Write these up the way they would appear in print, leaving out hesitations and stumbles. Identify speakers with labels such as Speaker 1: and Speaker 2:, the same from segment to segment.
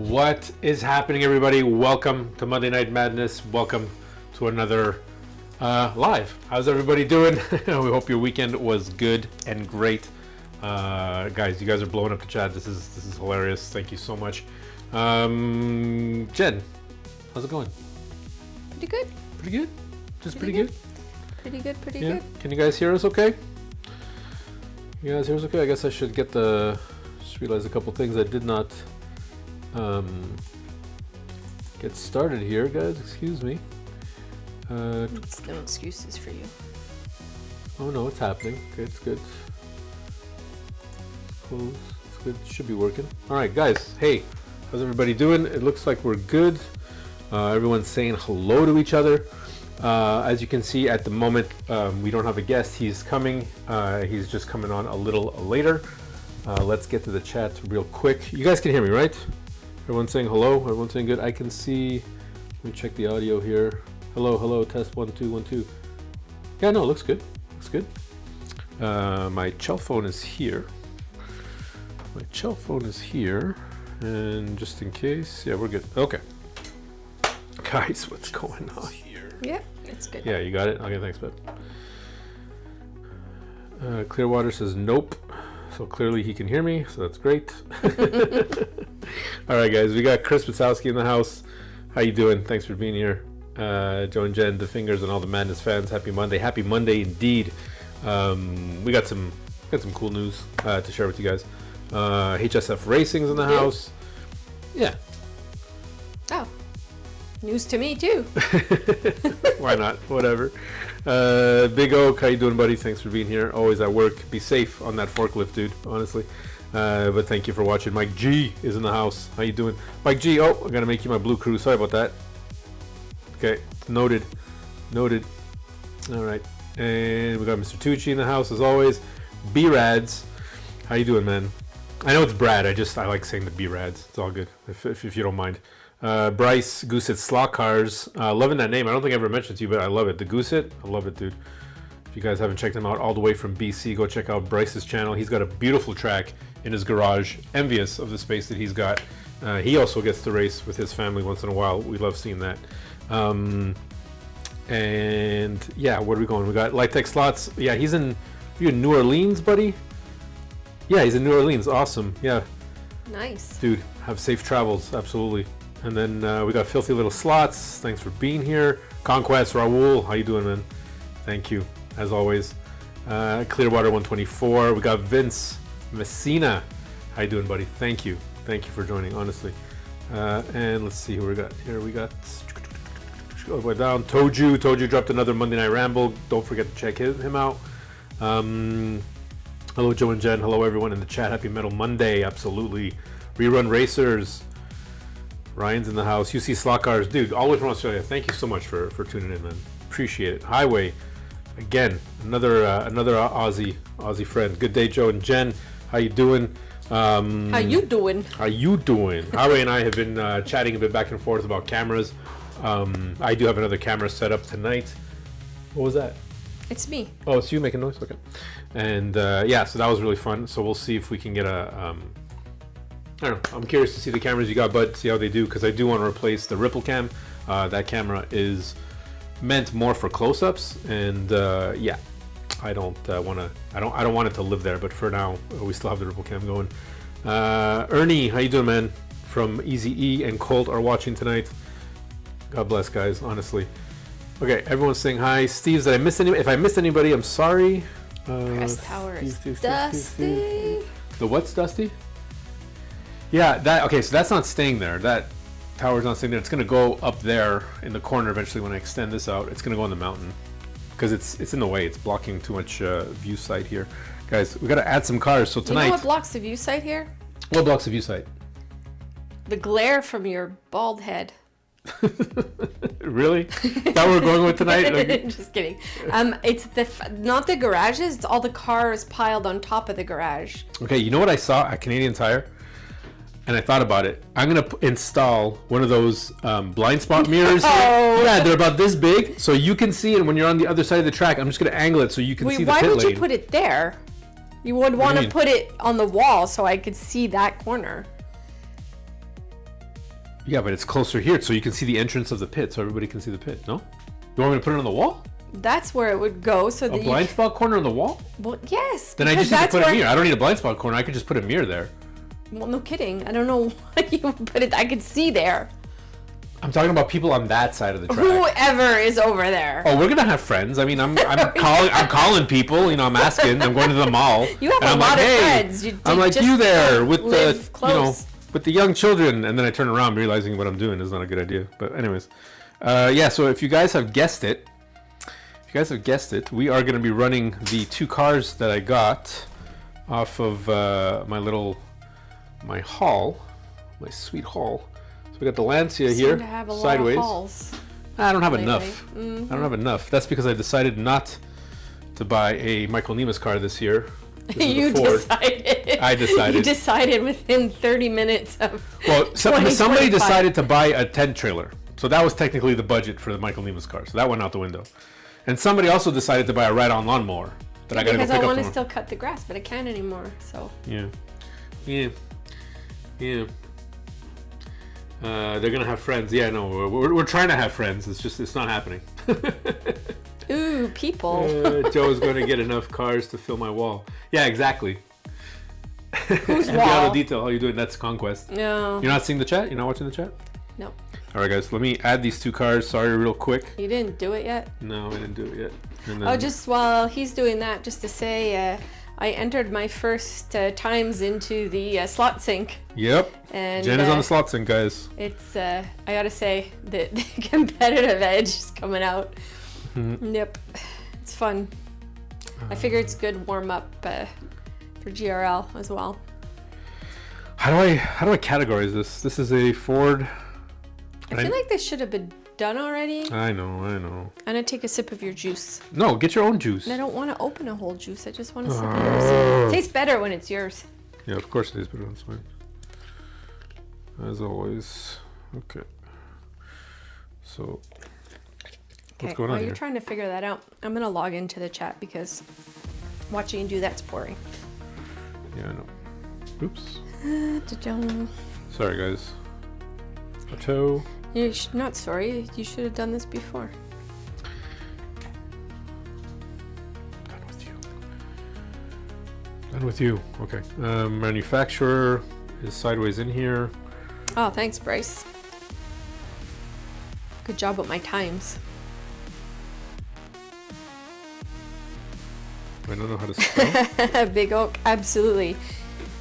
Speaker 1: What is happening, everybody? Welcome to Monday Night Madness. Welcome to another live. How's everybody doing? We hope your weekend was good and great. Guys, you guys are blowing up the chat. This is hilarious. Thank you so much. Jen, how's it going?
Speaker 2: Pretty good.
Speaker 1: Pretty good? Just pretty good?
Speaker 2: Pretty good, pretty good.
Speaker 1: Can you guys hear us okay? You guys hear us okay? I guess I should just realize a couple things. I did not get started here, guys. Excuse me.
Speaker 2: It's no excuses for you.
Speaker 1: Oh no, it's happening. Okay, it's good. Close. It's good. Should be working. All right, guys. Hey, how's everybody doing? It looks like we're good. Everyone's saying hello to each other. As you can see at the moment, we don't have a guest. He's coming. He's just coming on a little later. Let's get to the chat real quick. You guys can hear me, right? Everyone's saying hello. Everyone's saying good. I can see. Let me check the audio here. Hello, hello. Test 1 2 1 2. Yeah, no, looks good. Looks good. My cell phone is here. My cell phone is here, and just in case, yeah, we're good. Okay, guys, what's going on?
Speaker 2: Yeah, it's good.
Speaker 1: Yeah, you got it? Okay, thanks, bud. Clearwater says nope. So clearly he can hear me, so that's great. All right, guys, we got Chris Wachowski in the house. How you doing? Thanks for being here. Joe and Jen, the fingers, and all the Madness fans. Happy Monday. Happy Monday indeed. We got some cool news to share with you guys. HSF Racing's in the house. Yeah.
Speaker 2: Oh. News to me too.
Speaker 1: Why not? Whatever. Big Oak, how you doing, buddy? Thanks for being here. Always at work. Be safe on that forklift, dude. Honestly. But thank you for watching. Mike G is in the house. How you doing, Mike G? Oh, I gotta make you my blue crew. Sorry about that. Okay, noted. Noted. All right, and we got Mr. Tucci in the house as always. B-Rads, how you doing, man? I know it's Brad. I like saying the B-Rads. It's all good if you don't mind. Bryce Gooset Slot Cars, loving that name. I don't think I ever mentioned it to you, but I love it. The Gooset, I love it, dude. If you guys haven't checked him out all the way from BC, go check out Bryce's channel. He's got a beautiful track in his garage. Envious of the space that he's got. He also gets to race with his family once in a while. We love seeing that. And yeah, where are we going? We got Light Tech Slots. Yeah, you in New Orleans, buddy? Yeah, he's in New Orleans. Awesome. Yeah.
Speaker 2: Nice.
Speaker 1: Dude, have safe travels. Absolutely. And then we got Filthy Little Slots. Thanks for being here. Conquest, Raul, how you doing, man? Thank you, as always. Clearwater 124. We got Vince Messina. How you doing, buddy? Thank you. Thank you for joining, honestly. And let's see who we got here. We got all the way down. Toju. Toju dropped another Monday Night Ramble. Don't forget to check him out. Hello, Joe and Jen. Hello, everyone in the chat. Happy Metal Monday. Absolutely. Rerun Racers. Ryan's in the house. UC Slot Cars. Dude, all the way from Australia. Thank you so much for tuning in, man. Appreciate it. Highway. Again, another Aussie friend. Good day, Joe and Jen. How you doing?
Speaker 2: How you doing?
Speaker 1: How you doing? Highway and I have been chatting a bit back and forth about cameras. I do have another camera set up tonight. What was that?
Speaker 2: It's me.
Speaker 1: Oh, it's you making noise? Okay. And yeah, so that was really fun. So we'll see if we can get I don't know. I'm curious to see the cameras you got, bud. See how they do, because I do want to replace the Ripple Cam. That camera is meant more for close-ups, and yeah, I don't want it to live there. But for now, we still have the Ripple Cam going. Ernie, how you doing, man? From Easy E and Colt are watching tonight. God bless, guys. Honestly. Okay, everyone's saying hi. Steve, did I miss anybody? If I missed anybody, I'm sorry.
Speaker 2: Press Tower is dusty.
Speaker 1: The what's dusty? Yeah, okay, so that's not staying there. That tower's not staying there. It's going to go up there in the corner eventually when I extend this out. It's going to go on the mountain because it's in the way. It's blocking too much view sight here. Guys, we got to add some cars. So tonight...
Speaker 2: You know what blocks the view sight here?
Speaker 1: What blocks the view sight?
Speaker 2: The glare from your bald head.
Speaker 1: Really? That we're going with tonight?
Speaker 2: Just kidding. It's not the garages. It's all the cars piled on top of the garage.
Speaker 1: Okay, you know what I saw at Canadian Tire? And I thought about it. I'm going to install one of those blind spot mirrors.
Speaker 2: Oh.
Speaker 1: Yeah, they're about this big, so you can see it when you're on the other side of the track. I'm just going to angle it so you can see the pit lane.
Speaker 2: Why would you put it there? You would want to put it on the wall so I could see that corner.
Speaker 1: Yeah, but it's closer here, so you can see the entrance of the pit, so everybody can see the pit. No? You want me to put it on the wall?
Speaker 2: That's where it would go. So
Speaker 1: A
Speaker 2: that
Speaker 1: blind spot corner on the wall?
Speaker 2: Well, yes.
Speaker 1: Then I just need to put a mirror. I don't need a blind spot corner. I could just put a mirror there.
Speaker 2: Well, no kidding. I don't know why you put it. I could see there.
Speaker 1: I'm talking about people on that side of the track.
Speaker 2: Whoever is over there.
Speaker 1: Oh, we're gonna have friends. I mean, I'm calling people. You know, I'm asking. I'm going to the mall.
Speaker 2: You have
Speaker 1: and
Speaker 2: a lot of friends.
Speaker 1: I'm like, you there with the
Speaker 2: close.
Speaker 1: with the young children, and then I turn around realizing what I'm doing is not a good idea. But anyways, yeah. So if you guys have guessed it, we are gonna be running the 2 cars that I got off of my haul, my sweet haul. So we got the Lancia here, sideways. I don't have enough.
Speaker 2: Mm-hmm.
Speaker 1: I don't have enough. That's because I decided not to buy a Michael Nemes car this year.
Speaker 2: You decided.
Speaker 1: I decided.
Speaker 2: You decided within 30 minutes of.
Speaker 1: Well, somebody decided to buy a tent trailer. So that was technically the budget for the Michael Nemes car. So that went out the window. And somebody also decided to buy a ride-on lawnmower that I got to go pick up.
Speaker 2: Because I want to still cut the grass, but I can't anymore. So.
Speaker 1: Yeah. They're gonna have friends. Yeah, no, we're trying to have friends. It's not happening.
Speaker 2: Ooh, people.
Speaker 1: Joe's going to get enough cars to fill my wall. Yeah, exactly.
Speaker 2: Whose wall?
Speaker 1: Piano Detail. How you doing? That's Conquest.
Speaker 2: No.
Speaker 1: You're not seeing the chat? You're not watching the chat?
Speaker 2: No.
Speaker 1: All right, guys. Let me add these 2 cars. Sorry, real quick.
Speaker 2: You didn't do it yet?
Speaker 1: No, I didn't do it yet. And then...
Speaker 2: Oh, just while he's doing that, just to say, I entered my first times into the slot sync.
Speaker 1: Yep.
Speaker 2: And
Speaker 1: Jen is on the slot sync, guys.
Speaker 2: It's, I gotta say, the competitive edge is coming out.
Speaker 1: Mm-hmm.
Speaker 2: Yep. It's fun. I figure it's good warm up for GRL as well.
Speaker 1: How do I categorize this? This is a Ford.
Speaker 2: I feel like this should have been done already.
Speaker 1: I know.
Speaker 2: I'm gonna take a sip of your juice.
Speaker 1: No, get your own juice.
Speaker 2: And I don't want to open a whole juice. I just want to sip of yours. It tastes better when it's yours.
Speaker 1: Yeah, of course it is, but that's fine. As always. Okay. So, what's going on
Speaker 2: while
Speaker 1: here?
Speaker 2: you're trying to figure that out, I'm gonna log into the chat because watching you do that's boring.
Speaker 1: Yeah, I know. Oops.
Speaker 2: Ta-dum.
Speaker 1: Sorry, guys. Auto.
Speaker 2: You're not sorry. You should have done this before.
Speaker 1: Done with you. Okay. Manufacturer is sideways in here.
Speaker 2: Oh, thanks, Bryce. Good job with my times.
Speaker 1: I don't know how to spell.
Speaker 2: Big Oak, absolutely.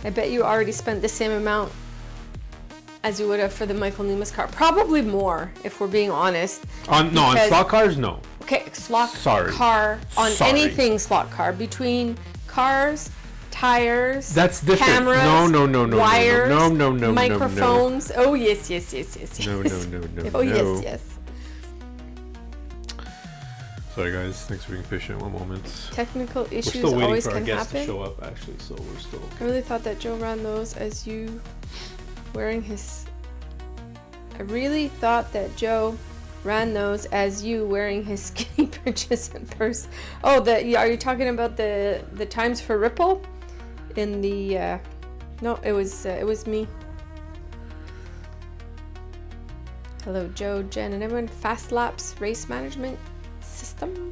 Speaker 2: I bet you already spent the same amount as you would have for the Michael Nemes car. Probably more, if we're being honest.
Speaker 1: On slot cars, no.
Speaker 2: Okay, slot
Speaker 1: Sorry.
Speaker 2: car, on
Speaker 1: Sorry.
Speaker 2: anything slot car. Between cars, tires,
Speaker 1: That's different.
Speaker 2: cameras,
Speaker 1: No,
Speaker 2: wires,
Speaker 1: no,
Speaker 2: microphones.
Speaker 1: no.
Speaker 2: Oh, yes.
Speaker 1: No.
Speaker 2: Oh, yes.
Speaker 1: Sorry, guys. Thanks for being patient. One moment.
Speaker 2: Technical
Speaker 1: We're
Speaker 2: issues
Speaker 1: still waiting
Speaker 2: always
Speaker 1: for our
Speaker 2: can
Speaker 1: guests to
Speaker 2: happen.
Speaker 1: show up, actually, so we're still okay.
Speaker 2: I really thought that Joe ran those as you wearing his... I really thought that Joe ran those as you wearing his skinny britches and purse. Oh, are you talking about the times for Ripple? In the... no, it was me. Hello, Joe, Jen, and everyone. Fast Laps Race Management System.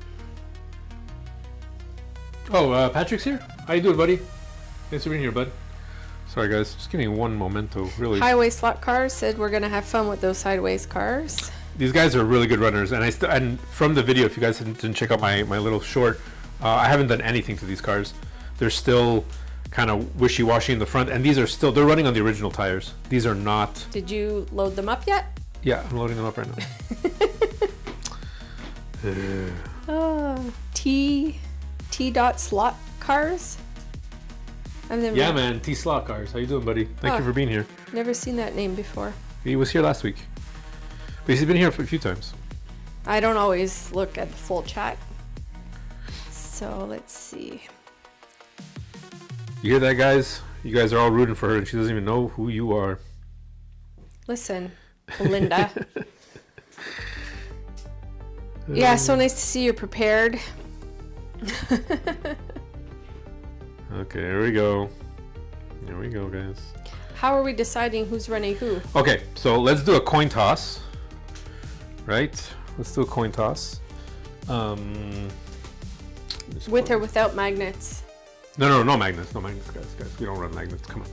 Speaker 1: Oh, Patrick's here? How you doing, buddy? Thanks for being here, bud. Sorry, guys. Just give me one momento, really.
Speaker 2: Highway Slot Cars said we're gonna have fun with those sideways cars.
Speaker 1: These guys are really good runners, and and from the video, if you guys didn't check out my little short, I haven't done anything to these cars. They're still kind of wishy-washy in the front, and they're running on the original tires. These are not.
Speaker 2: Did you load them up yet?
Speaker 1: Yeah, I'm loading them up right now.
Speaker 2: T dot slot cars. I've never
Speaker 1: Yeah, man. T Slot Cars. How you doing, buddy? Thank you for being here.
Speaker 2: Never seen that name before.
Speaker 1: He was here last week, but he's been here for a few times.
Speaker 2: I don't always look at the full chat. So let's see.
Speaker 1: You hear that, guys? You guys are all rooting for her, and she doesn't even know who you are.
Speaker 2: Listen, Linda. Yeah, so nice to see you're prepared.
Speaker 1: Okay, here we go. Here we go, guys.
Speaker 2: How are we deciding who's running who?
Speaker 1: Okay, so let's do a coin toss. Right? Let's do a coin toss.
Speaker 2: With or without magnets?
Speaker 1: No magnets. No magnets, guys. We don't run magnets. Come on.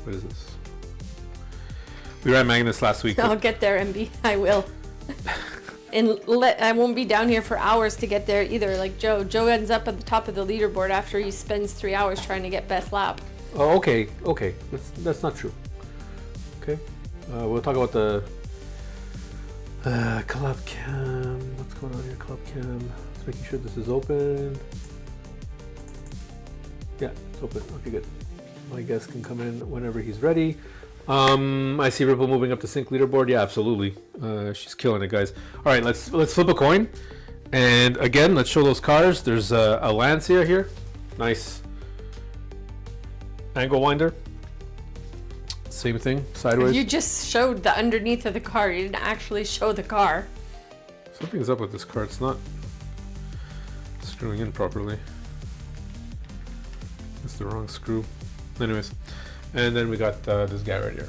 Speaker 1: What is this? We ran magnets last week.
Speaker 2: I'll get there, MB. I will. And I won't be down here for hours to get there either. Like Joe. Joe ends up at the top of the leaderboard after he spends 3 hours trying to get best lap.
Speaker 1: Oh, okay. That's not true. Okay. We'll talk about the club cam. What's going on here? Club cam. Just making sure this is open. Yeah, it's open. Okay, good. My guest can come in whenever he's ready. I see Ripple moving up the sync leaderboard. Yeah, absolutely. She's killing it, guys. All right, let's flip a coin. And again, let's show those cars. There's a Lancia here. Nice angle winder. Same thing, sideways.
Speaker 2: You just showed the underneath of the car. You didn't actually show the car.
Speaker 1: Something's up with this car. It's not screwing in properly. It's the wrong screw. Anyways, and then we got this guy right here.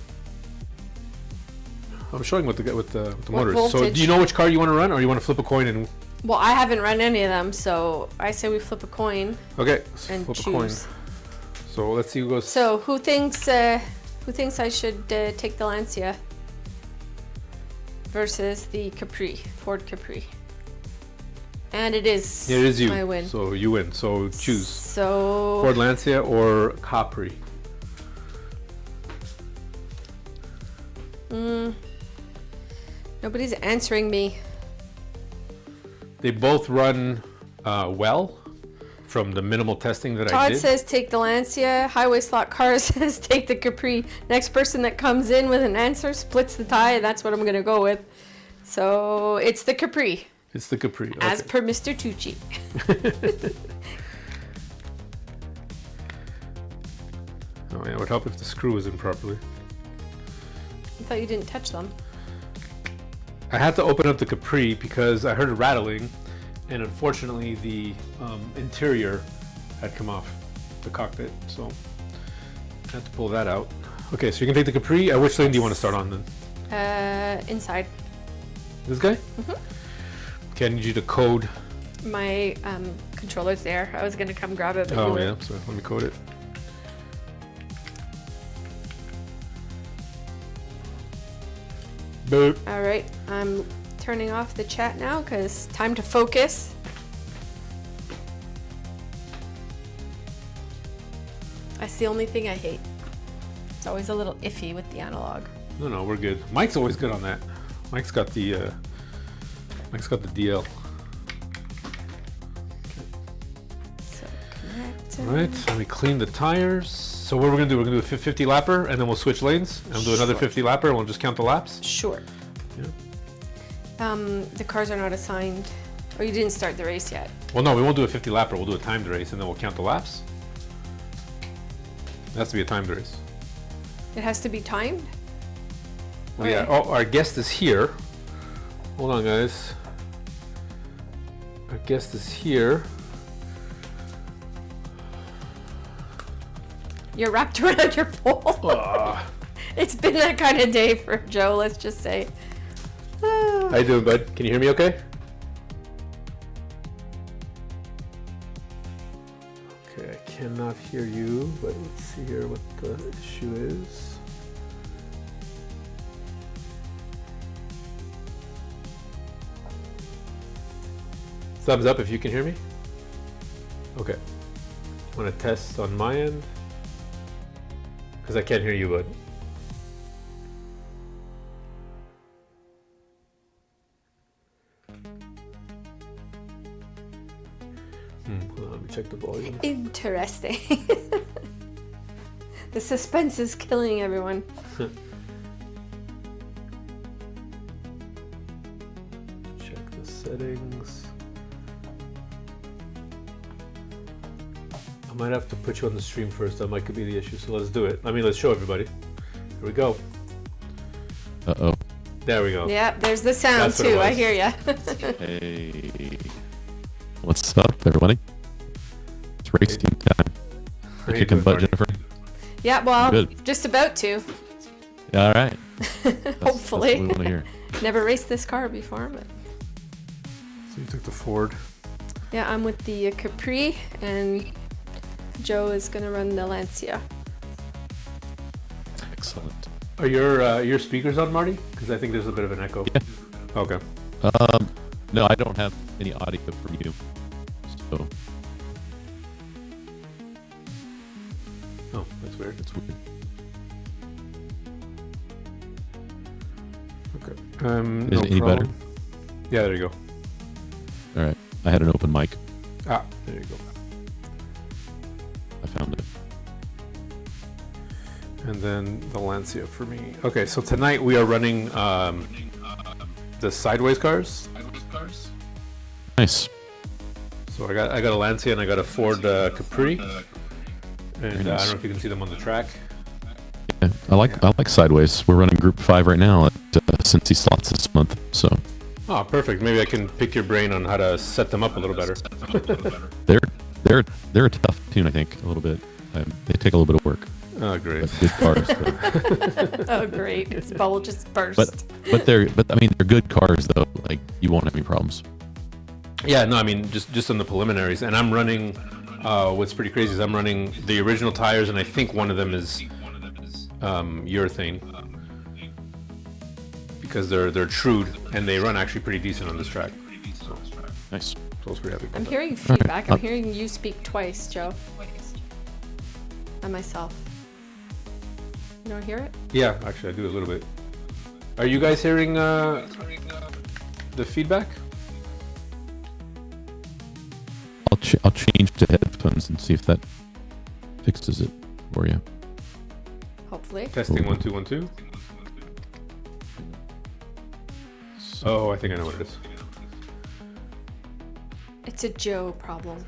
Speaker 1: I'm showing what the motor is. So do you know which car you want to run, or you want to flip a coin and?
Speaker 2: Well, I haven't run any of them, so I say we flip a coin.
Speaker 1: Okay, let's
Speaker 2: and
Speaker 1: flip
Speaker 2: choose.
Speaker 1: a coin. So let's see who goes.
Speaker 2: So who thinks I should take the Lancia versus the Capri, Ford Capri? And it is.
Speaker 1: Yeah, it is you.
Speaker 2: My win.
Speaker 1: So you win. So choose.
Speaker 2: So
Speaker 1: Ford Lancia or Capri.
Speaker 2: Nobody's answering me.
Speaker 1: They both run well from the minimal testing that I
Speaker 2: Todd
Speaker 1: did.
Speaker 2: says take the Lancia. Highway Slot Car says take the Capri. Next person that comes in with an answer splits the tie, and that's what I'm gonna go with. So it's the Capri.
Speaker 1: It's the Capri. Okay.
Speaker 2: As per Mr. Tucci.
Speaker 1: Oh yeah, it would help if the screw was in properly.
Speaker 2: I thought you didn't touch them.
Speaker 1: I had to open up the Capri because I heard it rattling, and unfortunately the interior had come off the cockpit, so I had to pull that out. Okay, so you can take the Capri. Which lane do you want to start on then?
Speaker 2: Inside.
Speaker 1: This guy?
Speaker 2: Mm-hmm.
Speaker 1: Okay, I need you to code.
Speaker 2: My controller's there. I was gonna come grab it. But
Speaker 1: Oh
Speaker 2: you
Speaker 1: yeah,
Speaker 2: went.
Speaker 1: so let me code it. Boop.
Speaker 2: All right, I'm turning off the chat now because time to focus. That's the only thing I hate. It's always a little iffy with the analog.
Speaker 1: No, we're good. Mike's always good on that. Mike's got the DL.
Speaker 2: So connect.
Speaker 1: All right, let me clean the tires. So what we're gonna do? We're gonna do a 50 lapper, and then we'll switch lanes, and we'll do another
Speaker 2: Sure.
Speaker 1: 50 lapper, and we'll just count the laps.
Speaker 2: Sure.
Speaker 1: Yeah.
Speaker 2: The cars are not assigned. Oh, you didn't start the race yet.
Speaker 1: Well, no, we won't do a 50 lapper. We'll do a timed race, and then we'll count the laps. It has to be a timed race.
Speaker 2: It has to be timed.
Speaker 1: Oh yeah.
Speaker 2: Okay.
Speaker 1: Oh, our guest is here. Hold on, guys. Our guest is here.
Speaker 2: You're wrapped around your pole.
Speaker 1: Ugh.
Speaker 2: It's been that kind of day for Joe, let's just say.
Speaker 1: How you doing, bud? Can you hear me okay? Okay, I cannot hear you, but let's see here what the issue is. Thumbs up if you can hear me. Okay. Want to test on my end? Because I can't hear you, bud. Hold on, let me check the volume.
Speaker 2: Interesting. The suspense is killing everyone.
Speaker 1: Check the settings. I might have to put you on the stream first. That might could be the issue. So let's do it. Let's show everybody. Here we go.
Speaker 3: Uh-oh.
Speaker 1: There we go.
Speaker 2: Yeah, there's the sound
Speaker 1: That's what it
Speaker 2: too. I
Speaker 1: was.
Speaker 2: hear ya.
Speaker 3: Hey. What's up, everybody? It's race team time.
Speaker 1: How you
Speaker 3: Kicking
Speaker 1: doing,
Speaker 3: butt,
Speaker 1: Marty?
Speaker 3: Jennifer.
Speaker 2: Yeah, well,
Speaker 3: Good.
Speaker 2: just about to.
Speaker 3: All right.
Speaker 2: Hopefully.
Speaker 3: That's what we want to hear.
Speaker 2: Never raced this car before, but
Speaker 1: So you took the Ford.
Speaker 2: yeah, I'm with the Capri, and Joe is gonna run the Lancia.
Speaker 3: Excellent.
Speaker 1: Are your speakers on, Marty? Because I think there's a bit of an echo.
Speaker 3: Yeah.
Speaker 1: Okay.
Speaker 3: No, I don't have any audio from you. So
Speaker 1: Oh, that's weird.
Speaker 3: it's weird.
Speaker 1: Okay.
Speaker 3: Is it any better?
Speaker 1: Yeah, there you go.
Speaker 3: All right. I had an open mic.
Speaker 1: Ah, there you go.
Speaker 3: I found it.
Speaker 1: And then the Lancia for me. Okay, so tonight we are running the sideways cars.
Speaker 3: Nice.
Speaker 1: So I got a Lancia and I got a Ford Capri. And I
Speaker 3: nice.
Speaker 1: don't know if you can see them on the track.
Speaker 3: Yeah, I like Sideways. We're running Group 5 right now at Cincy Slots this month. So
Speaker 1: Oh, perfect. Maybe I can pick your brain on how to set them up a little better.
Speaker 3: they're a tough tune, I think, a little bit. They take a little bit of work.
Speaker 1: Oh, great.
Speaker 3: But good cars. Though.
Speaker 2: Oh, great! His bubble just burst.
Speaker 3: But they're good cars though. Like you won't have any problems.
Speaker 1: Yeah, no, I mean just on the preliminaries, and I'm running. What's pretty crazy is I'm running the original tires, and I think one of them is urethane because they're trued and they run actually pretty decent on this track. So
Speaker 3: Nice.
Speaker 1: I was pretty happy.
Speaker 2: I'm
Speaker 1: About
Speaker 2: hearing feedback. I'm hearing you speak twice, Joe. And myself. You don't hear it?
Speaker 1: that. Yeah, actually, I do a little bit. Are you guys hearing the feedback?
Speaker 3: I'll change to headphones and see if that fixes it for you.
Speaker 2: Hopefully.
Speaker 1: Testing 1 2 1 2. Oh, I think I know what it is.
Speaker 2: It's a Joe problem.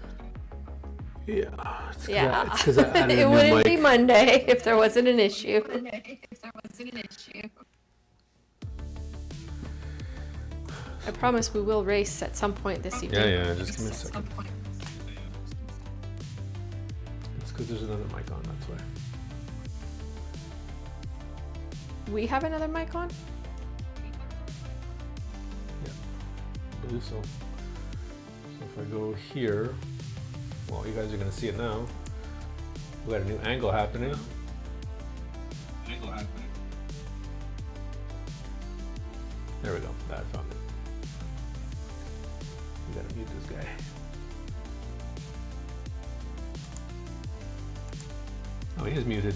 Speaker 1: Yeah. It's
Speaker 2: Yeah.
Speaker 1: because I added
Speaker 2: It
Speaker 1: a new
Speaker 2: wouldn't be
Speaker 1: mic.
Speaker 2: Monday if there wasn't an issue. I promise we will race at some point this evening.
Speaker 1: Yeah, just give me a second. It's because there's another mic on, that's why.
Speaker 2: We have another mic on?
Speaker 1: I believe so. So if I go here, well, you guys are going to see it now. We got a new angle happening. There we go. I found it. We gotta mute this guy. Oh, he is muted.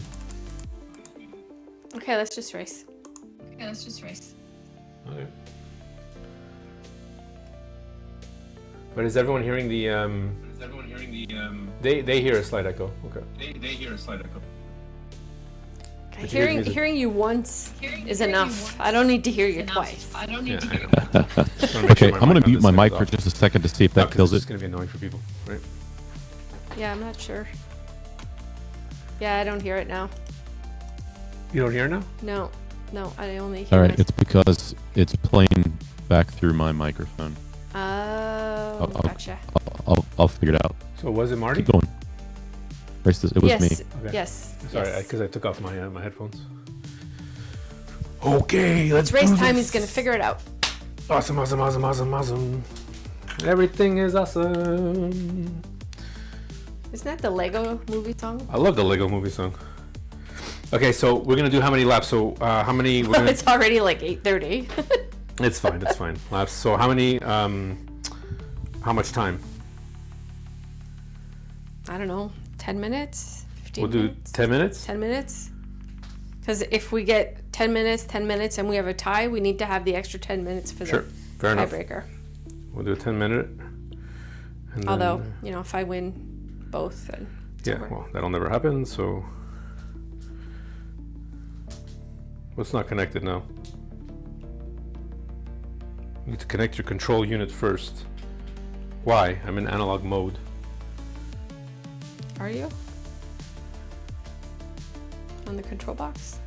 Speaker 2: Okay, let's just race.
Speaker 1: Okay. But is everyone hearing the They hear a slight echo. Okay.
Speaker 2: Okay,
Speaker 1: Did you hear music?
Speaker 2: hearing you once is enough. I don't need to hear you twice.
Speaker 1: Yeah, I know. Just wanna make
Speaker 3: Okay,
Speaker 1: sure
Speaker 3: I'm gonna
Speaker 1: mic on
Speaker 3: mute
Speaker 1: this
Speaker 3: my
Speaker 1: side
Speaker 3: mic
Speaker 1: is
Speaker 3: for
Speaker 1: off.
Speaker 3: just a second to see if that
Speaker 1: Okay,
Speaker 3: kills
Speaker 1: It's
Speaker 3: it.
Speaker 1: gonna be annoying for people, right?
Speaker 2: Yeah, I'm not sure. Yeah, I don't hear it now.
Speaker 1: You don't hear now?
Speaker 2: No, I only hear
Speaker 3: All right,
Speaker 2: my-
Speaker 3: it's because it's playing back through my microphone.
Speaker 2: Oh, gotcha.
Speaker 3: I'll figure it out.
Speaker 1: So was it Marty?
Speaker 3: Keep going. Race this. It was
Speaker 2: Yes,
Speaker 3: me.
Speaker 1: Okay.
Speaker 2: yes.
Speaker 1: Sorry,
Speaker 2: yes.
Speaker 1: because I took off my my headphones. Okay, let's
Speaker 2: It's race
Speaker 1: do
Speaker 2: time.
Speaker 1: this.
Speaker 2: He's gonna figure it out.
Speaker 1: Awesome. Everything is awesome.
Speaker 2: Isn't that the Lego movie song?
Speaker 1: I love the Lego movie song. Okay, so we're gonna do how many laps? So how many? We're gonna,
Speaker 2: It's already like 8:30.
Speaker 1: it's fine. It's fine. Laps. So how many? How much time?
Speaker 2: I don't know, 10 minutes, 15
Speaker 1: We'll do
Speaker 2: minutes,
Speaker 1: 10 minutes.
Speaker 2: 10 minutes. Because if we get 10 minutes, and we have a tie, we need to have the extra 10 minutes for
Speaker 1: Sure.
Speaker 2: the
Speaker 1: Fair enough.
Speaker 2: tiebreaker.
Speaker 1: We'll do a 10-minute. And
Speaker 2: Although,
Speaker 1: then,
Speaker 2: you know, if I win both, then it's
Speaker 1: yeah,
Speaker 2: over.
Speaker 1: well, that'll never happen. So, what's not connected now? You need to connect your control unit first. Why? I'm in analog mode.
Speaker 2: Are you? On the control box?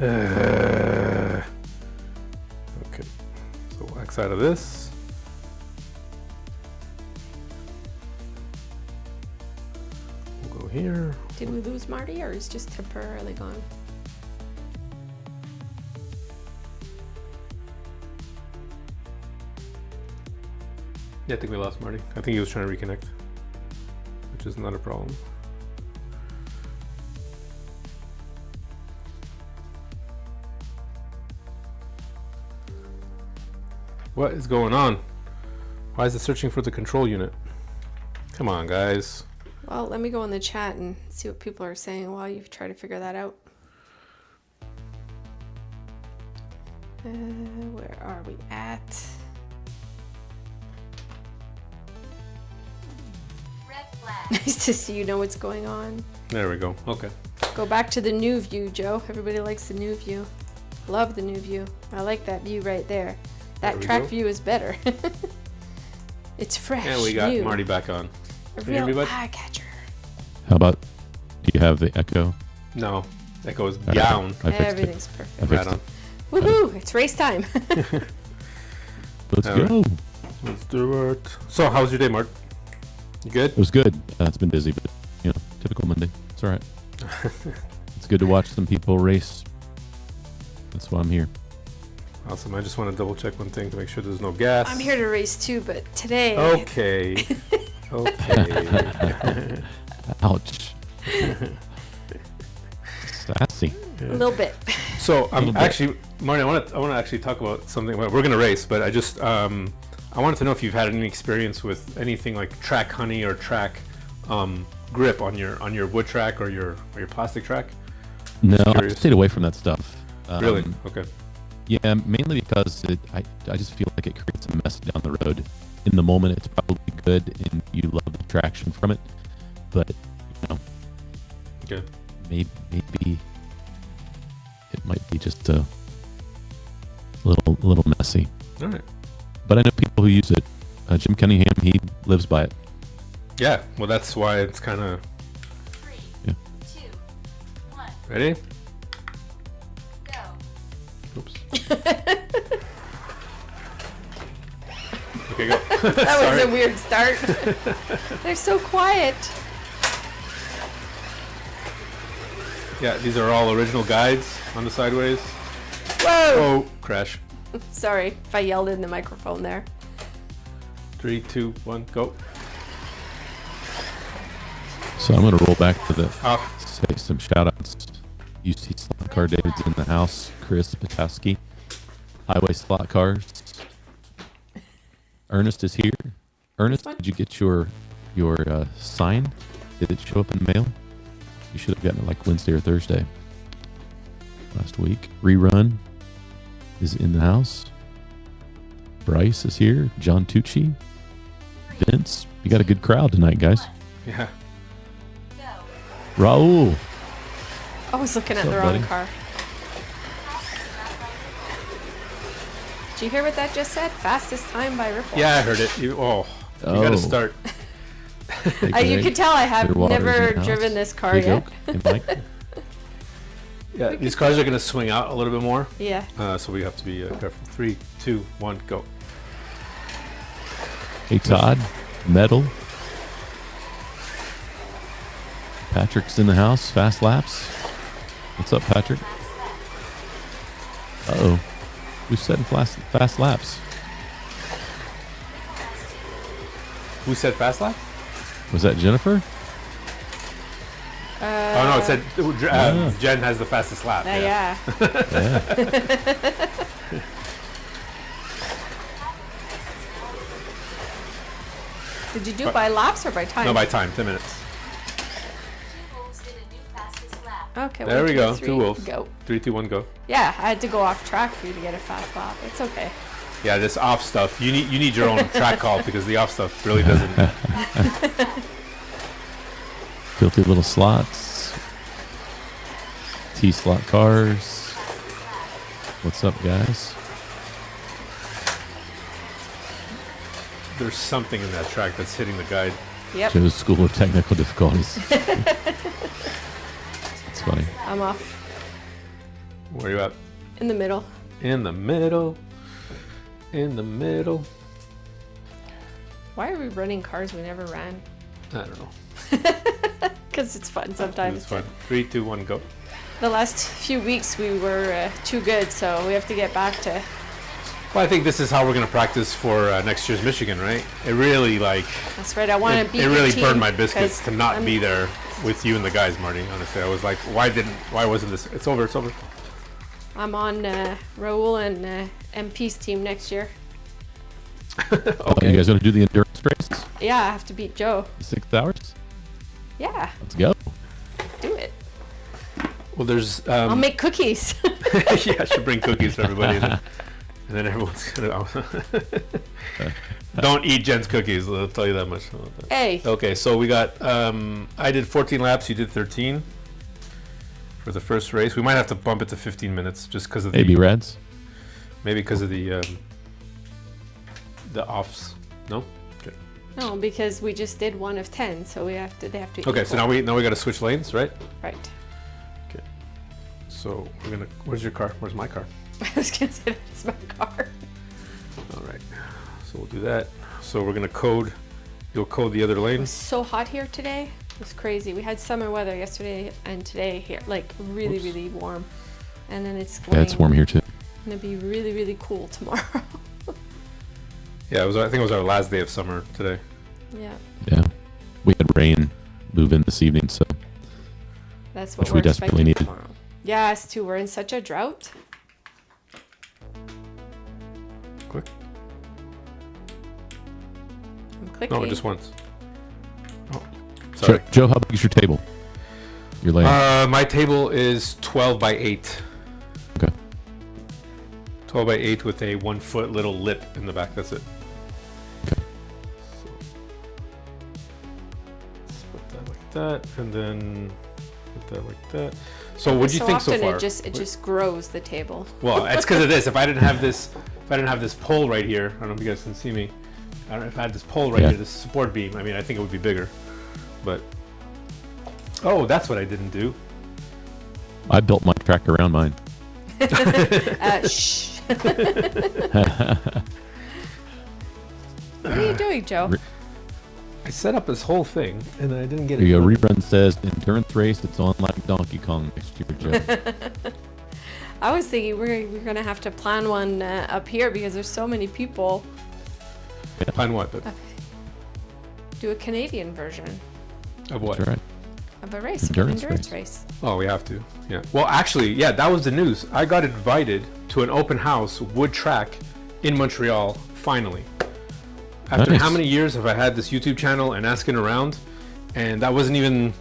Speaker 1: Okay. So X out of this. We'll go here.
Speaker 2: Did we lose Marty, or is just temporarily gone?
Speaker 1: Yeah, I think we lost Marty. I think he was trying to reconnect, which is not a problem. What is going on? Why is it searching for the control unit? Come on, guys.
Speaker 2: Well, let me go in the chat and see what people are saying while you try to figure that out. Where are we at?
Speaker 4: Red flag.
Speaker 2: Nice to see you know what's going on.
Speaker 1: There we go. Okay.
Speaker 2: Go back to the new view, Joe. Everybody likes the new view. Love the new view. I like that view right there.
Speaker 1: There
Speaker 2: That
Speaker 1: we
Speaker 2: track
Speaker 1: go.
Speaker 2: view is better. It's fresh.
Speaker 1: And we got
Speaker 2: new.
Speaker 1: Marty back on.
Speaker 2: A
Speaker 1: Can you hear me,
Speaker 2: real
Speaker 1: bud?
Speaker 2: eye catcher.
Speaker 3: How about? Do you have the echo?
Speaker 1: No, that goes
Speaker 3: All right,
Speaker 1: down.
Speaker 3: I fixed it.
Speaker 2: Everything's perfect.
Speaker 3: I fixed
Speaker 1: Right
Speaker 3: it.
Speaker 1: on.
Speaker 2: Woohoo! It's race time.
Speaker 3: Let's
Speaker 1: All right.
Speaker 3: go.
Speaker 1: Let's do it. So, how's your day, Mark? You good?
Speaker 3: It was good. It's been busy, but typical Monday. It's all right. It's good to watch some people race. That's why I'm here.
Speaker 1: Awesome. I just want to double check one thing to make sure there's no gas.
Speaker 2: I'm here to race too, but today.
Speaker 1: Okay. Okay.
Speaker 3: Ouch. Sassy.
Speaker 2: A little bit.
Speaker 1: So I'm
Speaker 3: Little bit.
Speaker 1: actually, Marty. I want to actually talk about something. Well, we're gonna race, but I just I wanted to know if you've had any experience with anything like track honey or track grip on your wood track or your plastic track.
Speaker 3: No, I
Speaker 1: Curious.
Speaker 3: stayed away from that stuff.
Speaker 1: Really? Okay.
Speaker 3: Yeah, mainly because I just feel like it creates a mess down the road. In the moment, it's probably good and you love the traction from it, but
Speaker 1: Okay.
Speaker 3: maybe it might be just a little messy.
Speaker 1: All right.
Speaker 3: But I know people who use it. Jim Cunningham, he lives by it.
Speaker 1: Yeah. Well, that's why it's kind of
Speaker 4: 3,
Speaker 3: Yeah.
Speaker 4: 2, 1,
Speaker 1: ready.
Speaker 4: go.
Speaker 1: Oops. Okay, go.
Speaker 2: That was a
Speaker 1: Sorry.
Speaker 2: weird start. They're so quiet.
Speaker 1: Yeah, these are all original guides on the sideways.
Speaker 2: Whoa!
Speaker 1: Oh, crash.
Speaker 2: Sorry if I yelled in the microphone there.
Speaker 1: 3, 2, 1, go.
Speaker 3: So I'm going to roll back to the
Speaker 1: Off.
Speaker 3: say some shout outs. UC Slot Car David's in the house. Chris Patowski. Highway Slot Cars. Ernest is here. Ernest,
Speaker 2: This one?
Speaker 3: did you get your sign? Did it show up in the mail? You should have gotten it like Wednesday or Thursday last week. Rerun is in the house. Bryce is here. John Tucci. Vince. You got a good crowd tonight, guys.
Speaker 1: Yeah.
Speaker 4: Go.
Speaker 3: Raul.
Speaker 2: I was looking at
Speaker 3: What's
Speaker 2: the
Speaker 3: up,
Speaker 2: wrong
Speaker 3: buddy?
Speaker 2: car. Did you hear what that just said? Fastest time by Ripple.
Speaker 1: Yeah, I heard it. You gotta start.
Speaker 3: Hey,
Speaker 2: You
Speaker 3: Greg.
Speaker 2: can tell I have
Speaker 3: Clearwater's
Speaker 2: never
Speaker 3: in the house.
Speaker 2: driven this car
Speaker 3: Big
Speaker 2: yet.
Speaker 3: Oak and Mike.
Speaker 1: Yeah, these cars are gonna swing out a little bit more,
Speaker 2: Yeah.
Speaker 1: so we have to be careful. 3, 2, 1, go.
Speaker 3: Hey, Todd. Metal. Patrick's in the house. Fast laps. What's up, Patrick? Uh-oh. Who said fast laps?
Speaker 1: Who said fast lap?
Speaker 3: Was that Jennifer?
Speaker 1: Oh no, it said Jen has the fastest lap.
Speaker 2: Yeah.
Speaker 3: Yeah.
Speaker 2: Did you do it by laps or by time?
Speaker 1: No, by time, 10 minutes.
Speaker 4: 2 wolves did a new fastest lap.
Speaker 2: Okay.
Speaker 1: There
Speaker 2: 1,
Speaker 1: we
Speaker 2: 2,
Speaker 1: go.
Speaker 2: 3,
Speaker 1: 2 wolves.
Speaker 2: Go.
Speaker 1: 3, 2, 1, go.
Speaker 2: Yeah, I had to go off track for you to get a fast lap. It's okay.
Speaker 1: Yeah, this off stuff. You need your own track call because the off stuff really doesn't.
Speaker 3: Filthy little slots. T-slot cars. What's up, guys?
Speaker 1: There's something in that track that's hitting the guide.
Speaker 2: Yep.
Speaker 3: Joe's School of Technical Difficulties. It's funny.
Speaker 2: I'm off
Speaker 1: Where are you at?
Speaker 2: in the middle.
Speaker 1: In the middle. In the middle.
Speaker 2: Why are we running cars we never ran?
Speaker 1: I don't know.
Speaker 2: Because it's fun sometimes.
Speaker 1: It's fun. 3, 2, 1, go.
Speaker 2: The last few weeks we were too good, so we have to get back to.
Speaker 1: Well, I think this is how we're gonna practice for next year's Michigan, right? It really
Speaker 2: That's right. I want to beat
Speaker 1: it
Speaker 2: your
Speaker 1: really
Speaker 2: team
Speaker 1: burned my biscuits
Speaker 2: 'cause
Speaker 1: to not
Speaker 2: I'm-
Speaker 1: be there with you and the guys, Marty. Honestly, I was like, why wasn't this? It's over. It's over.
Speaker 2: I'm on Raul and MP's team next year.
Speaker 3: Okay. You guys want to do the endurance race?
Speaker 2: Yeah, I have to beat Joe.
Speaker 3: 6 hours?
Speaker 2: Yeah,
Speaker 3: Let's go.
Speaker 2: do it.
Speaker 1: Well, there's.
Speaker 2: I'll make cookies.
Speaker 1: Yeah, I should bring cookies for everybody, and then everyone's gonna. Don't eat Jen's cookies. I'll tell you that much.
Speaker 2: Hey,
Speaker 1: Okay, so we got. I did 14 laps. You did 13 for the first race. We might have to bump it to 15 minutes just because of
Speaker 3: Hey,
Speaker 1: the
Speaker 3: B-Rads.
Speaker 1: maybe because of the offs. No. Okay.
Speaker 2: no, because we just did 1 of 10, so they have to.
Speaker 1: Okay, so now we got to switch lanes, right?
Speaker 2: Right.
Speaker 1: So we're gonna. Where's your car? Where's my car?
Speaker 2: I was gonna say that's my car.
Speaker 1: All right. So we'll do that. So we're gonna code. You'll code the other
Speaker 2: It
Speaker 1: lane.
Speaker 2: was so hot here today. It was crazy. We had summer weather yesterday and today here, like really,
Speaker 1: Whoops.
Speaker 2: really warm. And then it's going
Speaker 3: Yeah, it's warm here too.
Speaker 2: to be really, really cool tomorrow.
Speaker 1: Yeah, it was. I think it was our last day of summer today.
Speaker 2: Yeah,
Speaker 3: Yeah. We had rain move in this evening, so
Speaker 2: that's what
Speaker 3: Which we
Speaker 2: we're
Speaker 3: desperately
Speaker 2: expecting
Speaker 3: needed.
Speaker 2: tomorrow. Yeah, us too. We're in such a drought.
Speaker 1: Click.
Speaker 2: I'm clicking.
Speaker 1: No, just once. Oh, sorry.
Speaker 3: Joe, how big is your table? Your lane.
Speaker 1: My table is 12 by 8.
Speaker 3: Okay.
Speaker 1: 12 by 8 with a 1 foot little lip in the back. That's it.
Speaker 3: Okay.
Speaker 1: So, let's put that like that, and then put that like that. So what do you
Speaker 2: so
Speaker 1: think so
Speaker 2: often
Speaker 1: far?
Speaker 2: it just grows the table.
Speaker 1: Well, it's because of this. If I didn't have this pole right here, I don't know if you guys can see me. I don't know if I had this pole right
Speaker 3: Yeah.
Speaker 1: here, this support beam. I mean, I think it would be bigger. But that's what I didn't do.
Speaker 3: I built my track around mine.
Speaker 2: Shh. What are you doing, Joe?
Speaker 1: I set up this whole thing and I didn't get
Speaker 3: There
Speaker 1: it.
Speaker 3: you go.
Speaker 1: done.
Speaker 3: Rerun says endurance race. It's on like Donkey Kong next year, Joe.
Speaker 2: I was thinking we're gonna have to plan one up here because there's so many people.
Speaker 1: Plan what?
Speaker 2: Do a Canadian version
Speaker 1: Of what?
Speaker 3: That's right.
Speaker 2: of a race,
Speaker 3: Endurance
Speaker 2: endurance race.
Speaker 1: Oh, we have to. Yeah. Well, actually, yeah, that was the news. I got invited to an open house wood track in Montreal. Finally. After
Speaker 3: Nice.
Speaker 1: how many years have I had this YouTube channel and asking around, and that wasn't even.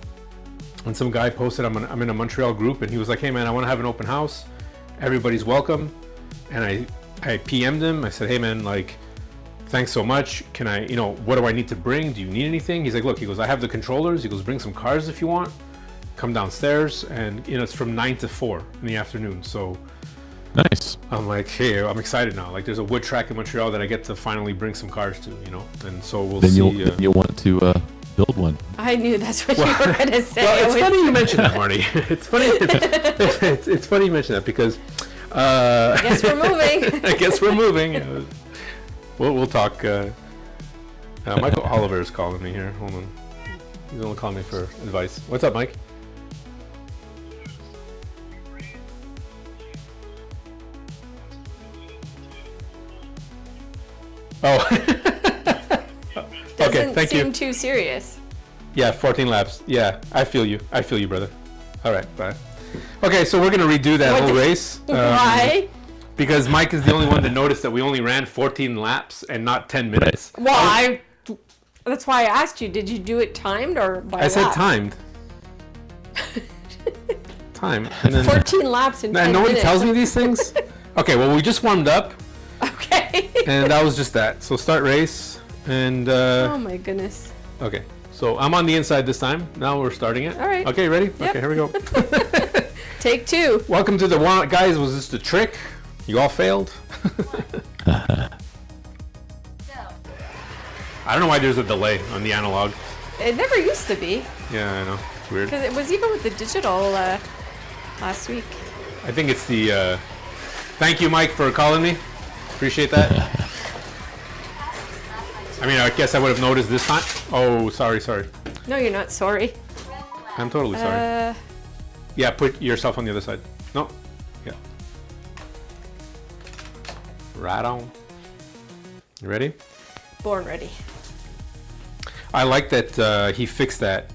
Speaker 1: And some guy posted, I'm in a Montreal group, and he was like, "Hey man, I want to have an open house. Everybody's welcome." And I PM'd him. I said, "Hey man, like, thanks so much. Can I, what do I need to bring? Do you need anything?" He's like, "Look," he goes, "I have the controllers." He goes, "Bring some cars if you want. Come downstairs." And it's from 9 to 4 in the afternoon. So
Speaker 3: Nice.
Speaker 1: I'm like, hey, I'm excited now. Like, there's a wood track in Montreal that I get to finally bring some cars to, And so we'll
Speaker 3: Then
Speaker 1: see.
Speaker 3: you'll want to build one.
Speaker 2: I knew that's what you were gonna say.
Speaker 1: Well,
Speaker 2: I
Speaker 1: it's
Speaker 2: was-
Speaker 1: funny you mention that, Marty. It's funny. It's funny you mention that because.
Speaker 2: Guess we're moving.
Speaker 1: I guess we're moving. We'll talk. Michael Oliver is calling me here. Hold on. He's only calling me for advice. What's up, Mike? Oh.
Speaker 2: Doesn't
Speaker 1: Okay, thank
Speaker 2: seem
Speaker 1: you.
Speaker 2: too serious.
Speaker 1: Yeah, 14 laps. Yeah, I feel you. I feel you, brother. All right, bye. Okay, so we're gonna redo that
Speaker 2: What
Speaker 1: whole
Speaker 2: did-
Speaker 1: race.
Speaker 2: Why?
Speaker 1: Because Mike is the only one that noticed that we only ran 14 laps and not 10 minutes.
Speaker 2: Well, that's why I asked you. Did you do it timed or by
Speaker 1: I said
Speaker 2: lap?
Speaker 1: timed. Time. And then
Speaker 2: 14 laps in 10
Speaker 1: and nobody
Speaker 2: minutes.
Speaker 1: tells me these things. Okay, well we just warmed up
Speaker 2: Okay.
Speaker 1: and that was just that. So start race and
Speaker 2: Oh my goodness.
Speaker 1: okay. So I'm on the inside this time. Now we're starting it.
Speaker 2: All right.
Speaker 1: Okay, ready?
Speaker 2: Yep.
Speaker 1: Okay, here we go.
Speaker 2: Take 2.
Speaker 1: Welcome to the one, guys. Was this a trick? You all failed.
Speaker 4: Go.
Speaker 1: I don't know why there's a delay on the analog.
Speaker 2: It never used to be
Speaker 1: Yeah, I know. It's weird.
Speaker 2: because it was even with the digital last week.
Speaker 1: I think it's the. Thank you, Mike, for calling me. Appreciate that. I mean, I guess I would have noticed this time. Oh, sorry.
Speaker 2: No, you're not sorry.
Speaker 4: Red flag.
Speaker 1: I'm totally sorry. Yeah, put yourself on the other side. No. Yeah. Right on. You ready?
Speaker 2: Born ready.
Speaker 1: I like that he fixed that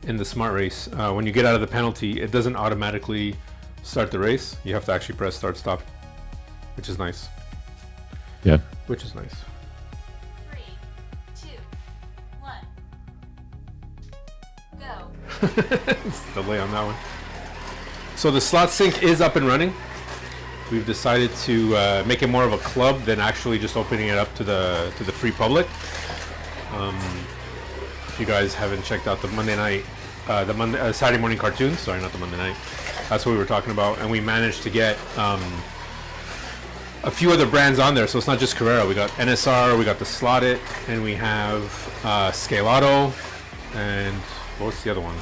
Speaker 1: in the smart race. When you get out of the penalty, it doesn't automatically start the race. You have to actually press start stop, which is nice.
Speaker 3: Yeah.
Speaker 1: Which is nice.
Speaker 4: 3, 2, 1. Go.
Speaker 1: It's the delay on that one. So the slot sync is up and running. We've decided to make it more of a club than actually just opening it up to the free public. If you guys haven't checked out the Monday night, Saturday morning cartoons, sorry, not the Monday night. That's what we were talking about, and we managed to get a few other brands on there. So it's not just Carrera. We got NSR, we got the Slotted, and we have Scalato, and what's the other one?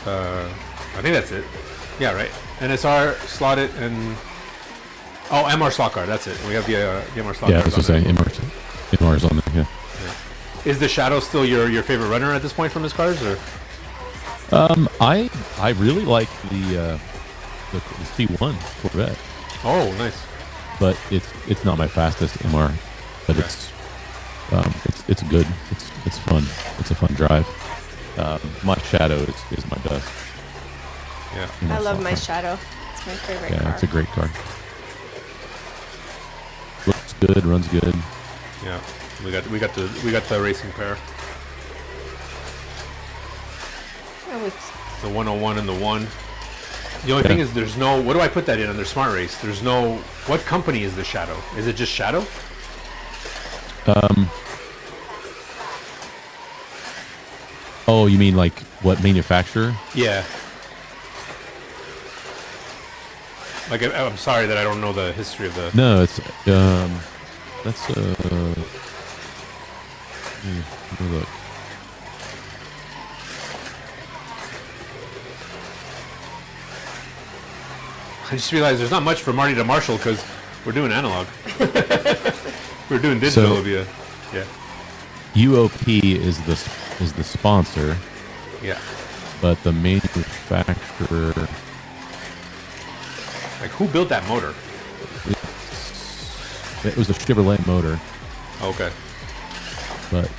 Speaker 1: I think that's it. Yeah, right. NSR, Slotted, and MR Slot Car. That's it. We have the MR Slot Car.
Speaker 3: Yeah, I was just saying MR's on there. Yeah.
Speaker 1: Is the Shadow still your favorite runner at this point from his cars, or?
Speaker 3: I really like the C1 Corvette,
Speaker 1: Oh, nice.
Speaker 3: but it's not my fastest MR, but
Speaker 1: Okay.
Speaker 3: it's good. It's fun. It's a fun drive. My Shadow is my best.
Speaker 1: Yeah.
Speaker 3: MR
Speaker 2: I love
Speaker 3: Slot
Speaker 2: my
Speaker 3: car.
Speaker 2: Shadow. It's my favorite
Speaker 3: Yeah,
Speaker 2: car.
Speaker 3: it's a great car. Looks good, runs good.
Speaker 1: Yeah. We got the racing pair.
Speaker 2: Oh, it's
Speaker 1: The 101 and the 1. The only thing is there's no, what do I put that in on their smart race? There's no, what company is the Shadow? Is it just Shadow?
Speaker 3: Oh, you mean like what manufacturer?
Speaker 1: Yeah. Like, I'm sorry that I don't know the history of the...
Speaker 3: No, it's that's let me look.
Speaker 1: I just realized there's not much for Marty to Marshall because we're doing analog. We're doing digital
Speaker 3: So-
Speaker 1: via... Yeah.
Speaker 3: UOP is the sponsor,
Speaker 1: Yeah.
Speaker 3: but the manufacturer
Speaker 1: Like, who built that motor?
Speaker 3: it was a Chevrolet motor,
Speaker 1: Okay.
Speaker 3: but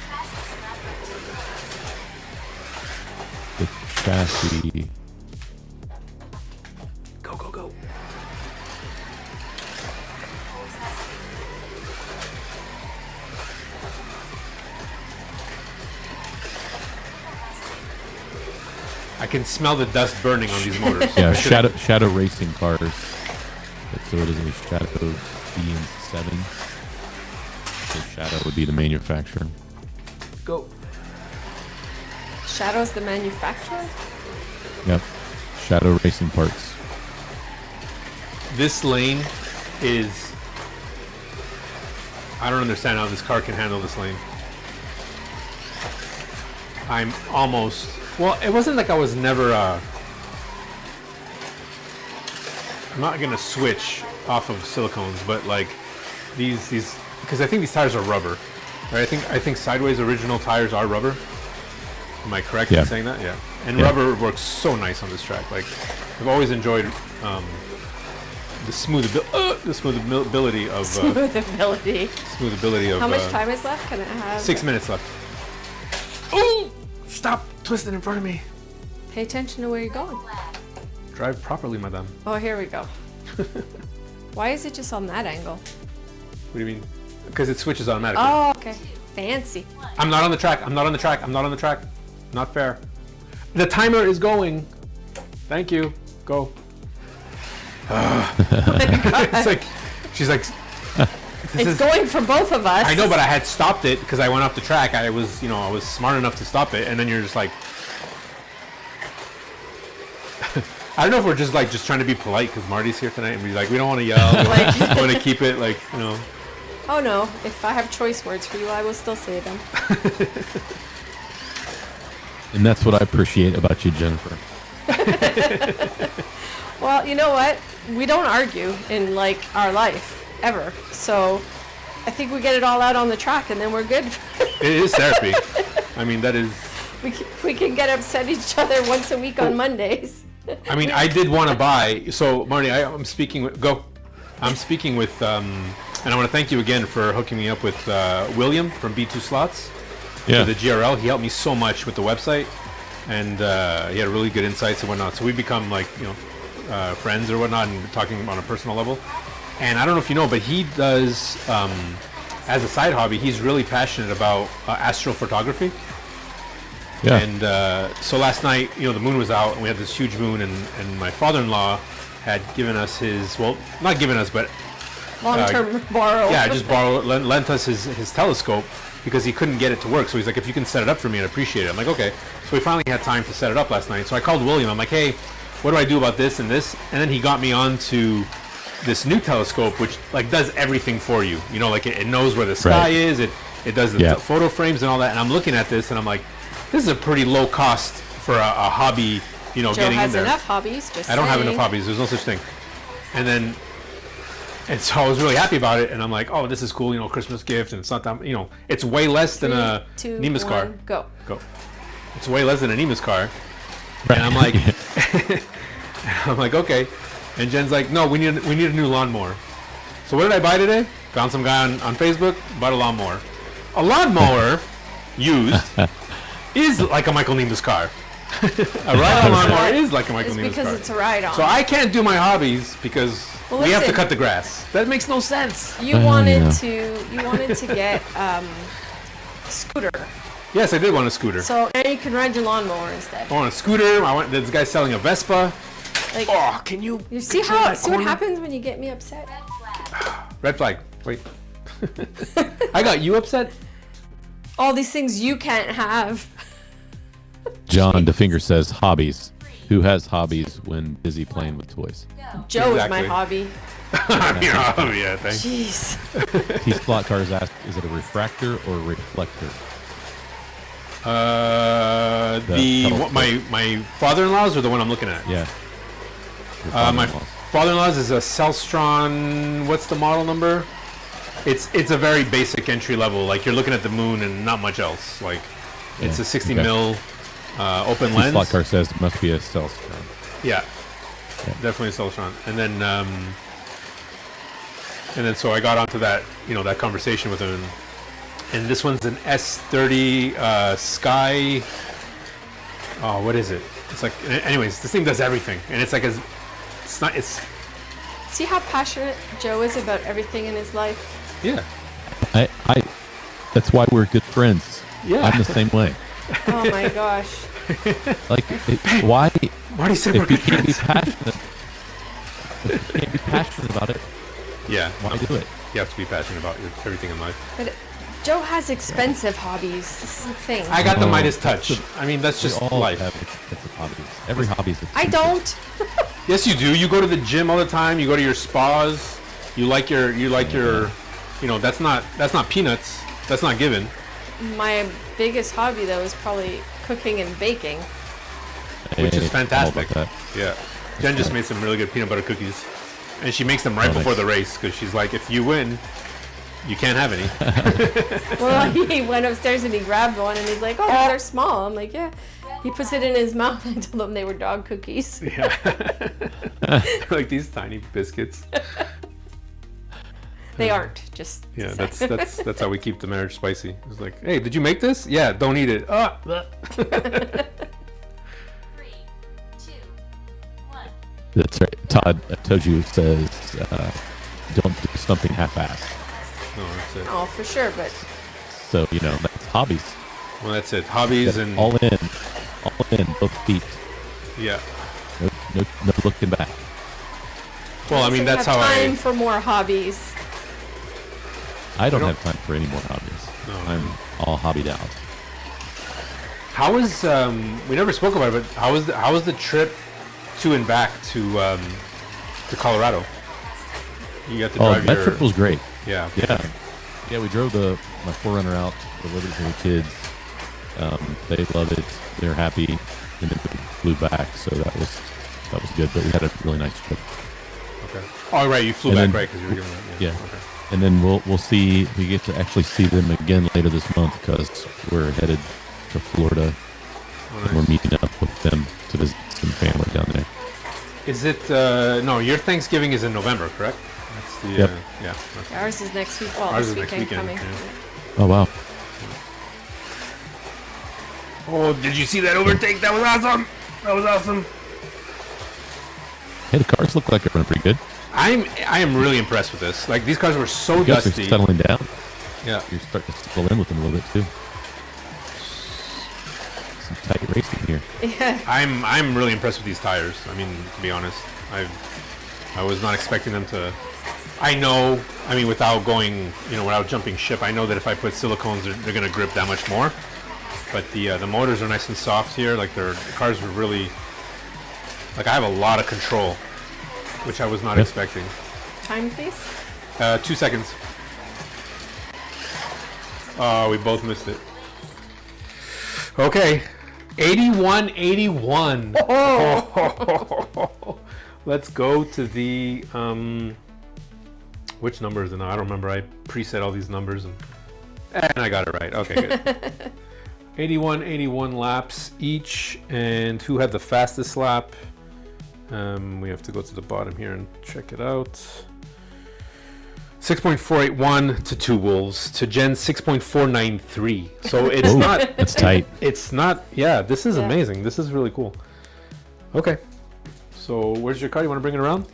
Speaker 3: the chassis.
Speaker 1: Go, go, go. I can smell the dust burning on these motors.
Speaker 3: Yeah,
Speaker 1: I should've-
Speaker 3: Shadow Racing cars. So it is a Shadow BN7. So Shadow would be the manufacturer.
Speaker 1: Go.
Speaker 2: Shadow's the manufacturer?
Speaker 3: Yep. Shadow Racing parts.
Speaker 1: This lane is... I don't understand how this car can handle this lane. I'm almost... Well, it wasn't like I was never... I'm not going to switch off of silicones, but like these... Because I think these tires are rubber. Right? I think Sideways original tires are rubber. Am I correct
Speaker 3: Yeah.
Speaker 1: in saying that? Yeah. And
Speaker 3: Yeah.
Speaker 1: rubber works so nice on this track. Like, I've always enjoyed the smoothability of
Speaker 2: Smoothability.
Speaker 1: smoothability of.
Speaker 2: How much time is left? Can I have?
Speaker 1: 6 minutes left. Oh! Stop twisting in front of me.
Speaker 2: Pay attention to where you're going.
Speaker 1: Drive properly, madame.
Speaker 2: Oh, here we go. Why is it just on that angle?
Speaker 1: What do you mean? Because it switches automatically.
Speaker 2: Oh, okay. Fancy.
Speaker 1: I'm not on the track. I'm not on the track. I'm not on the track. Not fair. The timer is going. Thank you. Go. It's like, she's like,
Speaker 2: It's going for both of us.
Speaker 1: I know, but I had stopped it because I went off the track. I was smart enough to stop it, and then you're just like, I don't know if we're just trying to be polite because Marty's here tonight, and we're like, we don't want to yell. We want to keep it like,
Speaker 2: Oh no, if I have choice words for you, I will still say them.
Speaker 3: And that's what I appreciate about you, Jennifer.
Speaker 2: Well, you know what? We don't argue in our life ever. So I think we get it all out on the track and then we're good.
Speaker 1: it is therapy. I mean, that is
Speaker 2: we can get upset each other once a week on Mondays.
Speaker 1: I mean, I did want to buy. So, Marty, I'm speaking with. Go. I'm speaking with. And I want to thank you again for hooking me up with William from B2 Slots.
Speaker 3: Yeah.
Speaker 1: For the GRL. He helped me so much with the website, and he had really good insights and whatnot. So we become like friends or whatnot, and talking on a personal level. And I don't know if you know, but he does as a side hobby. He's really passionate about astrophotography.
Speaker 3: Yeah.
Speaker 1: And so last night, the moon was out, and we had this huge moon, and my father-in-law had given us his, well, not given us, but
Speaker 2: Long-term borrow.
Speaker 1: yeah, just lent us his telescope because he couldn't get it to work. So he's like, if you can set it up for me, I'd appreciate it. I'm like, okay. So we finally had time to set it up last night. So I called William. I'm like, hey, what do I do about this and this? And then he got me onto this new telescope, which like does everything for you. Like it knows where the sky is. It does the photo frames and all that. And I'm looking at this and I'm like, this is a pretty low cost for a hobby.
Speaker 2: Joe
Speaker 1: getting
Speaker 2: has
Speaker 1: in there.
Speaker 2: enough hobbies. Just
Speaker 1: I don't have
Speaker 2: saying.
Speaker 1: enough hobbies. There's no such thing. And so I was really happy about it, and I'm like, oh, this is cool, Christmas gift, and it's not that, it's way less than a
Speaker 2: 3, 2,
Speaker 1: Nemus car.
Speaker 2: 1, go.
Speaker 1: It's way less than a Nemus car.
Speaker 3: Right.
Speaker 1: And I'm like, okay. And Jen's like, no, we need a new lawnmower. So what did I buy today? Found some guy on Facebook, bought a lawnmower. A lawnmower used is like a Michael Nemus car. A ride-on lawnmower is like a Michael Nemus car.
Speaker 2: It's because it's a ride-on.
Speaker 1: So I can't do my hobbies because we have to
Speaker 2: listen.
Speaker 1: cut the grass. That makes no sense.
Speaker 2: You wanted to get scooter.
Speaker 1: Yes, I did want a scooter.
Speaker 2: So now you can ride your lawnmower instead.
Speaker 1: I want a scooter. This guy's selling a Vespa.
Speaker 2: Like,
Speaker 1: Oh, can you?
Speaker 2: you see what happens when you get me upset?
Speaker 1: Red flag. Wait. I got you upset?
Speaker 2: All these things you can't have.
Speaker 3: John DeFinger says hobbies. Who has hobbies when busy playing with toys?
Speaker 2: Joe is
Speaker 1: Exactly.
Speaker 2: my hobby.
Speaker 1: Yeah, thanks.
Speaker 2: Jeez.
Speaker 3: T Slot Cars asked, is it a refractor or a reflector?
Speaker 1: My father-in-law's or the one I'm looking at?
Speaker 3: Yeah.
Speaker 1: My father-in-law's is a Celstron. What's the model number? It's a very basic entry level. Like you're looking at the moon and not much else. Like it's a 60 mil open lens.
Speaker 3: Slot Car says it must be a Celstron.
Speaker 1: Yeah, definitely a Celestron. And then so I got onto that that conversation with him. And this one's an S30 Sky. Oh, what is it? It's like, anyways, this thing does everything, and it's like it's.
Speaker 2: See how passionate Joe is about everything in his life?
Speaker 1: Yeah.
Speaker 3: I that's why we're good friends.
Speaker 1: Yeah.
Speaker 3: I'm the same way.
Speaker 2: Oh my gosh.
Speaker 3: Like, why?
Speaker 1: Marty said we're
Speaker 3: If you
Speaker 1: good
Speaker 3: can't be
Speaker 1: friends.
Speaker 3: passionate about it,
Speaker 1: Yeah.
Speaker 3: why do it?
Speaker 1: You have to be passionate about everything in life.
Speaker 2: But Joe has expensive hobbies. This is the thing.
Speaker 1: I got the Midas touch. I mean, that's just
Speaker 3: We all
Speaker 1: life.
Speaker 3: have expensive hobbies. Every hobby is
Speaker 2: I
Speaker 3: expensive.
Speaker 2: don't.
Speaker 1: Yes, you do. You go to the gym all the time. You go to your spas. You like your. That's not peanuts. That's not given.
Speaker 2: My biggest hobby though is probably cooking and baking.
Speaker 1: Which is
Speaker 3: Hey,
Speaker 1: fantastic.
Speaker 3: all about that.
Speaker 1: Yeah. Jen just made some really good peanut butter cookies. And she makes them right
Speaker 3: Oh,
Speaker 1: before
Speaker 3: nice.
Speaker 1: the race because she's like, if you win, you can't have any.
Speaker 2: Well, he went upstairs and he grabbed one and he's like, "Oh, they're small." I'm like, "Yeah." He puts it in his mouth. I told him they were dog cookies.
Speaker 1: Yeah. Like these tiny biscuits.
Speaker 2: They aren't. Just
Speaker 1: Yeah, that's how we keep the marriage spicy. It's like, hey, did you make this? Yeah, don't eat it. Ah.
Speaker 4: 3, 2, 1.
Speaker 3: That's right. Todd Toju says, don't do something half-assed.
Speaker 1: No, that's it.
Speaker 2: Oh, for sure. But
Speaker 3: So, that's hobbies.
Speaker 1: Well, that's it. Hobbies and
Speaker 3: All in, both feet.
Speaker 1: yeah.
Speaker 3: No looking back.
Speaker 1: Well, I mean, that's how
Speaker 2: time
Speaker 1: I.
Speaker 2: for more hobbies.
Speaker 3: I don't
Speaker 1: don't-
Speaker 3: have time for any more hobbies.
Speaker 1: No.
Speaker 3: I'm all hobbied out.
Speaker 1: How was we never spoke about it, but how was the trip to and back to Colorado? You got to
Speaker 3: Oh,
Speaker 1: drive
Speaker 3: that
Speaker 1: your
Speaker 3: trip was great.
Speaker 1: yeah.
Speaker 3: Yeah, we drove my 4Runner out, delivered it to the kids. They loved it. They're happy, and then we flew back. So that was good. But we had a really nice trip.
Speaker 1: Okay. Oh, right, you flew
Speaker 3: And
Speaker 1: back,
Speaker 3: then-
Speaker 1: right? Because you were giving that.
Speaker 3: Yeah.
Speaker 1: Okay.
Speaker 3: And then we'll see. We get to actually see them again later this month because we're headed to Florida And we're meeting up with them to visit some family down there.
Speaker 1: Is it? No, your Thanksgiving is in November, correct? That's the.
Speaker 3: Yep.
Speaker 1: Yeah. That's
Speaker 2: Ours is next week. Well,
Speaker 1: Ours
Speaker 2: this
Speaker 1: is next
Speaker 2: weekend
Speaker 1: weekend,
Speaker 2: coming.
Speaker 1: yeah.
Speaker 3: Oh, wow.
Speaker 1: Oh, did you see that overtake? That was awesome. That was awesome.
Speaker 3: Hey, the cars look like they're running pretty good.
Speaker 1: I am really impressed with this. Like, these cars were so
Speaker 3: You guys are
Speaker 1: dusty.
Speaker 3: settling down.
Speaker 1: Yeah.
Speaker 3: You're starting to settle in with them a little bit, too. Some tight racing here.
Speaker 2: Yeah.
Speaker 1: I'm really impressed with these tires. I mean, to be honest, I was not expecting them to. I mean, without going, without jumping ship, I know that if I put silicones, they're going to grip that much more. But the motors are nice and soft here. Like the cars were really, like I have a lot of control, which I was not expecting.
Speaker 2: Time, please.
Speaker 1: 2 seconds. Oh, we both missed it. Okay, 81-81.
Speaker 2: Oh.
Speaker 1: Let's go to the which number is it now? I don't remember. I preset all these numbers and I got it right. Okay, good. 81 laps each, and who had the fastest lap? We have to go to the bottom here and check it out. 6.481 to Two Wolves, to Jen 6.493. So it's not.
Speaker 3: It's tight.
Speaker 1: It's not. Yeah, this is
Speaker 2: Yeah.
Speaker 1: amazing. This is really cool. Okay, so where's your car? You want to bring it around?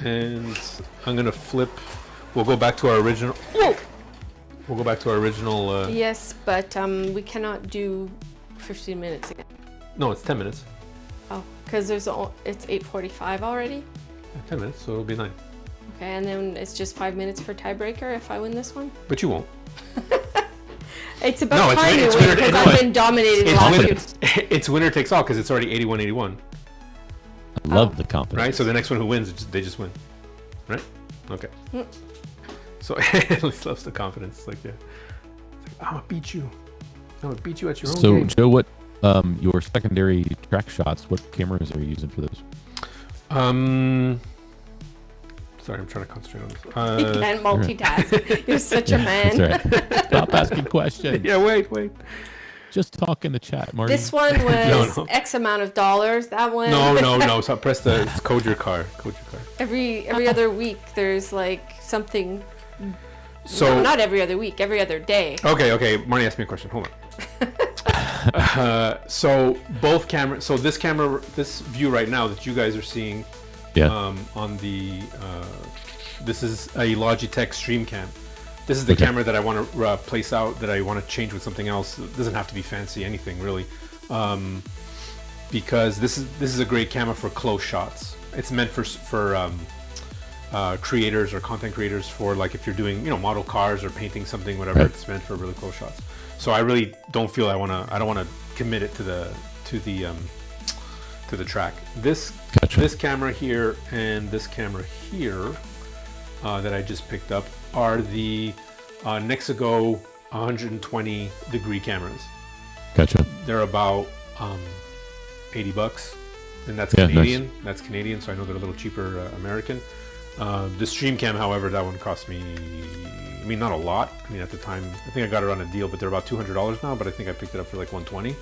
Speaker 1: And I'm gonna flip. We'll go back to our original. Whoa! We'll go back to our original.
Speaker 2: Yes, but we cannot do 15 minutes again.
Speaker 1: No, it's 10 minutes.
Speaker 2: Oh, because it's 8:45 already.
Speaker 1: 10 minutes, so it'll be 9.
Speaker 2: Okay, and then it's just 5 minutes for tiebreaker if I win this one.
Speaker 1: But you won't.
Speaker 2: It's about
Speaker 1: No, it's
Speaker 2: time you
Speaker 1: it's
Speaker 2: win
Speaker 1: winner-
Speaker 2: because
Speaker 1: no,
Speaker 2: I've
Speaker 1: it's-
Speaker 2: been dominating the
Speaker 1: It's
Speaker 2: last
Speaker 1: winner,
Speaker 2: few.
Speaker 1: it's winner takes all because it's already 81-81,
Speaker 3: I love the confidence.
Speaker 1: right? So the next one who wins, they just win, right? Okay. So Alice loves the confidence. It's like, yeah, it's like, I'm gonna beat you. I'm gonna beat you at your own
Speaker 3: So,
Speaker 1: game.
Speaker 3: Joe, what your secondary track shots? What cameras are you using for those?
Speaker 1: Sorry, I'm trying to concentrate on this.
Speaker 2: You can't multitask. You're such a man.
Speaker 3: That's right. Stop asking questions.
Speaker 1: Yeah, wait.
Speaker 3: Just talk in the chat, Marty.
Speaker 2: This one was
Speaker 1: No.
Speaker 2: X amount of dollars. That one.
Speaker 1: No. So press it's code your car.
Speaker 2: Every other week there's like something.
Speaker 1: So
Speaker 2: No, not every other week. Every other day.
Speaker 1: Okay. Marty asked me a question. Hold on. So both cameras. So this camera, this view right now that you guys are seeing, on the, this is a Logitech StreamCam. This is the camera that I want to place out, that I want to change with something else. It doesn't have to be fancy, anything really, because this is a great camera for close shots. It's meant for creators or content creators, for like if you're doing model cars or painting something, whatever.
Speaker 3: Right.
Speaker 1: It's meant for really close shots. So I really don't feel I don't want to commit it to the track. This camera here and this camera here that I just picked up are the Nexago 120 degree cameras.
Speaker 3: Gotcha.
Speaker 1: They're about $80, and that's
Speaker 3: Yeah,
Speaker 1: Canadian.
Speaker 3: nice.
Speaker 1: That's Canadian, so I know they're a little cheaper American. The StreamCam, however, that one cost me, I mean, not a lot. I mean, at the time, I think I got it on a deal, but they're about $200 now. But I think I picked it up for like $120.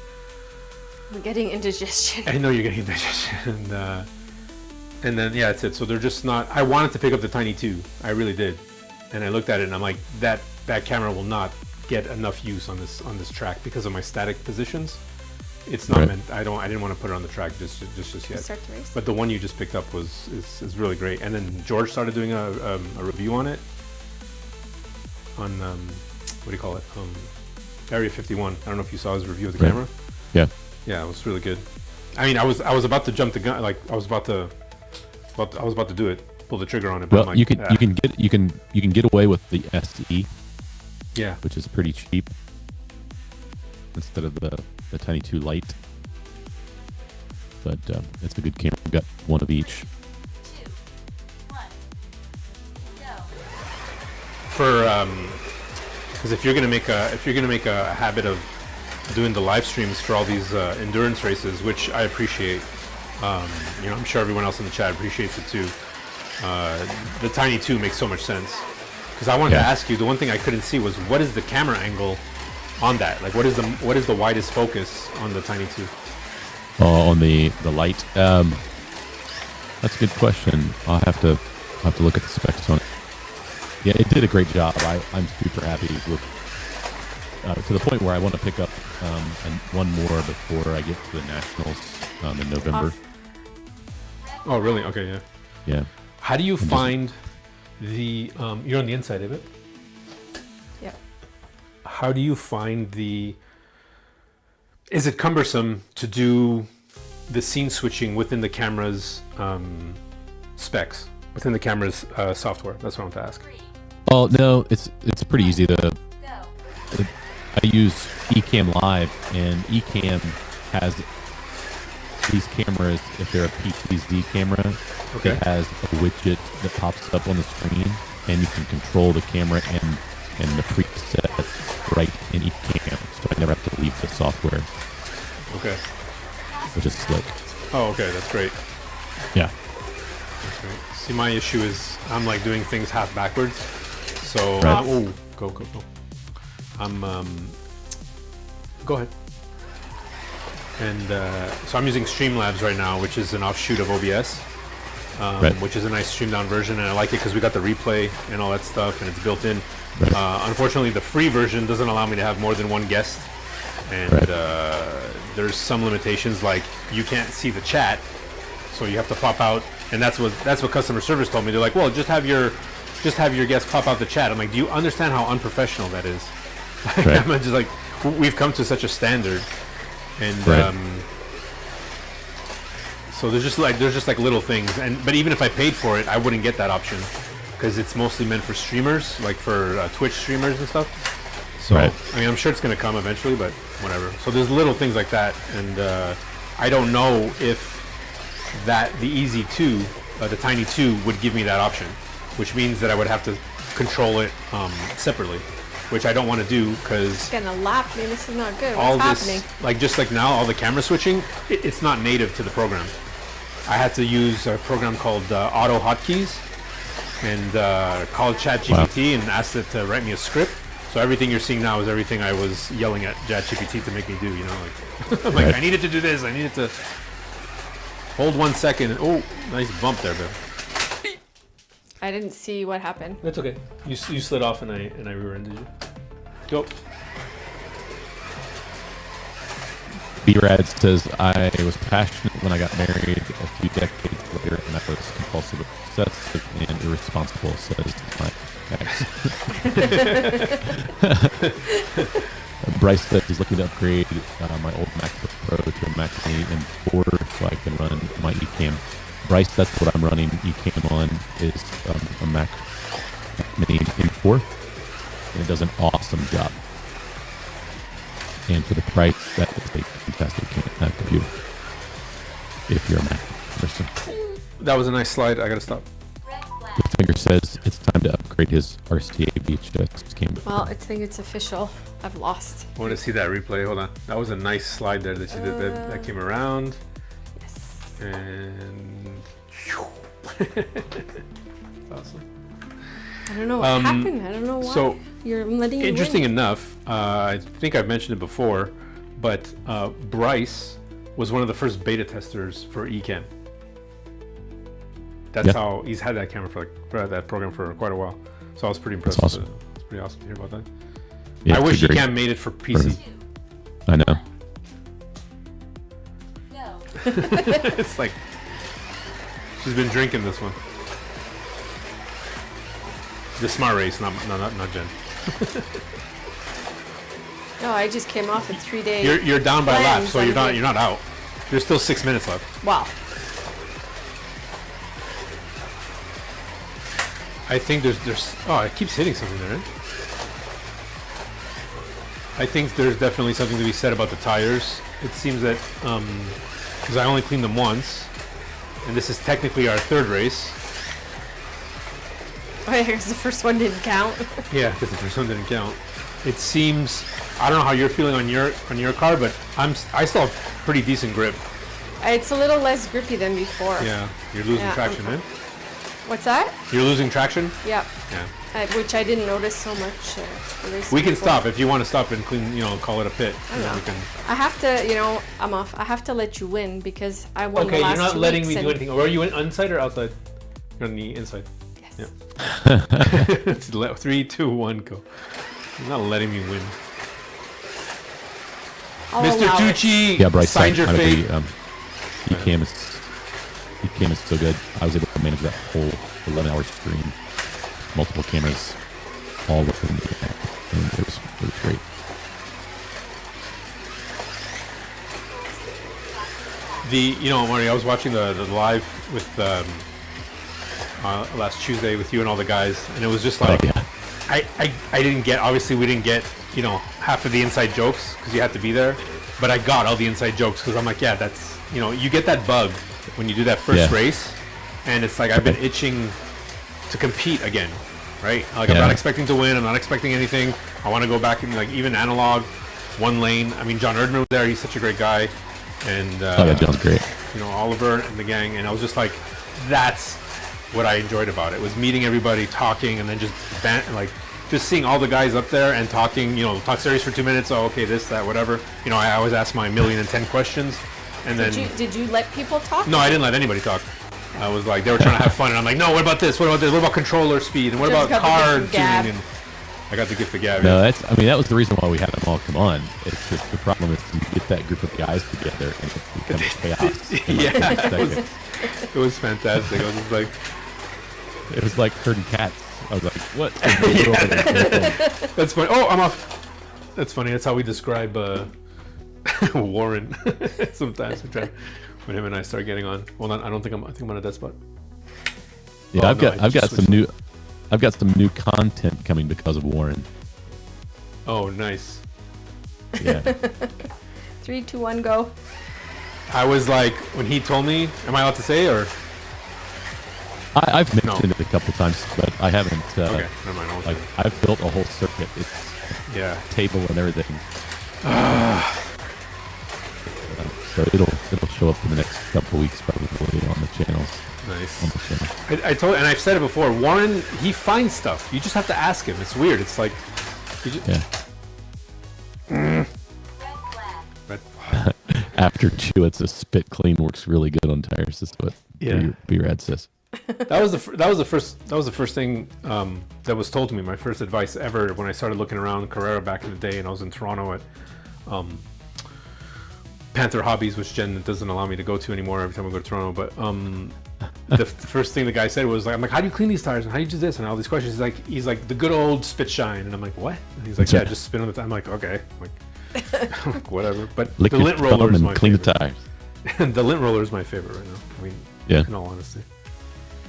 Speaker 2: We're getting indigestion.
Speaker 1: I know you're getting indigestion, and then yeah, that's it. So they're just not. I wanted to pick up the Tiny 2. I really did, and I looked at it and I'm like, that camera will not get enough use on this track because of my static positions. It's not meant. I didn't want to put it on the track just yet.
Speaker 2: Start the race.
Speaker 1: But the one you just picked up is really great. And then George started doing a review on it on what do you call it? Area 51. I don't know if you saw his review of the camera.
Speaker 3: Yeah.
Speaker 1: Yeah, it was really good. I mean, I was about to jump the gun, like I was about to do it, pull the trigger on it. But
Speaker 3: Well,
Speaker 1: I'm like,
Speaker 3: you can get away with the SE,
Speaker 1: yeah.
Speaker 3: which is pretty cheap, instead of the Tiny 2 Lite. But it's a good camera. We've got one of each.
Speaker 4: 2, 1, go.
Speaker 1: For because if you're gonna make a habit of doing the live streams for all these endurance races, which I appreciate, I'm sure everyone else in the chat appreciates it too. The Tiny 2 makes so much sense, because I wanted to ask you, the one thing I couldn't see was, what is the camera angle on that? Like, what is the widest focus on the Tiny 2?
Speaker 3: On the light. That's a good question. I'll have to look at the specs on it. Yeah, it did a great job. I'm super happy with to the point where I want to pick up and one more before I get to the Nationals in November.
Speaker 1: Oh, really? Okay, yeah.
Speaker 3: Yeah.
Speaker 1: How do you find the? You're on the inside of it.
Speaker 2: Yeah.
Speaker 1: How do you find the? Is it cumbersome to do the scene switching within the camera's specs, within the camera's software? That's what I want to ask.
Speaker 3: Oh no, it's pretty easy to.
Speaker 4: Go.
Speaker 3: I use Ecamm Live, and Ecamm has these cameras. If they're a PTZ camera,
Speaker 1: Okay.
Speaker 3: it has a widget that pops up on the screen, and you can control the camera and the preset right in Ecamm. So I never have to leave the software,
Speaker 1: Okay.
Speaker 3: which is slick.
Speaker 1: Oh, okay. That's great.
Speaker 3: Yeah.
Speaker 1: That's great. See, my issue is I'm like doing things half backwards. So,
Speaker 3: Right.
Speaker 1: oh, go. I'm, go ahead. And so I'm using Streamlabs right now, which is an offshoot of OBS,
Speaker 3: Right.
Speaker 1: which is a nice streamed down version, and I like it because we got the replay and all that stuff, and it's built in.
Speaker 3: Right.
Speaker 1: Unfortunately, the free version doesn't allow me to have more than one guest, and
Speaker 3: Right.
Speaker 1: there's some limitations, like you can't see the chat, so you have to pop out, and that's what customer service told me. They're like, well, just have your guests pop out the chat. I'm like, do you understand how unprofessional that is?
Speaker 3: Right.
Speaker 1: I'm just like, we've come to such a standard, and
Speaker 3: Right.
Speaker 1: so there's just like little things, but even if I paid for it, I wouldn't get that option because it's mostly meant for streamers, like for Twitch streamers and stuff. So
Speaker 3: Right.
Speaker 1: I mean, I'm sure it's going to come eventually, but whatever. So there's little things like that, and I don't know if the Easy 2, the Tiny 2, would give me that option, which means that I would have to control it separately, which I don't want to do because
Speaker 2: It's gonna lap me. This is not good.
Speaker 1: all
Speaker 2: What's
Speaker 1: this,
Speaker 2: happening?
Speaker 1: just like now, all the camera switching, it's not native to the program. I had to use a program called Auto Hotkeys and called ChatGPT and asked it to write me a script. So everything you're seeing now is everything I was yelling at ChatGPT to make me do. You know, like I'm like,
Speaker 3: Right.
Speaker 1: I needed to do this. I needed to hold 1 second. Oh, nice bump there, Bill.
Speaker 2: I didn't see what happened.
Speaker 1: That's okay. You slid off and I rear-ended you. Go.
Speaker 3: B-Rad says, I was passionate when I got married a few decades later, and I was compulsive, obsessive, and irresponsible, says my ex. Bryce said he's looking to upgrade my old MacBook Pro to a Mac Mini M4 so I can run my Ecamm. Bryce, that's what I'm running Ecamm on, is a Mac Mini M4, and it does an awesome job. And for the price, that is a fantastic computer. If you're a Mac person.
Speaker 1: That was a nice slide. I gotta stop.
Speaker 4: Red flag.
Speaker 3: The finger says it's time to upgrade his RCA VHS camera.
Speaker 2: Well, I think it's official. I've lost.
Speaker 1: I want to see that replay. Hold on. That was a nice slide there that you did. That came around.
Speaker 2: Yes.
Speaker 1: And awesome.
Speaker 2: I don't know what happened. I don't know why.
Speaker 1: so,
Speaker 2: You're letting it
Speaker 1: Interesting
Speaker 2: win.
Speaker 1: enough, I think I've mentioned it before, but Bryce was one of the first beta testers for Ecamm. That's
Speaker 3: Yeah.
Speaker 1: how he's had that camera for that program for quite a while. So I was pretty impressed.
Speaker 3: That's awesome.
Speaker 1: It's pretty awesome to hear about that.
Speaker 3: Yeah,
Speaker 1: I
Speaker 3: it's
Speaker 1: wish
Speaker 3: a great
Speaker 1: Ecamm made it for PC.
Speaker 3: I know.
Speaker 4: Go.
Speaker 1: It's like she's been drinking this one. The smart race, not Jen.
Speaker 2: No, I just came off a 3-day.
Speaker 1: You're down by
Speaker 2: plans
Speaker 1: laps, so
Speaker 2: on
Speaker 1: you're
Speaker 2: the-
Speaker 1: not out. There's still 6 minutes left.
Speaker 2: Wow.
Speaker 1: I think there's oh, it keeps hitting something there. Eh? I think there's definitely something to be said about the tires. It seems that because I only cleaned them once, and this is technically our third race.
Speaker 2: Oh, yeah, 'cause the first one didn't count.
Speaker 1: Yeah, because the first one didn't count. It seems, I don't know how you're feeling on your car, but I still have pretty decent grip.
Speaker 2: It's a little less grippy than before.
Speaker 1: Yeah, you're losing
Speaker 2: Yeah,
Speaker 1: traction,
Speaker 2: I'm-
Speaker 1: man.
Speaker 2: What's that?
Speaker 1: You're losing traction?
Speaker 2: Yep.
Speaker 1: Yeah.
Speaker 2: Which I didn't notice so much. The race
Speaker 1: We can
Speaker 2: before.
Speaker 1: stop if you want to stop and clean, call it a pit.
Speaker 2: I don't know.
Speaker 1: We can...
Speaker 2: I have to, I'm off. I have to let you win because I won
Speaker 1: Okay,
Speaker 2: the last
Speaker 1: you're not
Speaker 2: 2
Speaker 1: letting
Speaker 2: weeks
Speaker 1: me do
Speaker 2: and-
Speaker 1: anything. Or are you inside or outside? You're on the inside.
Speaker 2: Yes.
Speaker 1: Yeah. 3, 2, 1, go. You're not letting me win.
Speaker 2: I'll
Speaker 1: Mr.
Speaker 2: allow it.
Speaker 1: Tucci
Speaker 3: Yeah, Bryce,
Speaker 1: signed your
Speaker 3: I'd
Speaker 1: fate.
Speaker 3: agree. Cam is so good. I was able to manage that whole 11-hour stream, multiple cameras, all within the app, and it was great.
Speaker 1: Marty, I was watching the live with last Tuesday with you and all the guys, and it was just like,
Speaker 3: Oh, yeah.
Speaker 1: I didn't get, obviously we didn't get, half of the inside jokes because you had to be there, but I got all the inside jokes because I'm like, yeah, that's, you get that bug when you do that first
Speaker 3: Yeah.
Speaker 1: race, and it's like I've been itching to compete again, right? Like I'm
Speaker 3: Yeah.
Speaker 1: not expecting to win, I'm not expecting anything. I want to go back and like even analog, one lane. I mean, John Erdman was there, he's such a great guy, and
Speaker 3: Oh, yeah, John's great.
Speaker 1: Oliver and the gang, and I was just like, that's what I enjoyed about it, was meeting everybody, talking, and then just just seeing all the guys up there and talking, talk serious for 2 minutes. Oh, okay, this, that, whatever. I always ask my 1,010,000 questions, and then
Speaker 2: Did you let people talk?
Speaker 1: no, I didn't let anybody talk. I was like, they were trying to have fun, and I'm like, no, what about this? What about this? What about controller speed? And what
Speaker 2: Just
Speaker 1: about
Speaker 2: got the
Speaker 1: car
Speaker 2: gift of gab.
Speaker 1: tuning? And I got the gift of gab.
Speaker 3: No,
Speaker 1: yeah.
Speaker 3: that was the reason why we had them all come on. It's just the problem is you get that group of guys together and it becomes chaos. in like
Speaker 1: Yeah,
Speaker 3: 30 seconds.
Speaker 1: It was fantastic. I was just like,
Speaker 3: It was like herding cats. I was like, what?
Speaker 1: that's funny. Oh, I'm off. That's funny. That's how we describe Warren sometimes. When him and I start getting on. Well, I think I'm on a dead spot.
Speaker 3: Yeah,
Speaker 1: Oh,
Speaker 3: I've
Speaker 1: no,
Speaker 3: got
Speaker 1: I just
Speaker 3: some
Speaker 1: switched.
Speaker 3: I've got some new content coming because of Warren.
Speaker 1: Oh, nice.
Speaker 3: Yeah.
Speaker 2: 3, 2, 1, go.
Speaker 1: I was like, when he told me, am I allowed to say or?
Speaker 3: I've
Speaker 1: No.
Speaker 3: mentioned it a couple times, but I haven't.
Speaker 1: Okay, never mind. I'll
Speaker 3: Like
Speaker 1: say.
Speaker 3: I've built a whole circuit. It's
Speaker 1: Yeah.
Speaker 3: table and everything. So it'll show up in the next couple weeks probably on the channels.
Speaker 1: Nice.
Speaker 3: On the channel.
Speaker 1: I told, and I've said it before. Warren, he finds stuff. You just have to ask him. It's weird. It's like, you just,
Speaker 3: Yeah.
Speaker 4: Red flag.
Speaker 1: but,
Speaker 3: After Chewits, a spit clean works really good on tires. That's what
Speaker 1: Yeah.
Speaker 3: B-Rad says.
Speaker 1: that was the first thing that was told to me. My first advice ever when I started looking around Carrera back in the day, and I was in Toronto at Panther Hobbies, which Jen doesn't allow me to go to anymore every time I go to Toronto. But the first thing the guy said was like, I'm like, how do you clean these tires and how do you do this and all these questions? He's like the good old spit shine, and I'm like, what? And he's like,
Speaker 3: That's
Speaker 1: yeah,
Speaker 3: right.
Speaker 1: just spin on the. I'm like, okay, I'm like whatever. But
Speaker 3: Lick
Speaker 1: the
Speaker 3: your
Speaker 1: lint roller
Speaker 3: thumb
Speaker 1: is
Speaker 3: and
Speaker 1: my
Speaker 3: clean
Speaker 1: favorite.
Speaker 3: the tires.
Speaker 1: The lint roller is my favorite right now. I mean,
Speaker 3: Yeah.
Speaker 1: in all honesty,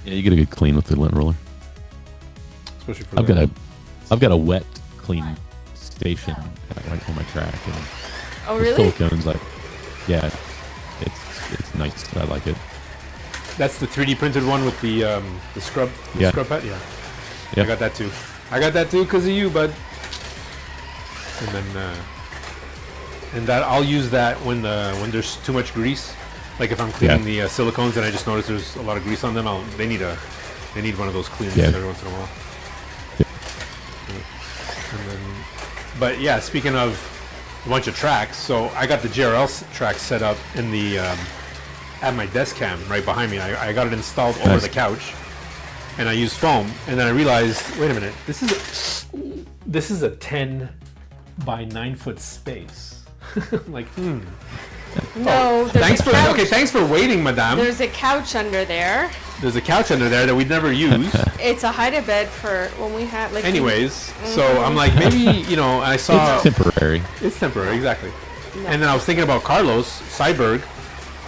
Speaker 3: Yeah, you get a good clean with the lint roller.
Speaker 1: especially for
Speaker 3: I've got a wet clean station right on my track, and
Speaker 2: Oh,
Speaker 3: the
Speaker 2: really?
Speaker 3: silicone's like, yeah, it's nice. I like it.
Speaker 1: That's the 3D printed one with the scrub,
Speaker 3: Yeah.
Speaker 1: scrub pad. Yeah.
Speaker 3: Yeah.
Speaker 1: I got that too. I got that too because of you, bud. And then, and that I'll use that when there's too much grease. Like if I'm cleaning the silicones and I just notice there's a lot of grease on them, they need one of those cleaners
Speaker 3: Yeah.
Speaker 1: every once in a while. And then, but yeah, speaking of a bunch of tracks, so I got the JRL track set up in the at my desk cam right behind me. I got it installed over
Speaker 3: Nice.
Speaker 1: the couch, and I used foam. And then I realized, wait a minute, this is a 10 by 9 foot space. I'm like,
Speaker 2: No, there's
Speaker 1: Thanks
Speaker 2: a
Speaker 1: for
Speaker 2: couch.
Speaker 1: thanks for waiting, madame.
Speaker 2: There's a couch under there.
Speaker 1: There's a couch under there that we'd never use.
Speaker 2: It's a hide-a-bed for when we have like.
Speaker 1: Anyways, so I'm like, maybe I saw
Speaker 3: It's temporary.
Speaker 1: it's temporary, exactly. And then I was thinking about Carlos Seiberg,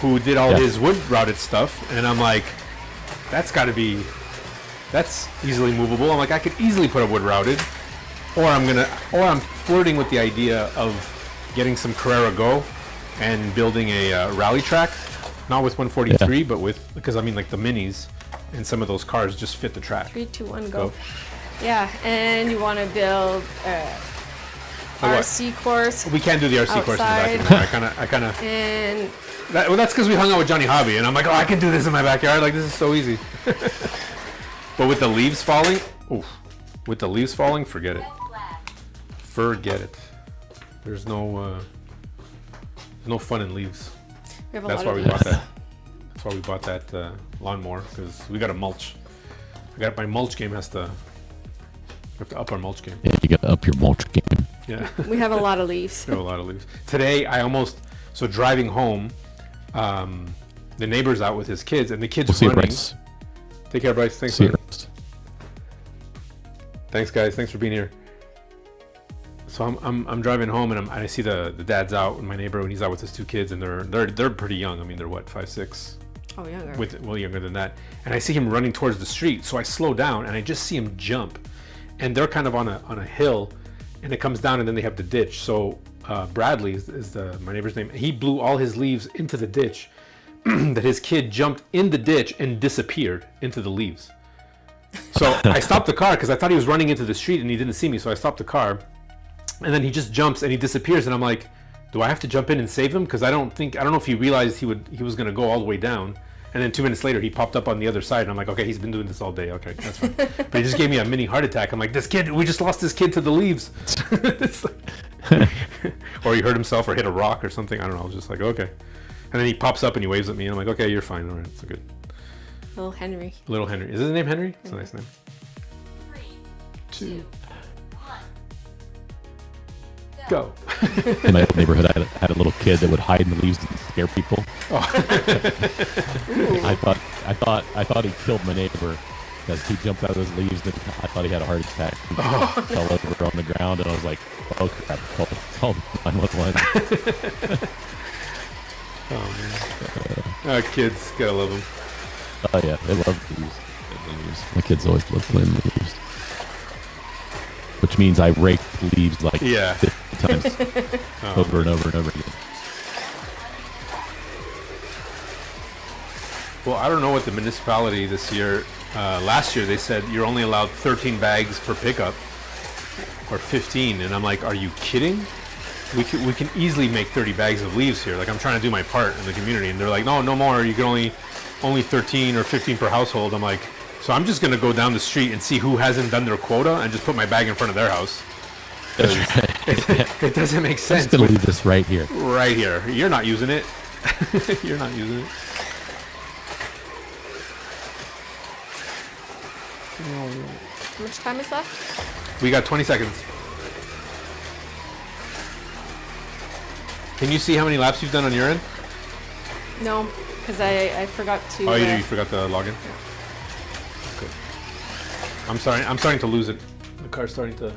Speaker 1: who did all
Speaker 3: Yeah.
Speaker 1: his wood routed stuff, and I'm like, that's easily movable. I'm like, I could easily put a wood routed, or I'm flirting with the idea of getting some Carrera Go and building a rally track, not with 143, but because I mean like the minis and some of those cars just fit the track.
Speaker 2: 3, 2, 1,
Speaker 1: Go.
Speaker 2: go. Yeah, and you want to build
Speaker 1: what?
Speaker 2: RC course,
Speaker 1: We can't do the RC course in the
Speaker 2: Outside.
Speaker 1: backyard. I kind of.
Speaker 2: and
Speaker 1: Well, that's because we hung out with Johnny Hobby, and I'm like, oh, I can do this in my backyard. Like, this is so easy. But with the leaves falling, oof. With the leaves falling, forget it.
Speaker 4: Red flag.
Speaker 1: Forget it. There's no fun in leaves.
Speaker 2: We have a
Speaker 1: That's
Speaker 2: lot
Speaker 1: why
Speaker 2: of
Speaker 1: we bought
Speaker 2: leaves.
Speaker 1: that. That's why we bought that lawnmower, because we got to mulch. My mulch game has to. We have to up our mulch game.
Speaker 3: Yeah, you got to up your mulch game.
Speaker 1: Yeah.
Speaker 2: We have a lot of leaves.
Speaker 1: We have a lot of leaves. Today, so driving home, the neighbor's out with his kids, and the kids
Speaker 3: We'll see you,
Speaker 1: running.
Speaker 3: Bryce.
Speaker 1: Take care, Bryce. Thanks,
Speaker 3: See you,
Speaker 1: man.
Speaker 3: Bryce.
Speaker 1: Thanks, guys. Thanks for being here. So I'm driving home, and I see the dad's out, and my neighbor, and he's out with his two kids, and they're pretty young. I mean, they're what, 5, 6?
Speaker 2: Oh, younger.
Speaker 1: Well, younger than that. And I see him running towards the street, so I slow down, and I just see him jump, and they're kind of on a hill, and it comes down, and then they have the ditch. So Bradley is my neighbor's name. He blew all his leaves into the ditch. That his kid jumped in the ditch and disappeared into the leaves. So I stopped the car because I thought he was running into the street and he didn't see me. So I stopped the car, and then he just jumps and he disappears. And I'm like, do I have to jump in and save him? Because I don't know if he realized he was going to go all the way down. And then 2 minutes later, he popped up on the other side, and I'm like, okay, he's been doing this all day. Okay, that's fine. But he just gave me a mini heart attack. I'm like, we just lost this kid to the leaves. It's like, or he hurt himself or hit a rock or something. I don't know. I was just like, okay. And then he pops up and he waves at me, and I'm like, okay, you're fine. All right, it's good.
Speaker 2: Little Henry.
Speaker 1: Little Henry. Is his name Henry? It's a nice name.
Speaker 4: 3,
Speaker 1: 2,
Speaker 4: 1.
Speaker 1: go.
Speaker 3: In my neighborhood, I had a little kid that would hide in the leaves and scare people. I thought he killed my neighbor because he jumped out of his leaves and I thought he had a heart attack. He fell over on the ground, and I was like, oh crap, call 911.
Speaker 1: Oh man. Kids, gotta love them.
Speaker 3: Oh yeah, they love leaves. My kids always love playing with leaves. Which means I rake leaves like 50 times over and over and over again.
Speaker 1: Well, I don't know what the municipality this year. Last year they said you're only allowed 13 bags per pickup, or 15, and I'm like, are you kidding? We can easily make 30 bags of leaves here. Like, I'm trying to do my part in the community, and they're like, no more. You can only 13 or 15 per household. I'm like, so I'm just gonna go down the street and see who hasn't done their quota and just put my bag in front of their house. It doesn't make sense.
Speaker 3: I'm just gonna leave this right here.
Speaker 1: Right here. You're not using it. You're not using it.
Speaker 2: How much time is left?
Speaker 1: We got 20 seconds. Can you see how many laps you've done on your end?
Speaker 2: No, because I forgot to.
Speaker 1: Oh, you forgot to log in? Okay. I'm sorry. I'm starting to lose it. The car's starting to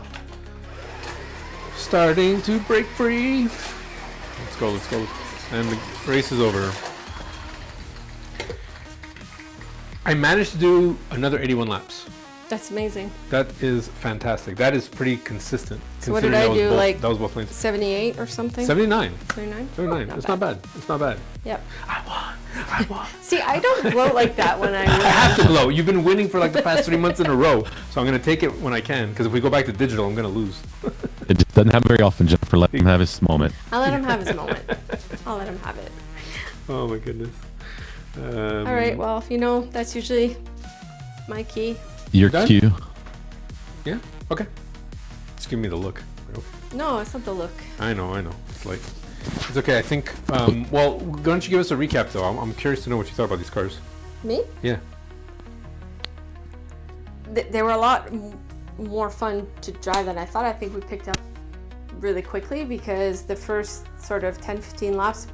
Speaker 1: break free. Let's go. And the race is over. I managed to do another 81 laps.
Speaker 2: That's amazing.
Speaker 1: That is fantastic. That is pretty consistent.
Speaker 2: So what did I do?
Speaker 1: That was both lanes.
Speaker 2: 78 or something?
Speaker 1: 79.
Speaker 2: 79?
Speaker 1: 79. It's not bad. It's not bad.
Speaker 2: Yep.
Speaker 1: I won.
Speaker 2: See, I don't gloat like that when I
Speaker 1: I
Speaker 2: win.
Speaker 1: have to glow. You've been winning for like the past 3 months in a row, so I'm gonna take it when I can. Because if we go back to digital, I'm gonna lose.
Speaker 3: It just doesn't happen very often. Jennifer, let him have his moment.
Speaker 2: I'll let him have his moment. I'll let him have it.
Speaker 1: Oh my goodness.
Speaker 2: All right, well, that's usually my key.
Speaker 3: Your
Speaker 1: Done?
Speaker 3: cue.
Speaker 1: Yeah. Okay. Just give me the look. Okay.
Speaker 2: No, it's not the look.
Speaker 1: I know. It's like, it's okay. I think. Well, why don't you give us a recap though? I'm curious to know what you thought about these cars.
Speaker 2: Me?
Speaker 1: Yeah.
Speaker 2: They were a lot more fun to drive than I thought. I think we picked up really quickly because the first sort of 10-15 laps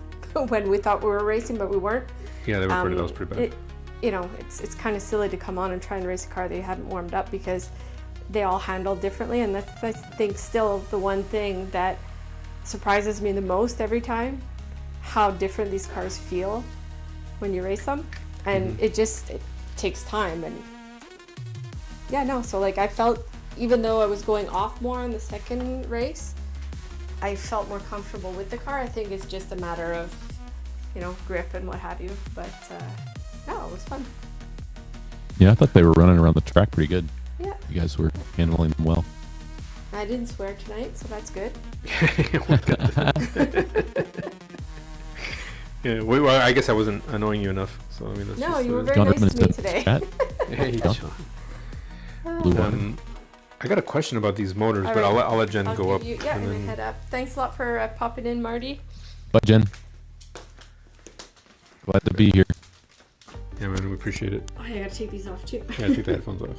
Speaker 2: when we thought we were racing but we weren't.
Speaker 1: Yeah, they were pretty. That was pretty bad.
Speaker 2: It's kind of silly to come on and try and race a car that you haven't warmed up because they all handle differently, and that's, I think, still the one thing that surprises me the most every time, how different these cars feel when you race them, and it takes time. And so like I felt, even though I was going off more on the second race, I felt more comfortable with the car. I think it's just a matter of grip and what have you, but no, it was fun.
Speaker 3: Yeah, I thought they were running around the track pretty good.
Speaker 2: Yeah.
Speaker 3: You guys were handling them well.
Speaker 2: I didn't swear tonight, so that's good.
Speaker 1: Yeah. Well, I guess I wasn't annoying you enough. So I mean, that's
Speaker 2: No,
Speaker 1: just,
Speaker 2: you were very
Speaker 3: John
Speaker 2: nice to me
Speaker 3: Edmonds
Speaker 2: today.
Speaker 3: chat.
Speaker 1: Hey,
Speaker 3: John.
Speaker 1: John.
Speaker 3: Blue water.
Speaker 1: I got a question about these motors,
Speaker 2: All
Speaker 1: but
Speaker 2: right.
Speaker 1: I'll let Jen
Speaker 2: I'll
Speaker 1: go
Speaker 2: give
Speaker 1: up.
Speaker 2: you, yeah,
Speaker 1: and
Speaker 2: and
Speaker 1: then-
Speaker 2: head up. Thanks a lot for popping in, Marty.
Speaker 3: Bye, Jen. Glad to be here.
Speaker 1: Yeah, man, we appreciate it.
Speaker 2: Oh, I gotta take these off too.
Speaker 1: Yeah, take the headphones off.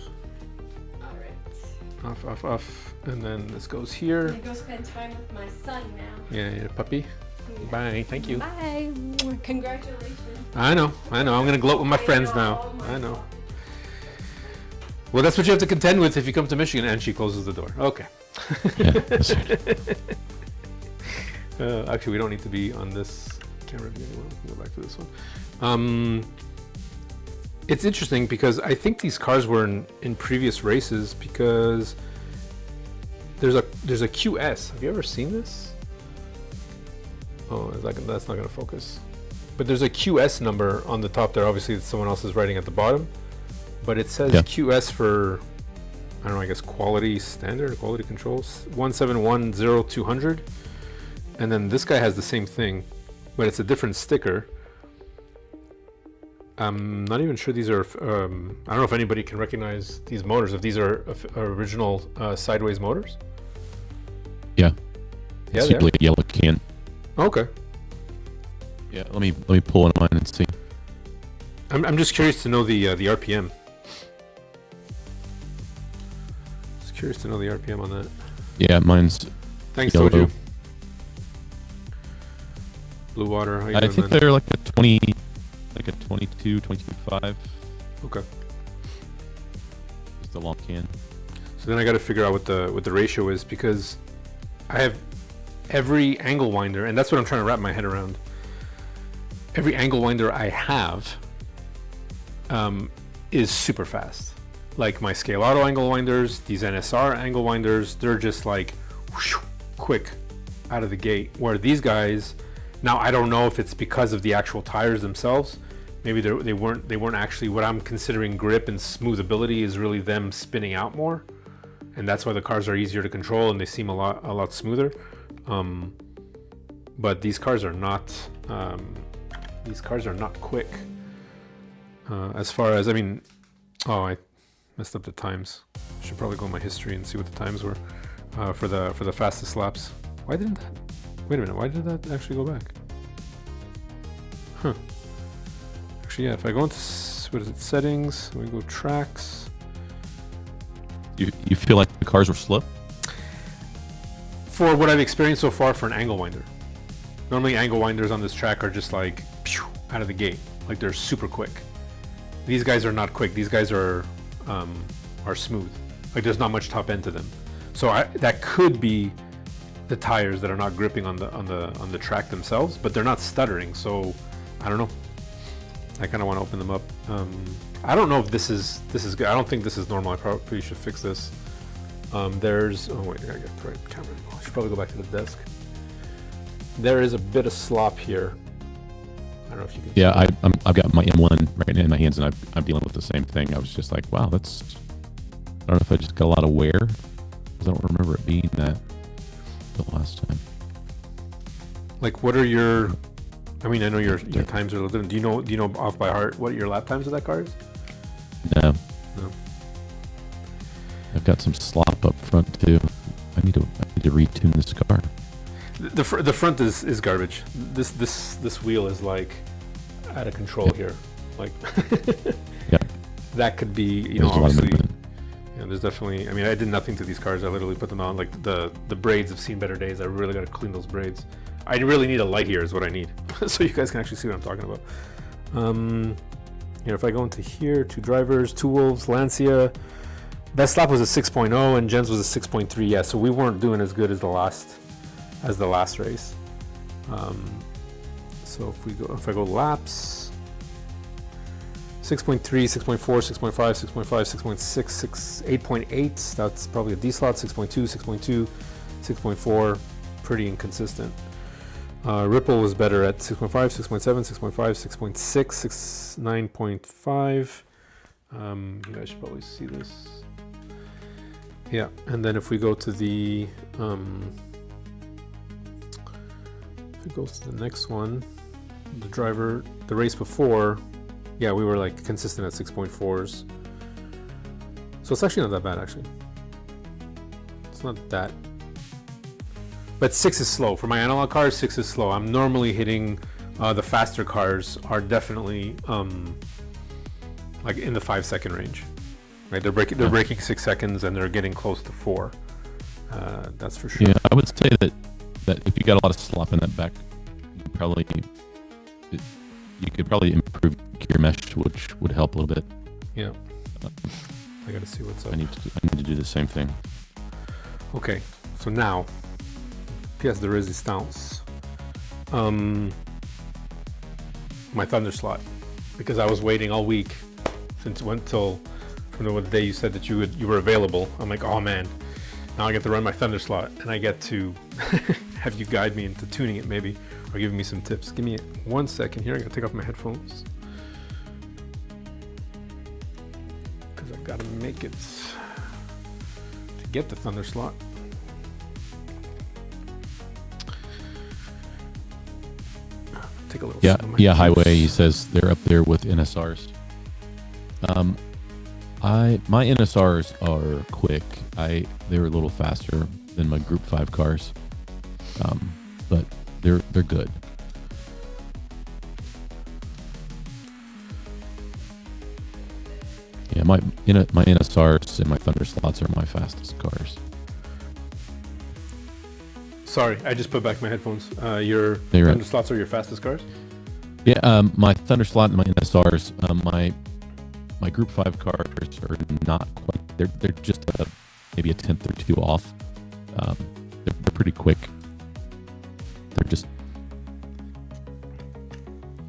Speaker 2: All right.
Speaker 1: Off. And then this goes here.
Speaker 2: I'm gonna go spend time with my son now.
Speaker 1: Yeah, puppy. Bye. Thank you.
Speaker 2: Bye. Congratulations.
Speaker 1: I know. I'm gonna gloat with my friends now. I know. Well, that's what you have to contend with if you come to Michigan. And she closes the door. Okay.
Speaker 3: Yeah, that's right.
Speaker 1: Actually, we don't need to be on this camera view anymore. We can go back to this one. It's interesting because I think these cars were in previous races because there's a QS. Have you ever seen this? Oh, that's not going to focus. But there's a QS number on the top there. Obviously, someone else is writing at the bottom. But it says QS for, I don't know, I guess quality standard, quality controls, 1710200. And then this guy has the same thing, but it's a different sticker. I'm not even sure these are, I don't know if anybody can recognize these motors, if these are original sideways motors.
Speaker 3: Yeah.
Speaker 1: Yeah,
Speaker 3: It's
Speaker 1: they
Speaker 3: usually a yellow can.
Speaker 1: Okay.
Speaker 3: Yeah, let me pull one of mine and see.
Speaker 1: I'm just curious to know the RPM. Just curious to know the RPM on that.
Speaker 3: Yeah, mine's
Speaker 1: Thanks,
Speaker 3: yellow.
Speaker 1: Told you. Blue water. How you
Speaker 3: I
Speaker 1: doing,
Speaker 3: think
Speaker 1: man?
Speaker 3: they're like a 22, 22.5.
Speaker 1: Okay.
Speaker 3: Just a long can.
Speaker 1: So then I got to figure out what the ratio is because I have every angle winder, and that's what I'm trying to wrap my head around. Every angle winder I have is super fast. Like my Scale Auto angle winders, these NSR angle winders, they're just like whoosh, quick out of the gate. Where these guys, now I don't know if it's because of the actual tires themselves. Maybe they weren't actually what I'm considering grip and smoothability is really them spinning out more, and that's why the cars are easier to control and they seem a lot smoother. But these cars are not quick. As far as, I mean, I messed up the times. I should probably go in my history and see what the times were for the fastest laps. Why didn't that? Wait a minute. Why did that actually go back? Huh. Actually, yeah. If I go into settings, we go tracks.
Speaker 3: You feel like the cars were slow?
Speaker 1: For what I've experienced so far for an angle winder. Normally angle winders on this track are just like pew, out of the gate. Like they're super quick. These guys are not quick. These guys are smooth. Like there's not much top end to them. So that could be the tires that are not gripping on the track themselves, but they're not stuttering. So I don't know. I kind of want to open them up. I don't know if this is good. I don't think this is normal. I probably should fix this. There's, oh wait, I gotta get the right camera. I should probably go back to the desk. There is a bit of slop here. I don't know if you can.
Speaker 3: Yeah, I've got my M1 right in my hands, and I'm dealing with the same thing. I was just like, wow, I don't know if I just got a lot of wear, because I don't remember it being that the last time.
Speaker 1: Like, what are your? I mean, I know your times are a little different. Do you know off by heart what your lap times of that car is?
Speaker 3: No.
Speaker 1: No.
Speaker 3: I've got some slop up front too. I need to retune this car.
Speaker 1: The front is garbage. This wheel is like out of control here. Like
Speaker 3: Yeah.
Speaker 1: that could be,
Speaker 3: There's a lot of
Speaker 1: obviously.
Speaker 3: movement.
Speaker 1: Yeah, there's definitely. I mean, I did nothing to these cars. I literally put them on. Like the braids have seen better days. I really got to clean those braids. I really need a light here, is what I need, so you guys can actually see what I'm talking about. If I go into here, two drivers, two wolves, Lancia. Best lap was a 6.0 and Jen's was a 6.3. Yeah, so we weren't doing as good as the last race. So if I go laps, 6.3, 6.4, 6.5, 6.5, 6.6, 8.8. That's probably a D slot. 6.2, 6.2, 6.4. Pretty inconsistent. Ripple was better at 6.5, 6.7, 6.5, 6.6, 9.5. You guys should probably see this. Yeah, and then if we go to the if it goes to the next one, the race before, yeah, we were like consistent at 6.4s. So it's actually not that bad, actually. It's not that. But 6 is slow. For my analog cars, 6 is slow. I'm normally hitting the faster cars are definitely like in the 5-second range. Right? They're breaking 6 seconds and they're getting close to 4. That's for sure.
Speaker 3: Yeah, I would say that if you got a lot of slop in that back, you could probably improve gear mesh, which would help a little bit.
Speaker 1: Yeah. I gotta see what's up.
Speaker 3: I need to do the same thing.
Speaker 1: Okay, so now, pièce de résistance. My thunder slot, because I was waiting all week since it went till from the day you said that you were available. I'm like, oh man, now I get to run my thunder slot, and I get to have you guide me into tuning it maybe, or giving me some tips. Give me 1 second here. I gotta take off my headphones because I've got to make it to get the thunder slot. Take a little
Speaker 3: Yeah,
Speaker 1: sip of my
Speaker 3: yeah.
Speaker 1: juice.
Speaker 3: Highway. He says they're up there with NSRs. My NSRs are quick. They were a little faster than my Group 5 cars, but they're good. Yeah, my NSRs and my Thunder slots are my fastest cars.
Speaker 1: Sorry, I just put back my headphones. Your
Speaker 3: You're
Speaker 1: thunder
Speaker 3: right.
Speaker 1: slots are your fastest cars?
Speaker 3: Yeah, my Thunder slot and my NSRs, my Group 5 cars are not quite. They're just maybe a tenth or two off. They're pretty quick. They're just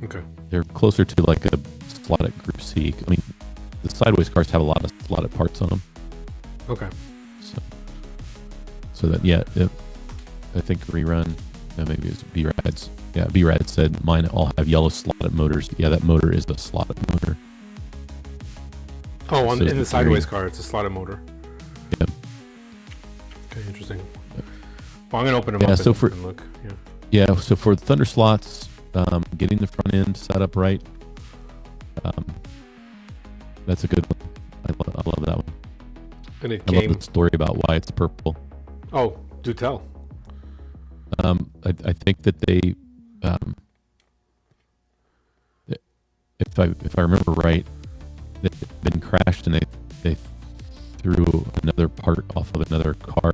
Speaker 1: Okay.
Speaker 3: they're closer to like a slotted Group C. I mean, the sideways cars have a lot of slotted parts on them.
Speaker 1: Okay.
Speaker 3: So that I think rerun. Maybe it's B-Rad's. Yeah, B-Rad said mine all have yellow slotted motors. Yeah, that motor is a slotted motor.
Speaker 1: Oh,
Speaker 3: So
Speaker 1: in
Speaker 3: it's
Speaker 1: the
Speaker 3: the
Speaker 1: sideways
Speaker 3: theory.
Speaker 1: car, it's a slotted motor.
Speaker 3: Yeah.
Speaker 1: Okay, interesting. Well, I'm gonna open them
Speaker 3: Yeah,
Speaker 1: up
Speaker 3: so
Speaker 1: and look. Yeah.
Speaker 3: Yeah, so for Thunder slots, getting the front end set up right, that's a good one. I love that one.
Speaker 1: And it
Speaker 3: I love
Speaker 1: came.
Speaker 3: the story about why it's purple.
Speaker 1: Oh, do tell.
Speaker 3: I think that they, if I remember right, they've been crashed and they threw another part off of another car,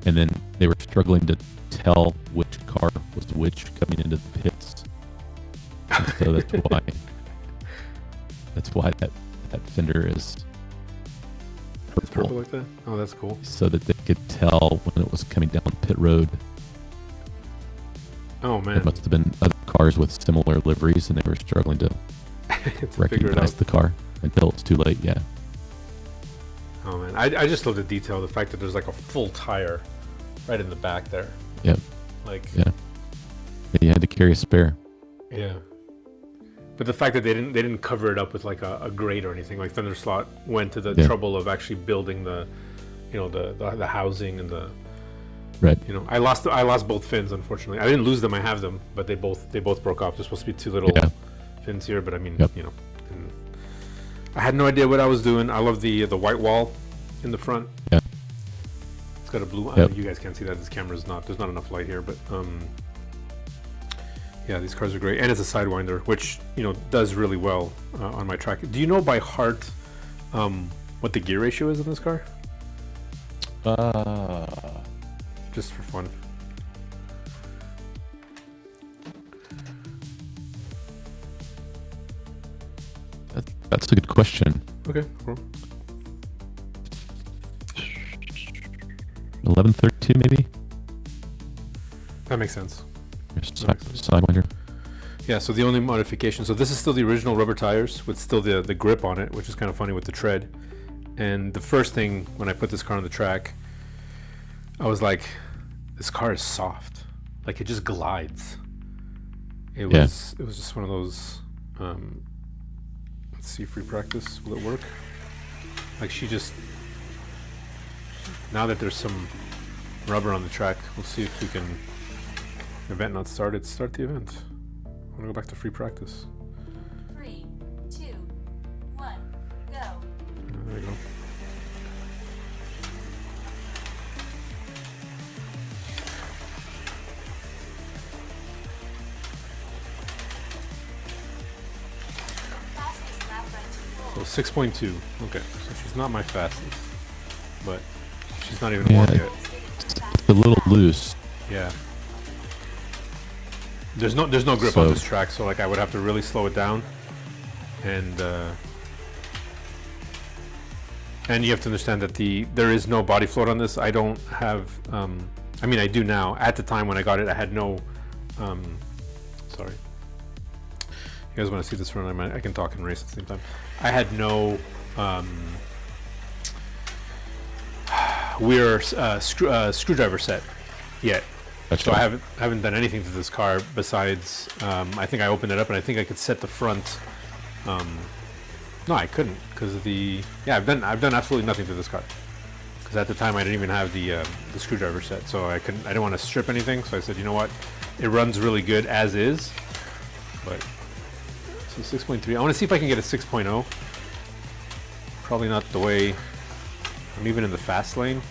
Speaker 3: and then they were struggling to tell which car was which coming into the pits. And so that's why that fender is
Speaker 1: It's purple like that? Oh, that's cool.
Speaker 3: so that they could tell when it was coming down the pit road.
Speaker 1: Oh
Speaker 3: There
Speaker 1: man,
Speaker 3: must have been other cars with similar liveries, and they were struggling to
Speaker 1: to figure it
Speaker 3: recognize
Speaker 1: out.
Speaker 3: the car until it's too late. Yeah,
Speaker 1: Oh man, I just love the detail. The fact that there's like a full tire right in the back there.
Speaker 3: Yep.
Speaker 1: Like
Speaker 3: yeah. You had to carry a spare.
Speaker 1: yeah. But the fact that they didn't cover it up with like a grate or anything. Like Thunderslot went to the
Speaker 3: Yeah.
Speaker 1: trouble of actually building the, the housing and the.
Speaker 3: Right.
Speaker 1: I lost both fins, unfortunately. I didn't lose them. I have them, but they both broke off. There's supposed to be two little
Speaker 3: Yeah.
Speaker 1: fins here, but I mean,
Speaker 3: Yep.
Speaker 1: and I had no idea what I was doing. I love the white wall in the front.
Speaker 3: Yeah.
Speaker 1: It's got a blue.
Speaker 3: Yep.
Speaker 1: You guys can't see that. This camera's not. There's not enough light here, but yeah, these cars are great, and it's a sidewinder, which does really well on my track. Do you know by heart what the gear ratio is in this car? Just for fun.
Speaker 3: That's a good question.
Speaker 1: Okay, cool.
Speaker 3: 1132 maybe.
Speaker 1: That makes sense.
Speaker 3: Sidewinder.
Speaker 1: Yeah, so the only modification, so this is still the original rubber tires with still the grip on it, which is kind of funny with the tread. And the first thing when I put this car on the track, I was like, this car is soft. Like it just glides. It was just one of those let's see, free practice, will it work? Like she just, now that there's some rubber on the track, we'll see if we can, event not started, start the event. I want to go back to free practice.
Speaker 4: 3, 2, 1, go.
Speaker 1: There we go. So 6.2. Okay, so she's not my fastest, but she's not even
Speaker 3: Yeah.
Speaker 1: warm yet.
Speaker 3: It's a little loose.
Speaker 1: Yeah. There's no grip on this track, so like I would have to really slow it down, and you have to understand that there is no body float on this. I don't have. I mean, I do now. At the time when I got it, I had no. Sorry. You guys want to see this run? I can talk and race at the same time. I had no we're screwdriver set yet.
Speaker 3: That's
Speaker 1: So
Speaker 3: right.
Speaker 1: I haven't done anything to this car besides I think I opened it up and I think I could set the front. No, I couldn't because of the I've done absolutely nothing to this car because at the time I didn't even have the screwdriver set, so I didn't want to strip anything. So I said, you know what, it runs really good as is. But so 6.3. I want to see if I can get a 6.0. Probably not the way I'm even in the fast lane.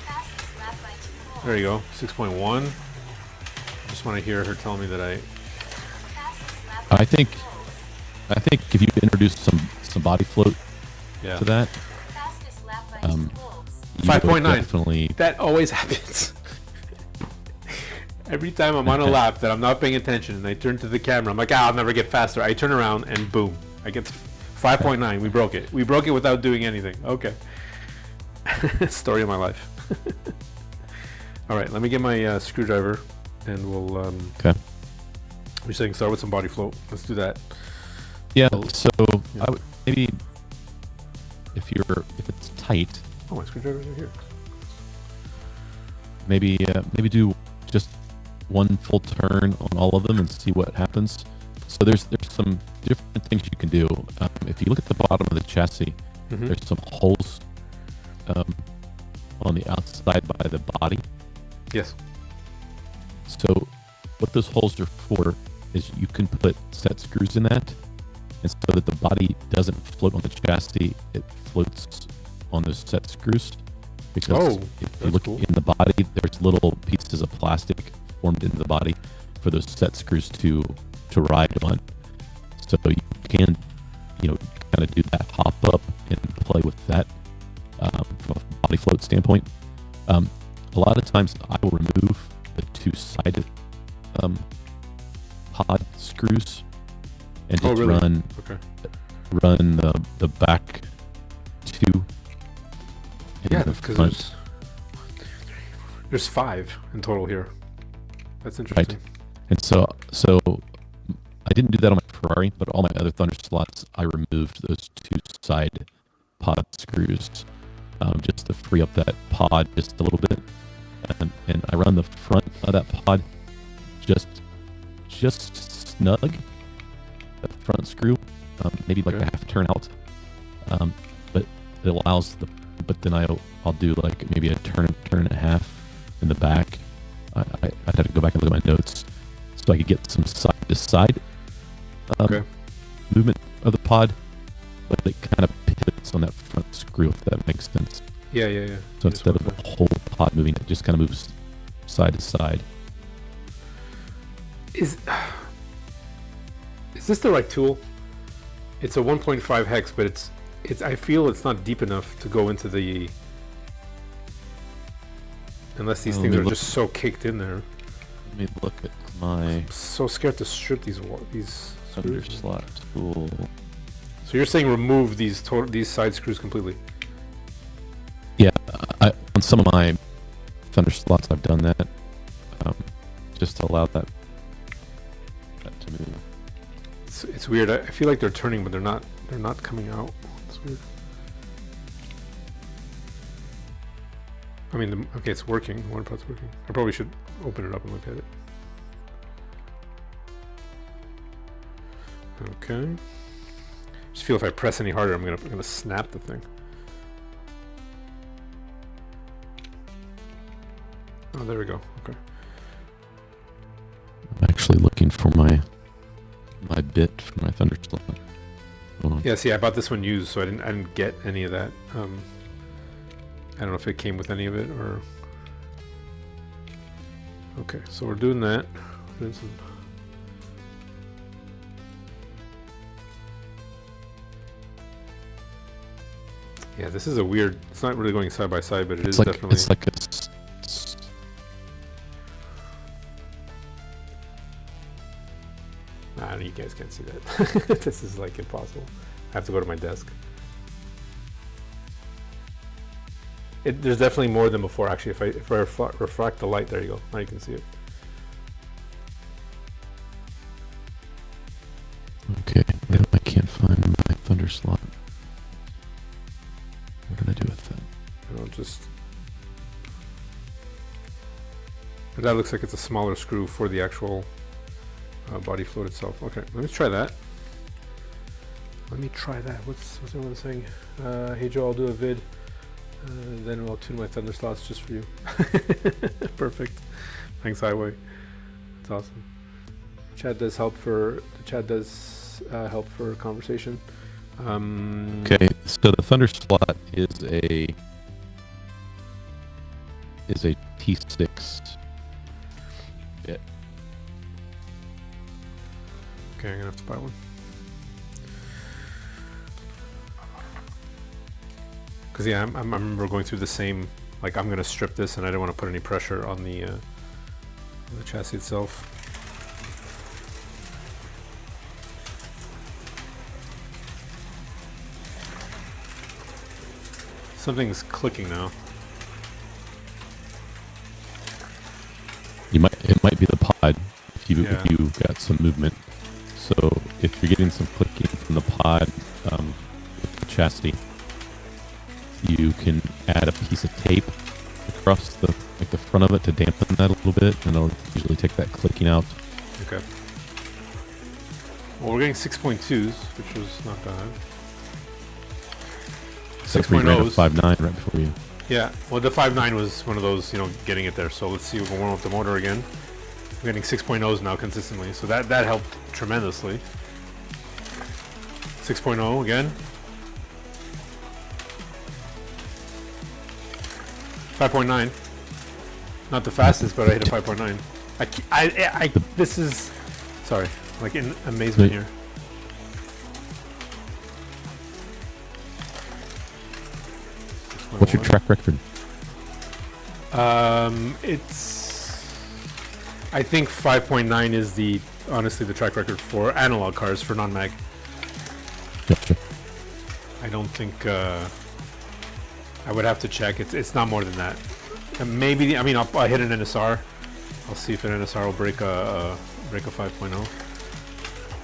Speaker 4: Fastest lap by 2 holes.
Speaker 1: There you go, 6.1. Just want to hear her tell me that
Speaker 4: Fastest lap by
Speaker 3: I
Speaker 4: 2
Speaker 3: think
Speaker 4: holes.
Speaker 3: if you introduce some body float
Speaker 1: yeah.
Speaker 3: to that,
Speaker 4: Fastest lap by 2 holes.
Speaker 3: you would
Speaker 1: 5.9.
Speaker 3: definitely.
Speaker 1: That always happens. Every time I'm on a lap that I'm not paying attention and I turn to the camera, I'm like, I'll never get faster. I turn around and boom, I get 5.9. We broke it. We broke it without doing anything. Okay. Story of my life. All right, let me get my screwdriver and we'll.
Speaker 3: Okay.
Speaker 1: We're saying start with some body float. Let's do that.
Speaker 3: Yeah.
Speaker 1: Oh,
Speaker 3: So
Speaker 1: yeah.
Speaker 3: I would maybe if it's tight,
Speaker 1: Oh, my screwdrivers are here.
Speaker 3: maybe do just one full turn on all of them and see what happens. So there's some different things you can do. If you look at the bottom of the chassis,
Speaker 1: Mhm.
Speaker 3: there's some holes on the outside by the body.
Speaker 1: Yes.
Speaker 3: So what those holes are for is you can put set screws in that, and so that the body doesn't float on the chassis, it floats on those set screws. Because
Speaker 1: Oh,
Speaker 3: if you
Speaker 1: that's
Speaker 3: look
Speaker 1: cool.
Speaker 3: in the body, there's little pieces of plastic formed into the body for those set screws to ride on. So you can, kind of do that hop up and play with that from a body float standpoint. A lot of times I will remove the two-sided pod screws and
Speaker 1: Oh,
Speaker 3: just
Speaker 1: really?
Speaker 3: run
Speaker 1: Okay.
Speaker 3: the back two. and
Speaker 1: Yeah,
Speaker 3: the
Speaker 1: because
Speaker 3: front.
Speaker 1: there's 5 in total here. That's interesting.
Speaker 3: And so I didn't do that on my Ferrari, but all my other Thunder slots, I removed those two side pod screws just to free up that pod just a little bit. And I run the front of that pod just snug, that front screw, maybe like
Speaker 1: Okay.
Speaker 3: a half turn out. But it allows but then I'll do like maybe a turn and a half in the back. I'd have to go back and look at my notes so I could get some side to side
Speaker 1: Okay.
Speaker 3: movement of the pod, but it kind of pivots on that front screw, if that makes sense.
Speaker 1: Yeah.
Speaker 3: So
Speaker 1: You just
Speaker 3: instead of
Speaker 1: want
Speaker 3: the whole pod moving, it just kind of moves side to side.
Speaker 1: Is this the right tool? It's a 1.5 hex, but it's I feel it's not deep enough to go into the unless these
Speaker 3: Oh,
Speaker 1: things
Speaker 3: let
Speaker 1: are
Speaker 3: me
Speaker 1: just so caked in there.
Speaker 3: Let me look at my
Speaker 1: I'm so scared to strip these
Speaker 3: Thunder
Speaker 1: screws.
Speaker 3: slot tool.
Speaker 1: So you're saying remove these side screws completely?
Speaker 3: Yeah, on some of my Thunder slots, I've done that just to allow that to move.
Speaker 1: It's weird. I feel like they're turning, but they're not. They're not coming out. It's weird. I mean, okay, it's working. One part's working. I probably should open it up and look at it. Okay. Just feel if I press any harder, I'm gonna snap the thing. Oh, there we go. Okay.
Speaker 3: I'm actually looking for my bit for my Thunder slot. Hold on.
Speaker 1: Yeah. See, I bought this one used, so I didn't get any of that. I don't know if it came with any of it or. Okay, so we're doing that. Doing some Yeah, this is a weird. It's not really going side by side, but
Speaker 3: It's like
Speaker 1: definitely.
Speaker 3: it's like a.
Speaker 1: You guys can't see that. This is like impossible. I have to go to my desk. There's definitely more than before. Actually, if I refract the light, there you go. Now you can see it.
Speaker 3: Okay, now I can't find my thunder slot. What did I do with that?
Speaker 1: I'll just. But that looks like it's a smaller screw for the actual body float itself. Okay, let me try that. What's everyone saying? Hey Joe, I'll do a vid. Then I'll tune my thunder slots just for you. Perfect. Thanks, Highway. That's awesome. Chat does help for conversation.
Speaker 3: Okay, so the thunder slot is a T6 bit.
Speaker 1: Okay, I'm gonna have to buy one. Because yeah, I remember going through the same. Like, I'm gonna strip this, and I don't want to put any pressure on the chassis itself. Something's clicking now.
Speaker 3: It might be the pod if you
Speaker 1: Yeah.
Speaker 3: got some movement. So if you're getting some clicking from the pod with the chassis, you can add a piece of tape across the front of it to dampen that a little bit, and it'll usually take that clicking out.
Speaker 1: Okay. Well, we're getting 6.2s, which was not bad.
Speaker 3: Except we ran a
Speaker 1: 6.0s.
Speaker 3: 5.9 right before you.
Speaker 1: Yeah, well, the 5.9 was one of those, getting it there. So let's see, we'll warm up the motor again. We're getting 6.0s now consistently, so that helped tremendously. 6.0 again. 5.9. Not the fastest, but I hit a 5.9. This is, sorry, like in amazement here.
Speaker 3: What's your track record?
Speaker 1: I think 5.9 is honestly the track record for analog cars for non-mag.
Speaker 3: Gotcha.
Speaker 1: I don't think I would have to check. It's not more than that. And maybe I'll hit an NSR. I'll see if an NSR will break a 5.0.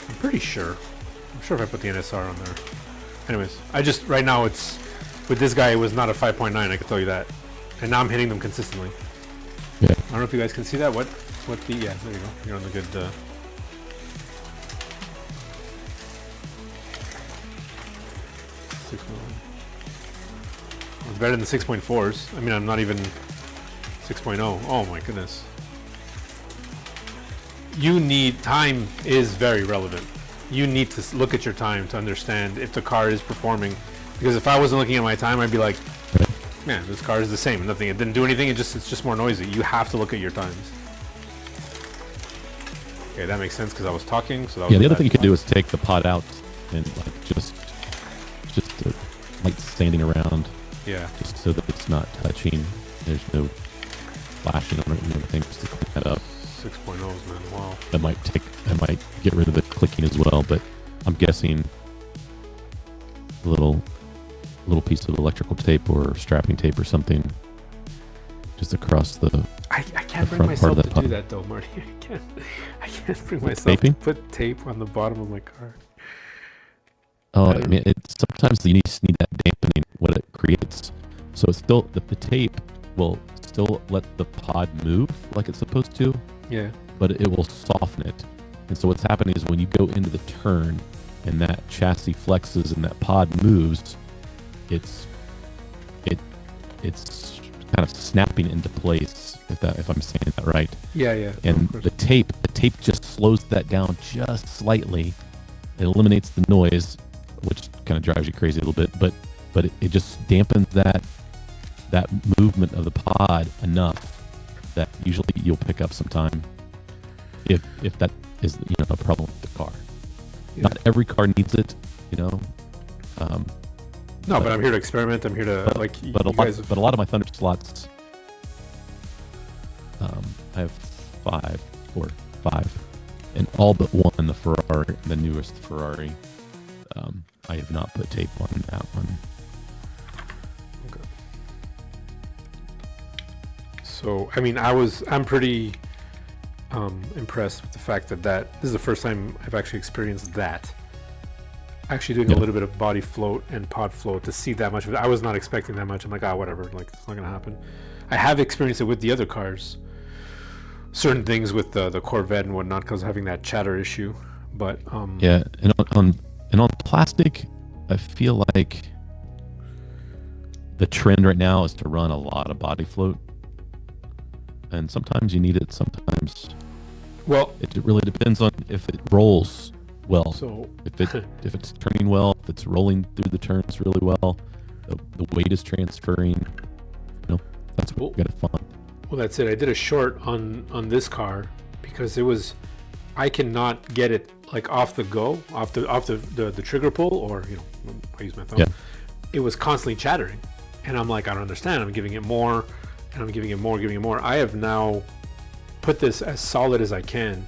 Speaker 1: I'm pretty sure. I'm sure if I put the NSR on there. Anyways, right now it's with this guy. It was not a 5.9. I can tell you that. And now I'm hitting them consistently.
Speaker 3: Yeah.
Speaker 1: I don't know if you guys can see that. What the yeah? There you go. You're on the good. It's better than 6.4s. I mean, I'm not even 6.0. Oh my goodness. Time is very relevant. You need to look at your time to understand if the car is performing. Because if I wasn't looking at my time, I'd be like, man, this car is the same. It didn't do anything. It's just more noisy. You have to look at your times. Okay, that makes sense because I was talking. So that was
Speaker 3: the other thing you could do is take the pod out and just light standing around.
Speaker 1: Yeah.
Speaker 3: Just so that it's not touching. There's no flashing on it and everything, just to clean that up.
Speaker 1: 6.0s, man. Wow.
Speaker 3: That might get rid of the clicking as well, but I'm guessing a little piece of electrical tape or strapping tape or something just across the
Speaker 1: I can't bring myself to do that though, Marty. I can't bring myself to put tape on the bottom of my car.
Speaker 3: Oh, I mean, sometimes you just need that dampening, what it creates. So it's still, the tape will still let the pod move like it's supposed to.
Speaker 1: Yeah.
Speaker 3: But it will soften it. And so what's happening is when you go into the turn and that chassis flexes and that pod moves, it's kind of snapping into place, if I'm saying that right.
Speaker 1: Yeah.
Speaker 3: And the tape just slows that down just slightly. It eliminates the noise, which kind of drives you crazy a little bit, but it just dampens that movement of the pod enough that usually you'll pick up some time if that is a problem with the car. Yeah. Not every car needs it,
Speaker 1: No, but I'm here to experiment. I'm here to like.
Speaker 3: But a lot of my Thunder slots. I have five, and all but one, the Ferrari, the newest Ferrari. I have not put tape on that one.
Speaker 1: Okay. So I mean, I'm pretty impressed with the fact that this is the first time I've actually experienced that. Actually doing a little bit of body float and pod float to see that much of it. I was not expecting that much. I'm like, whatever, like it's not gonna happen. I have experienced it with the other cars, certain things with the Corvette and whatnot, because having that chatter issue. But
Speaker 3: yeah, and on plastic, I feel like the trend right now is to run a lot of body float, and sometimes you need it. Sometimes,
Speaker 1: well,
Speaker 3: it really depends on if it rolls well.
Speaker 1: So
Speaker 3: if it's turning well, if it's rolling through the turns really well, the weight is transferring. That's what got it fun.
Speaker 1: Well, that's it. I did a short on this car because I cannot get it like off the go, off the trigger pull, or I use my thumb.
Speaker 3: Yeah.
Speaker 1: It was constantly chattering, and I'm like, I don't understand. I'm giving it more, and I'm giving it more. I have now put this as solid as I can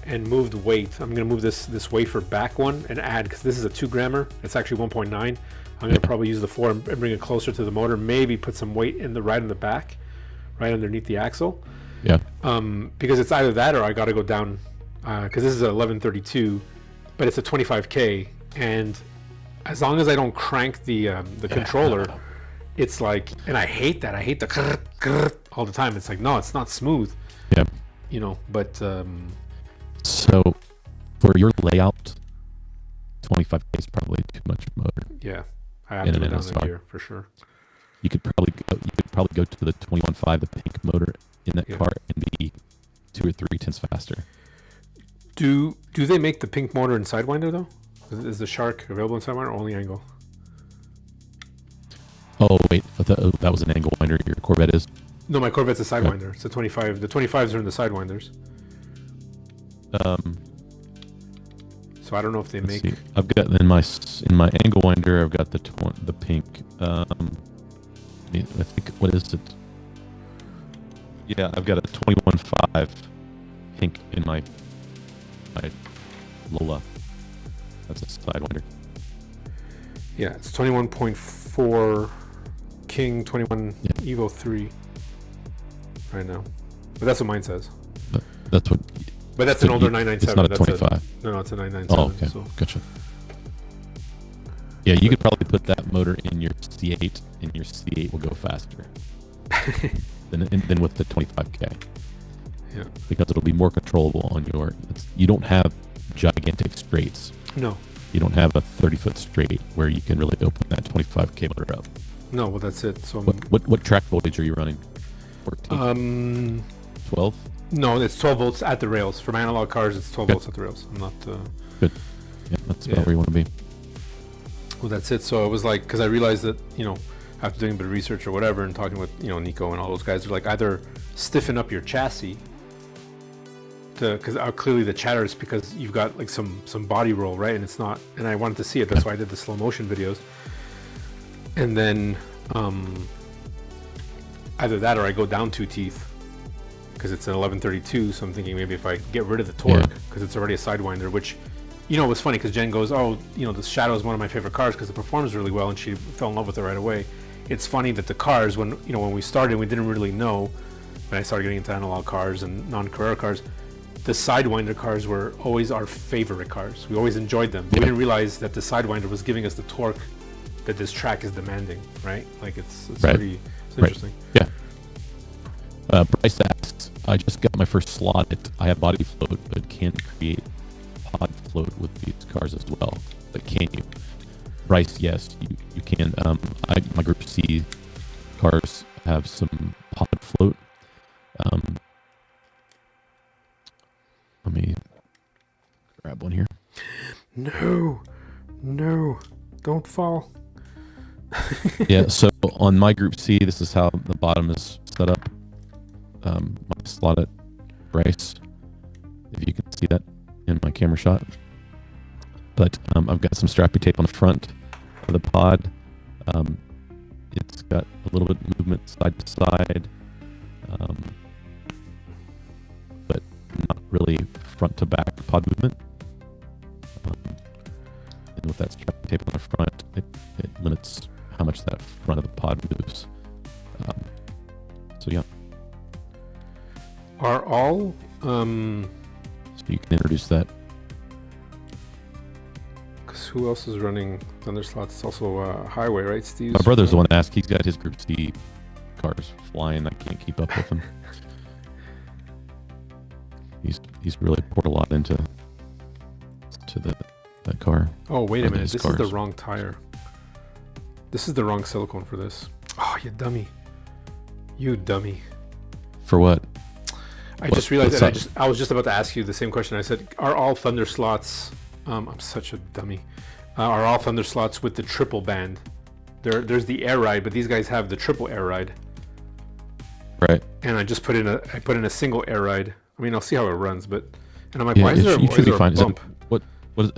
Speaker 1: and moved weight. I'm going to move this wafer back one and add, because this is a 2 grammer. It's actually 1.9. I'm going to probably use the 4 and bring it closer to the motor. Maybe put some weight right in the back, right underneath the axle.
Speaker 3: Yeah.
Speaker 1: Because it's either that or I got to go down, because this is a 1132, but it's a 25K, and as long as I don't crank the controller, it's like, and I hate that. I hate the grr all the time. It's like, no, it's not smooth.
Speaker 3: Yeah.
Speaker 1: But
Speaker 3: so for your layout, 25K is probably too much motor.
Speaker 1: Yeah, I have to go down that gear for sure.
Speaker 3: You could probably go to the 21.5, the pink motor in that car, and be 2 or 3 tenths faster.
Speaker 1: Do they make the pink motor in Sidewinder though? Is the Shark available in Sidewinder or only angle?
Speaker 3: Oh wait, that was an angle winder. Your Corvette is?
Speaker 1: No, my Corvette's a Sidewinder. It's a 25. The 25s are in the Sidewinders. So I don't know if they make.
Speaker 3: See. I've got in my angle winder. I've got the pink. I think, what is it? Yeah, I've got a 21.5 pink in my Lola. That's a Sidewinder.
Speaker 1: Yeah, it's 21.4 King 21 Evo 3 right now. But that's what mine says.
Speaker 3: That's what.
Speaker 1: But that's an older 997.
Speaker 3: It's not a 25.
Speaker 1: No, it's a 997.
Speaker 3: Oh, okay.
Speaker 1: So.
Speaker 3: Gotcha. Yeah, you could probably put that motor in your C8, and your C8 will go faster than with the 25K.
Speaker 1: Yeah.
Speaker 3: Because it'll be more controllable on your. You don't have gigantic straights.
Speaker 1: No.
Speaker 3: You don't have a 30-foot straight where you can really open that 25K motor up.
Speaker 1: No, well that's it. So
Speaker 3: what track voltage are you running? 14. 12.
Speaker 1: No, it's 12 volts at the rails. For my analog cars, it's 12 volts at the rails. I'm not.
Speaker 3: Good. Yeah, that's about where you want to be.
Speaker 1: Well, that's it. So it was like, because I realized that, after doing a bit of research or whatever and talking with, Nico and all those guys, they're like, either stiffen up your chassis, because clearly the chatter is because you've got like some body roll, right? And it's not, and I wanted to see it. That's why I did the slow motion videos. And then either that or I go down 2 teeth, because it's an 1132. So I'm thinking maybe if I get rid of the torque, because it's already a Sidewinder, which, it was funny because Jen goes, the Shadow is one of my favorite cars because it performs really well, and she fell in love with it right away. It's funny that the cars, when we started, we didn't really know, when I started getting into analog cars and non-Carrera cars, the Sidewinder cars were always our favorite cars. We always enjoyed them. We didn't realize that the Sidewinder was giving us the torque that this track is demanding, right? Like it's pretty interesting.
Speaker 3: Yeah. Bryce asks, I just got my first slot. I have body float, but can create pod float with these cars as well. But can you? Bryce, yes, you can. My Group C cars have some pod float. Let me grab one here.
Speaker 1: No, don't fall.
Speaker 3: Yeah, so on my Group C, this is how the bottom is set up. My slot at Bryce, if you can see that in my camera shot. But I've got some strappy tape on the front of the pod. It's got a little bit of movement side to side, but not really front to back pod movement. And with that strap tape on the front, it limits how much that front of the pod moves. So yeah.
Speaker 1: Are all
Speaker 3: So you can introduce that.
Speaker 1: Because who else is running Thunder Slots? It's also Highway, right? Steve's
Speaker 3: My brother's the one to ask. He's got his Group C cars flying. I can't keep up with him. He's really poured a lot into that car.
Speaker 1: Oh, wait a minute.
Speaker 3: These
Speaker 1: This is the
Speaker 3: cars.
Speaker 1: wrong tire. This is the wrong silicone for this. Oh, you dummy. You dummy.
Speaker 3: For what?
Speaker 1: I just realized
Speaker 3: what's
Speaker 1: that
Speaker 3: that?
Speaker 1: I was just about to ask you the same question. I said, are all Thunder Slots... I'm such a dummy. Are all Thunder Slots with the triple band? There's the air ride, but these guys have the triple air ride.
Speaker 3: Right.
Speaker 1: And I just put in a single air ride. I mean, I'll see how it runs, but... And I'm like,
Speaker 3: Yeah,
Speaker 1: why is there,
Speaker 3: you
Speaker 1: why is
Speaker 3: should be
Speaker 1: there a
Speaker 3: fine. Is it,
Speaker 1: bump?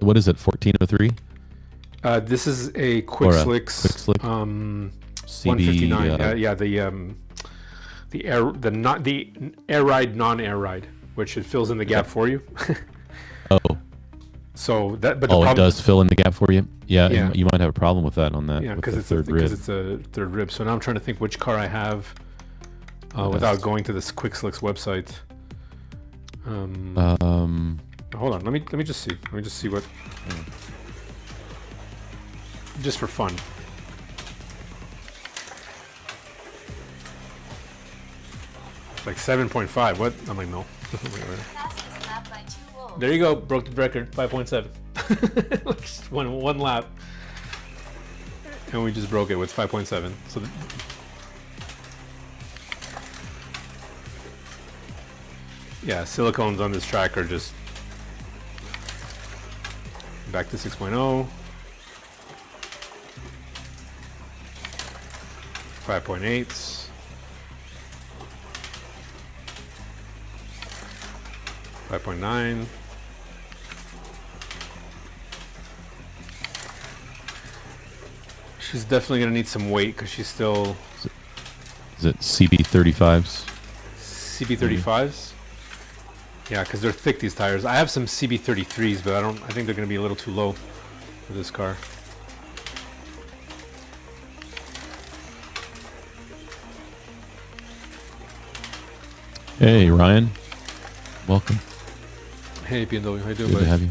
Speaker 3: what is it? 1403?
Speaker 1: This is a Quick
Speaker 3: Or a
Speaker 1: Slicks...
Speaker 3: Quick Slick? CB.
Speaker 1: 159. The air ride, non-air ride, which it fills in the gap for you.
Speaker 3: Oh.
Speaker 1: So that, but the
Speaker 3: Oh, it
Speaker 1: problem,
Speaker 3: does fill in the gap for you? Yeah,
Speaker 1: Yeah.
Speaker 3: you might have a problem with that on that.
Speaker 1: yeah,
Speaker 3: with
Speaker 1: because
Speaker 3: the
Speaker 1: it's
Speaker 3: third rib.
Speaker 1: it's a third rib. So now I'm trying to think which car I have without going to this Quick Slicks website. Hold on, let me just see. Let me just see what. Just for fun. It's like 7.5. What? I'm like, no.
Speaker 4: Fastest lap by 2 wolves.
Speaker 1: There you go. Broke the record. 5.7. Just one lap. And we just broke it with 5.7. So yeah, silicones on this track are just back to 6.0. 5.8s. 5.9. She's definitely gonna need some weight because she's still
Speaker 3: Is it CB35s?
Speaker 1: CB35s. Yeah, because they're thick, these tires. I have some CB33s, but I think they're gonna be a little too low for this car.
Speaker 3: Hey, Ryan. Welcome.
Speaker 1: Hey, BMW, how you doing,
Speaker 3: Good to
Speaker 1: buddy?
Speaker 3: have you.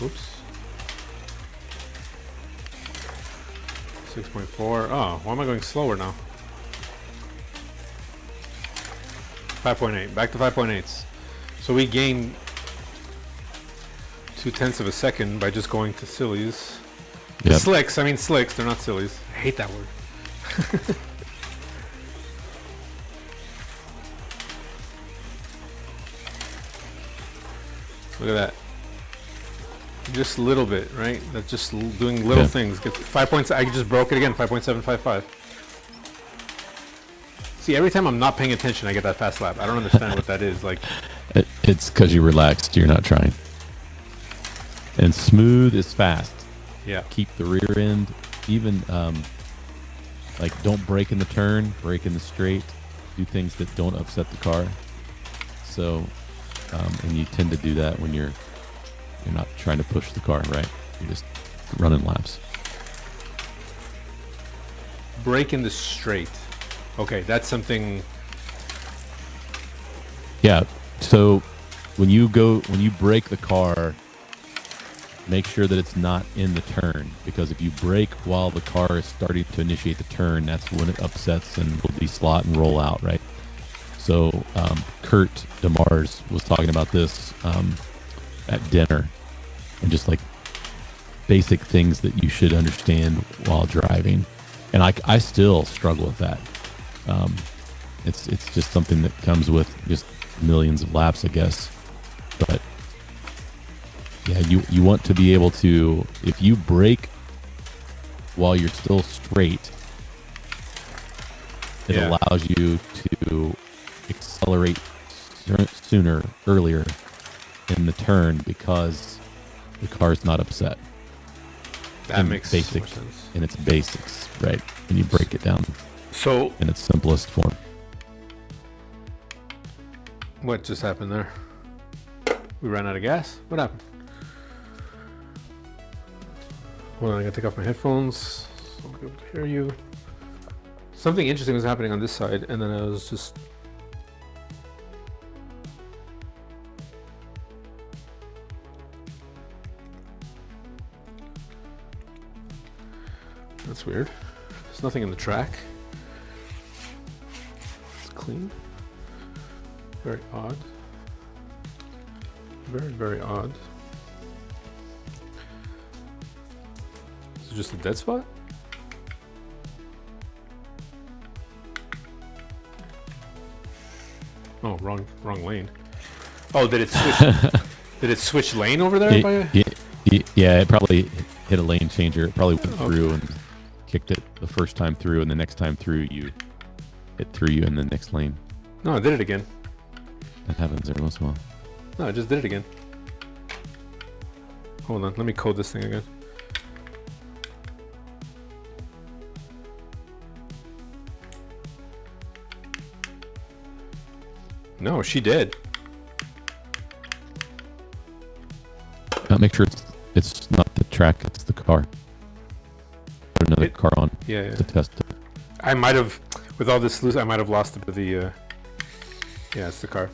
Speaker 1: Oops. 6.4. Oh, why am I going slower now? 5.8. Back to 5.8s. So we gained 0.2 of a second by just going to sillies.
Speaker 3: Yep.
Speaker 1: Slicks. I mean slicks. They're not sillies. I hate that word. Look at that. Just a little bit, right? That's just doing little
Speaker 3: Yeah.
Speaker 1: things. Get 5 points. I just broke it again. 5.755. See, every time I'm not paying attention, I get that fast lap. I don't understand what that is. Like,
Speaker 3: It's because you're relaxed. You're not trying. And smooth is fast.
Speaker 1: yeah.
Speaker 3: Keep the rear end even. Like, don't brake in the turn. Brake in the straight. Do things that don't upset the car. So, and you tend to do that when you're not trying to push the car, right? You're just running laps.
Speaker 1: Brake in the straight. Okay, that's something.
Speaker 3: Yeah. So when you brake the car, make sure that it's not in the turn, because if you brake while the car is starting to initiate the turn, that's when it upsets and will de-slot and roll out, right? So Kurt DeMars was talking about this at dinner, and just like basic things that you should understand while driving. And I still struggle with that. It's just something that comes with just millions of laps, I guess. But yeah, you want to be able to, if you brake while you're still straight, it
Speaker 1: Yeah.
Speaker 3: allows you to accelerate earlier in the turn because the car's not upset.
Speaker 1: That makes more
Speaker 3: basic
Speaker 1: sense.
Speaker 3: in its basics, right? When you break it down
Speaker 1: So
Speaker 3: in its simplest form.
Speaker 1: what just happened there? We ran out of gas? What happened? Hold on, I gotta take off my headphones so I'll be able to hear you. Something interesting was happening on this side, and then I was just... That's weird. There's nothing in the track. It's clean. Very odd. Very, very odd. Is it just a dead spot? Oh, wrong lane. Oh, did it switch? Did it switch lane over there?
Speaker 3: Yeah, it probably hit a lane changer. It probably went through and kicked it the first time through, and the next time through, it threw you in the next lane.
Speaker 1: No, I did it again.
Speaker 3: That happens every once in a while.
Speaker 1: No, I just did it again. Hold on, let me code this thing again. No, she did.
Speaker 3: Make sure it's not the track, it's the car. Put another car on
Speaker 1: Yeah.
Speaker 3: to test it.
Speaker 1: I might have, with all this loose, I might have lost a bit of the, yeah, it's the car.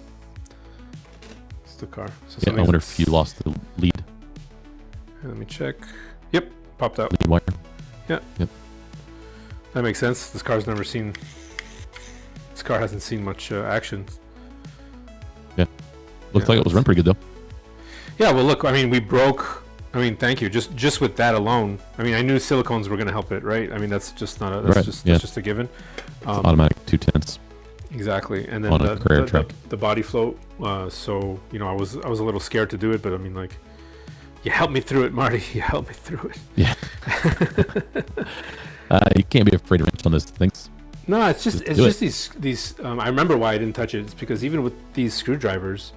Speaker 1: It's the car. So
Speaker 3: Yeah, I wonder if you lost the lead
Speaker 1: let me check. Yep, popped out.
Speaker 3: wire.
Speaker 1: Yeah.
Speaker 3: Yep.
Speaker 1: That makes sense. This car hasn't seen much action.
Speaker 3: Looks like it was run pretty good though.
Speaker 1: Yeah, well, look, I mean, we broke. I mean, thank you. Just with that alone, I mean, I knew silicones were going to help it, right? I mean, that's just not a, that's
Speaker 3: Right,
Speaker 1: just
Speaker 3: yeah.
Speaker 1: that's just a given.
Speaker 3: Automatic 210s.
Speaker 1: Exactly, and then
Speaker 3: On a Carrera track.
Speaker 1: the body float. So you know, I was a little scared to do it, but I mean, like, you helped me through it, Marty. You helped me through it.
Speaker 3: Yeah. You can't be afraid to wrench on those things.
Speaker 1: No, it's just
Speaker 3: do
Speaker 1: these. I remember why I didn't touch it. It's because even with these screwdrivers,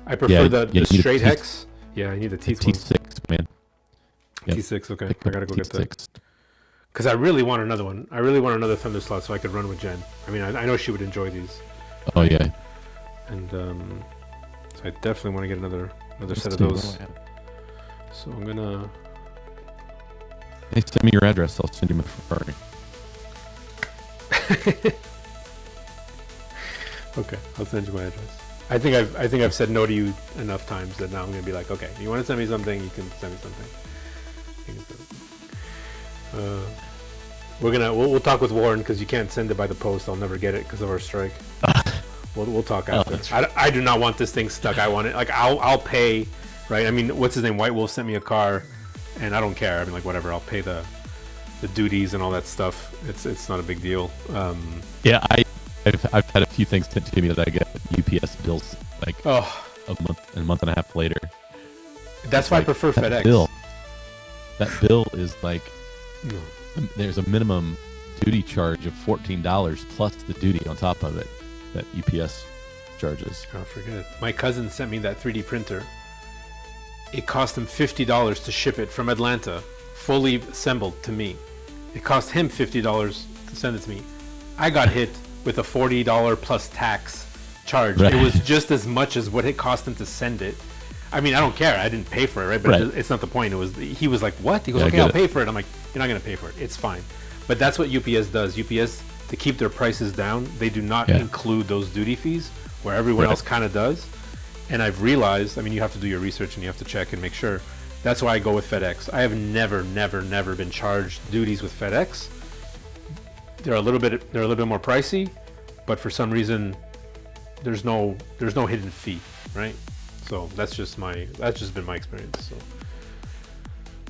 Speaker 1: I prefer the
Speaker 3: you need a
Speaker 1: straight
Speaker 3: T-
Speaker 1: hex. Yeah, I need the teeth ones.
Speaker 3: T6, man. Yep.
Speaker 1: T6. Okay,
Speaker 3: Pick
Speaker 1: I
Speaker 3: up
Speaker 1: gotta go get that.
Speaker 3: T6.
Speaker 1: Because I really want another one. I really want another Thunder slot so I could run with Jen. I mean, I know she would enjoy these,
Speaker 3: Oh yeah.
Speaker 1: and so I definitely want to get another set of
Speaker 3: Let's see.
Speaker 1: those. So I'm gonna.
Speaker 3: Hey, send me your address. I'll send you my Ferrari.
Speaker 1: Okay, I'll send you my address. I think I've said no to you enough times that now I'm gonna be like, okay, you want to send me something, you can send me something. You can send it. We'll talk with Warren because you can't send it by the post. I'll never get it because of our strike. We'll talk after.
Speaker 3: that's right.
Speaker 1: I do not want this thing stuck. I want it like I'll pay, right? I mean, what's his name? White Wolf sent me a car, and I don't care. I mean, like whatever. I'll pay the duties and all that stuff. It's not a big deal.
Speaker 3: Yeah, I've had a few things sent to me that I get UPS bills like a month and a half later.
Speaker 1: That's why I prefer FedEx.
Speaker 3: That bill is like
Speaker 1: No.
Speaker 3: there's a minimum duty charge of $14 plus the duty on top of it that UPS charges.
Speaker 1: Oh, forget it. My cousin sent me that 3D printer. It cost him $50 to ship it from Atlanta, fully assembled to me. It cost him $50 to send it to me. I got hit with a $40 plus tax charge.
Speaker 3: Right.
Speaker 1: It was just as much as what it cost him to send it. I mean, I don't care. I didn't pay for it, right? But
Speaker 3: Right.
Speaker 1: it's not the point. He was like, "What?" He goes,
Speaker 3: Yeah, I
Speaker 1: "Okay,
Speaker 3: get
Speaker 1: I'll
Speaker 3: it.
Speaker 1: pay for it." I'm like, "You're not going to pay for it. It's fine." But that's what UPS does. UPS, to keep their prices down, they do not
Speaker 3: Yeah.
Speaker 1: include those duty fees where everyone
Speaker 3: Right.
Speaker 1: else kind of does. And I've realized, I mean, you have to do your research and you have to check and make sure. That's why I go with FedEx. I have never been charged duties with FedEx. They're a little bit more pricey, but for some reason, there's no hidden fee, right? So that's just been my experience.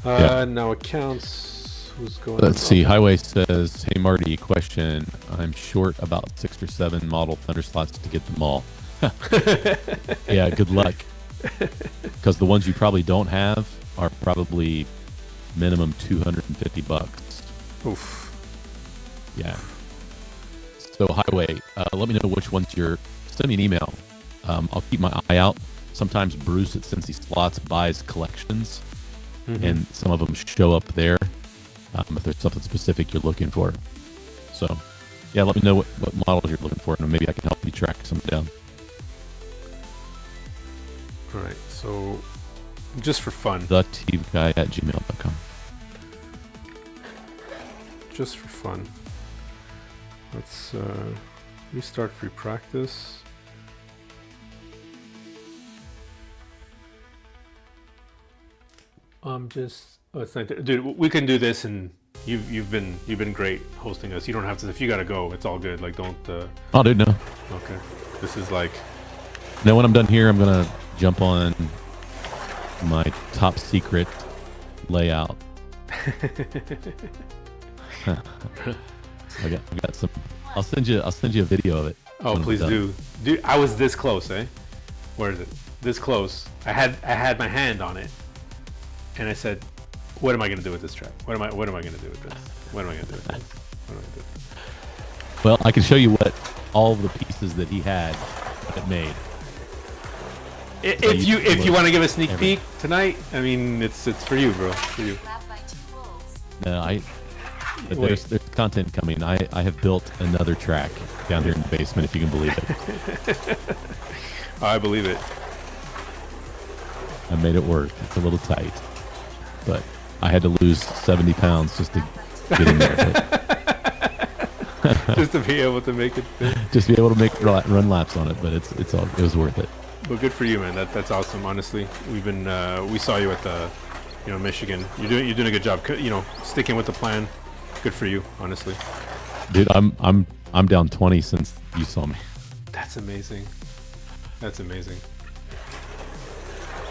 Speaker 1: So now accounts. Who's going?
Speaker 3: Let's see. Highway says, "Hey Marty, question. I'm short about 6 or 7 model Thunder slots to get them all." Yeah, good luck. Because the ones you probably don't have are probably minimum $250.
Speaker 1: Oof.
Speaker 3: Yeah. So Highway, let me know which ones you're. Send me an email. I'll keep my eye out. sometimes Bruce at Cincy Slots buys collections, and some of them show up there if there's something specific you're looking for. So, yeah, let me know what models you're looking for, and maybe I can help you track some down.
Speaker 1: All right, so just for fun.
Speaker 3: TheTVguy@gmail.com.
Speaker 1: Just for fun. Let's restart free practice. It's not, dude. We can do this, and you've been great hosting us. You don't have to. If you gotta go, it's all good. Like, don't.
Speaker 3: Oh, dude, no.
Speaker 1: Okay. This is like.
Speaker 3: Now, when I'm done here, I'm gonna jump on my top secret layout. I got some. I'll send you a video of it.
Speaker 1: Oh, please do. Dude, I was this close, eh? Where is it? This close. I had my hand on it, and I said, "What am I gonna do with this track? What am I gonna do with this? What am I gonna do with this? What am I gonna do?"
Speaker 3: Well, I can show you what all of the pieces that he had that made.
Speaker 1: If you want to give a sneak peek tonight, I mean, it's for you, bro. It's for you.
Speaker 3: No, but there's content coming. I have built another track down here in the basement, if you can believe it.
Speaker 1: I believe it.
Speaker 3: I made it work. It's a little tight, but I had to lose 70 pounds just to get in there.
Speaker 1: Just to be able to make it fit.
Speaker 3: Just be able to run laps on it, but it was worth it.
Speaker 1: Well, good for you, man. That's awesome. Honestly, we saw you at the, Michigan. You're doing a good job. Sticking with the plan. Good for you, honestly.
Speaker 3: Dude, I'm down 20 since you saw me.
Speaker 1: That's amazing. That's amazing.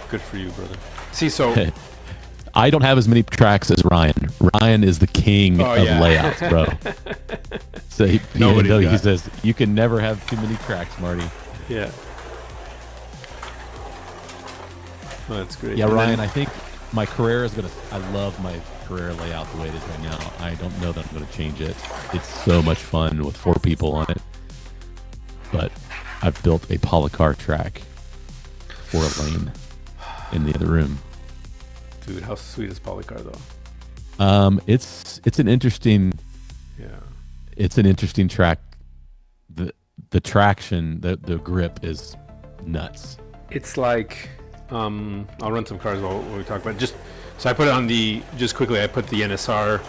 Speaker 1: Good for you, brother. See, so
Speaker 3: I don't have as many tracks as Ryan. Ryan is the king of layouts, bro. So he says you can never have too many tracks, Marty.
Speaker 1: Yeah. Oh, that's great.
Speaker 3: Yeah, Ryan, I think my Carrera is I love my Carrera layout the way it is right now. I don't know that I'm going to change it. It's so much fun with 4 people on it. But I've built a polycar track for a lane in the other room.
Speaker 1: Dude, how sweet is polycar though?
Speaker 3: It's an interesting. Yeah. It's an interesting track. The traction, the grip is nuts.
Speaker 1: It's like. I'll run some cars while we talk about it. So I put it on just quickly, I put the NSR,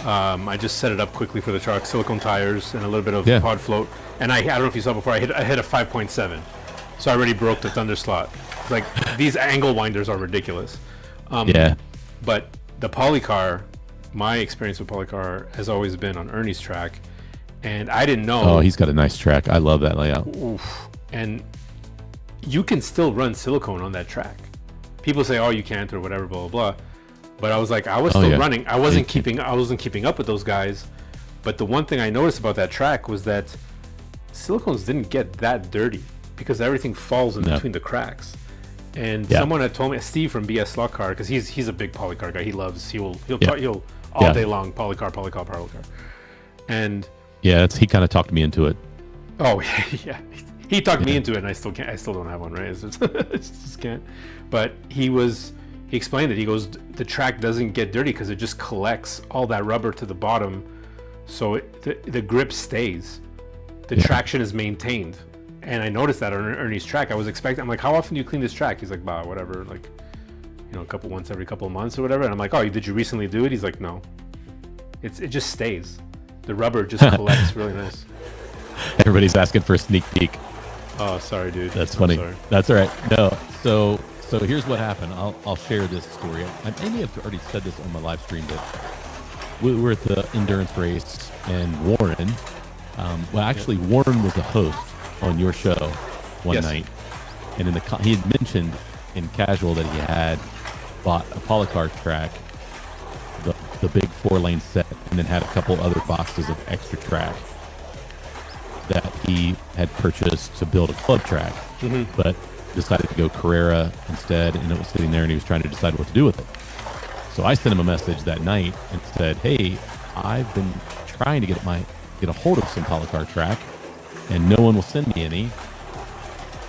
Speaker 1: I just set it up quickly for the truck, silicone tires and a little bit of pod float. And I don't know if you saw before, I hit a 5.7. So I already broke the thunder slot. Like, these angle winders are ridiculous. But the polycar, my experience with polycar has always been on Ernie's track. And I didn't know.
Speaker 3: Oh, he's got a nice track. I love that layout.
Speaker 1: Oof. And you can still run silicone on that track. People say, "Oh, you can't," or whatever, blah blah blah. But I was like, I was still running. I wasn't keeping up with those guys. But the one thing I noticed about that track was that silicones didn't get that dirty because everything falls in between the cracks. And someone had told me, Steve from BS Slot Car, because he's a big polycar guy. He'll all day long polycar. And
Speaker 3: he kind of talked me into it.
Speaker 1: Oh yeah. He talked me into it, and I still don't have one, right? It's just can't. But he explained it. He goes, the track doesn't get dirty because it just collects all that rubber to the bottom, so the grip stays. The traction is maintained. And I noticed that on Ernie's track. I'm like, how often do you clean this track? He's like, bah, whatever, like, once every couple of months or whatever. And I'm like, oh, did you recently do it? He's like, no. It just stays. The rubber just collects really nice.
Speaker 3: Everybody's asking for a sneak peek.
Speaker 1: Oh, sorry, dude.
Speaker 3: That's funny. That's all right. No, so here's what happened. I'll share this story. I may have already said this on my live stream, but we were at the endurance race, and Warren. Warren was a host on your show one night, and he had mentioned in casual that he had bought a polycar track, the big 4-lane set, and then had a couple other boxes of extra track that he had purchased to build a club track, but decided to go Carrera instead, and it was sitting there, and he was trying to decide what to do with it. So I sent him a message that night and said, "Hey, I've been trying to get a hold of some polycar track, and no one will send me any.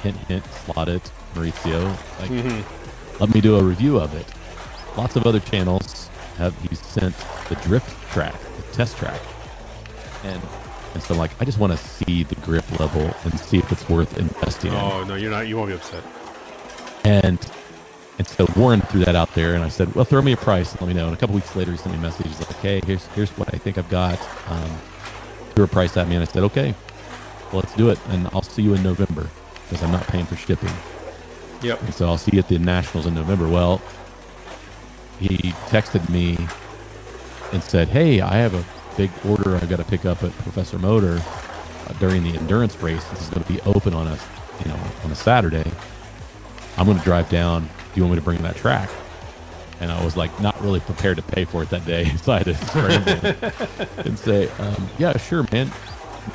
Speaker 3: Hint, hint, slot it. Mauricio. Like, let me do a review of it. Lots of other channels he's sent the drift track, the test track, and so like I just want to see the grip level and see if it's worth investing in.
Speaker 1: Oh no, you're not. You won't be upset.
Speaker 3: And so Warren threw that out there, and I said, well, throw me a price and let me know. And a couple weeks later, he sent me a message. He's like, okay, here's what I think I've got. Threw a price at me, and I said, okay, well, let's do it, and I'll see you in November because I'm not paying for shipping.
Speaker 1: Yep.
Speaker 3: And so I'll see you at the Nationals in November. Well, he texted me and said, hey, I have a big order I've got to pick up at Professor Motor during the endurance race. This is going to be open on a Saturday. I'm going to drive down. Do you want me to bring that track? And I was like, not really prepared to pay for it that day. So I had to scramble and say, yeah, sure, man.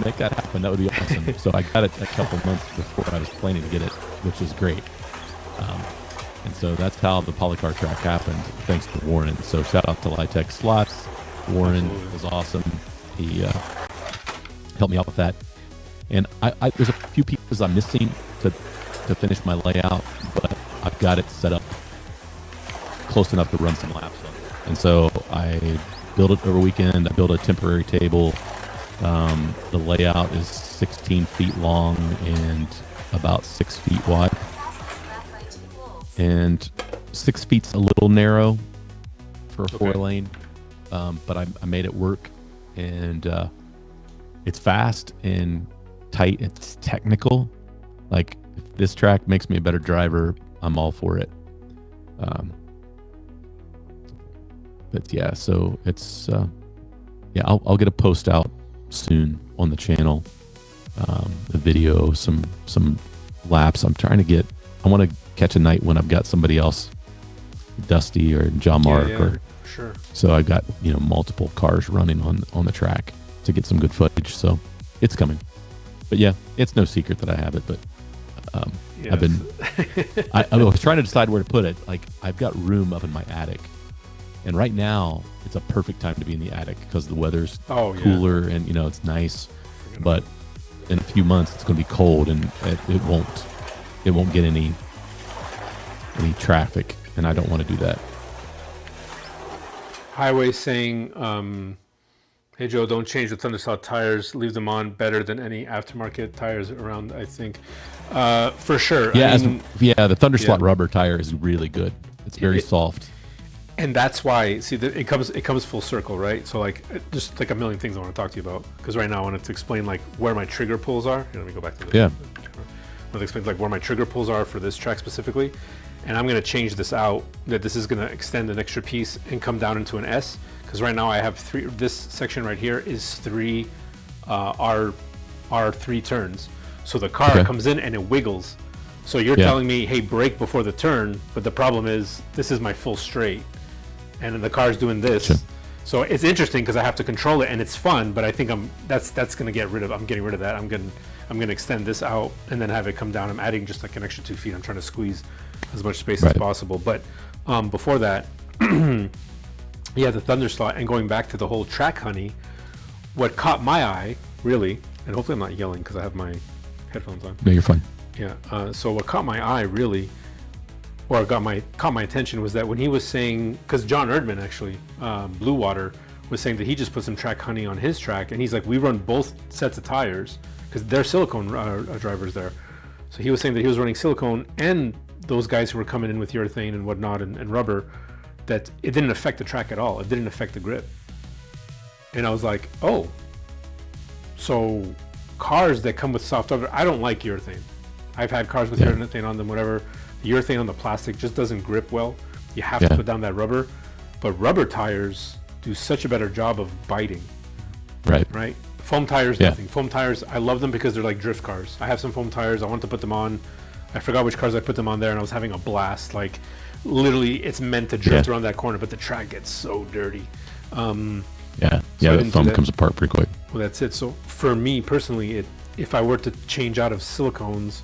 Speaker 3: Make that happen. That would be awesome. So I got it a couple months before I was planning to get it, which is great. And so that's how the Polycar track happened, thanks to Warren. So shout out to Litech Slots. Warren was awesome. He helped me out with that. And I there's a few pieces I'm missing to finish my layout, but I've got it set up close enough to run some laps on. And so I built it over a weekend. I built a temporary table. The layout is 16 feet long and about 6 feet wide. And 6 feet's a little narrow for a 4-lane, but I made it work, and it's fast and tight. It's technical. Like, if this track makes me a better driver, I'm all for it. But yeah, so it's I'll get a post out soon on the channel. The video, some laps. I want to catch a night when I've got somebody else, Dusty or John Mark, or
Speaker 1: sure.
Speaker 3: So I've got multiple cars running on the track to get some good footage. So it's coming. But yeah, it's no secret that I have it. But
Speaker 1: Yes.
Speaker 3: I've been I was trying to decide where to put it. Like, I've got room up in my attic, and right now it's a perfect time to be in the attic because the weather's cooler and it's nice. But in a few months it's going to be cold, and it won't get any traffic, and I don't want to do that.
Speaker 1: Highway saying, hey Joe, don't change the Thundersaw tires. Leave them on, better than any aftermarket tires around, I think. For sure.
Speaker 3: Yeah, the Thunderslot rubber tire is really good. It's very soft.
Speaker 1: And that's why, see, it comes full circle, right? So like, just like a million things I want to talk to you about. Because right now I wanted to explain like where my trigger pulls are. Let me go back to this.
Speaker 3: Yeah.
Speaker 1: I want to explain like where my trigger pulls are for this track specifically. And I'm going to change this out, that this is going to extend an extra piece and come down into an S. Because right now I have three, this section right here is three R3 turns. So the car comes in and it wiggles. So you're telling me, hey, brake before the turn, but the problem is this is my full straight. And then the car's doing this. Sure. So it's interesting because I have to control it, and it's fun, but I think that's going to get rid of, I'm getting rid of that. I'm going to extend this out and then have it come down. I'm adding just like an extra 2 feet. I'm trying to squeeze as much space as possible. But before that, the Thunderslot, and going back to the whole track honey, what caught my eye, really, and hopefully I'm not yelling because I have my headphones on.
Speaker 3: No, you're fine.
Speaker 1: Yeah. So what caught my eye, really, or caught my attention, was that when he was saying, because John Erdman actually, Blue Water, was saying that he just put some track honey on his track, and he's like, we run both sets of tires because they're silicone drivers there. So he was saying that he was running silicone, and those guys who were coming in with urethane and whatnot and rubber, that it didn't affect the track at all. It didn't affect the grip. And I was like, oh, so cars that come with soft rubber, I don't like urethane. I've had cars with urethane on them, whatever. The urethane on the plastic just doesn't grip well. You have to put down that rubber. But rubber tires do such a better job of biting. Right? Foam tires, nothing. Foam tires, I love them because they're like drift cars. I have some foam tires. I wanted to put them on. I forgot which cars I put them on there, and I was having a blast. Like, literally, it's meant to drift around that corner, but the track gets so dirty.
Speaker 3: The foam comes apart pretty quick.
Speaker 1: Well, that's it. So for me personally, if I were to change out of silicones,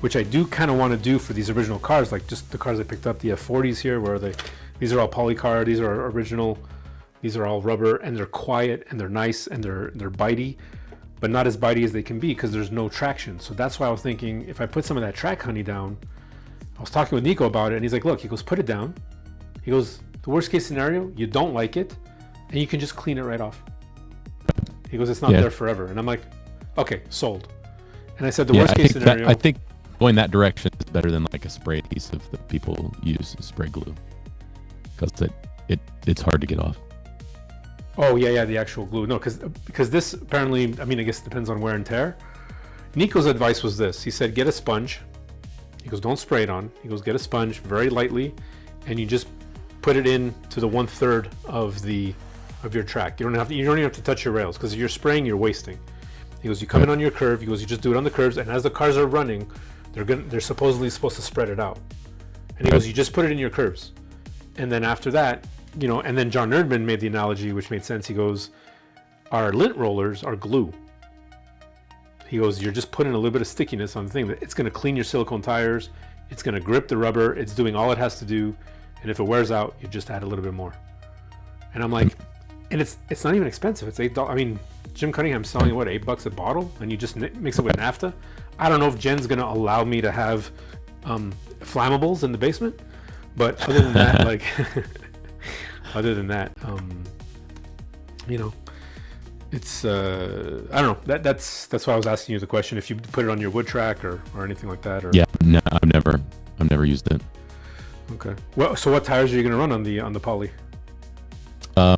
Speaker 1: which I do kind of want to do for these original cars, like just the cars I picked up, the F40s here, these are all polycar, these are original, these are all rubber, and they're quiet and they're nice and they're bitey, but not as bitey as they can be because there's no traction. So that's why I was thinking, if I put some of that track honey down, I was talking with Nico about it, and he's like, look, he goes, put it down. He goes, the worst case scenario, you don't like it, and you can just clean it right off. He goes, it's not there forever. And I'm like, okay, sold. And I said, the worst case scenario.
Speaker 3: I think going that direction is better than like a spray adhesive that people use, spray glue, because it's hard to get off.
Speaker 1: Oh, yeah, the actual glue. No, because this apparently, I mean, I guess it depends on wear and tear. Nico's advice was this. He said, get a sponge. He goes, don't spray it on. He goes, get a sponge very lightly, and you just put it in to the 1/3 of your track. You don't even have to touch your rails, because if you're spraying, you're wasting. He goes, you come in on your curve. He goes, you just do it on the curves, and as the cars are running, they're supposedly supposed to spread it out. And he goes, you just put it in your curves, and then after that, and then John Nerdman made the analogy, which made sense. He goes, our lint rollers are glue. He goes, you're just putting a little bit of stickiness on the thing. It's going to clean your silicone tires. It's going to grip the rubber. It's doing all it has to do. And if it wears out, you just add a little bit more. And I'm like, and it's not even expensive. It's $8. I mean, Jim Cunningham's selling what, $8 a bottle, and you just mix it with naphtha. I don't know if Jen's going to allow me to have flammables in the basement, but other than that, like, it's I don't know. That's why I was asking you the question, if you put it on your wood track or anything like that. Or
Speaker 3: yeah, no, I've never used it.
Speaker 1: Okay. Well, so what tires are you going to run on the poly?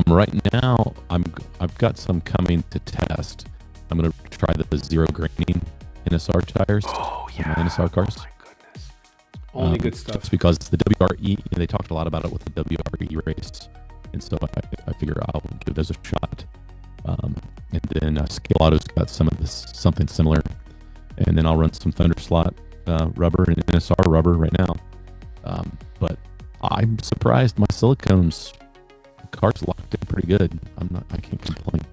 Speaker 3: Right now I've got some coming to test. I'm going to try the zero graining NSR tires.
Speaker 1: Oh yeah,
Speaker 3: on my NSR cars.
Speaker 1: Oh my goodness. Only good stuff.
Speaker 3: It's because the WRE, they talked a lot about it with the WRE race, and so I figure I'll give those a shot. And then Scale Auto's got something similar, and then I'll run some Thunderslot rubber and NSR rubber right now. But I'm surprised my silicones car's locked in pretty good. I can't complain.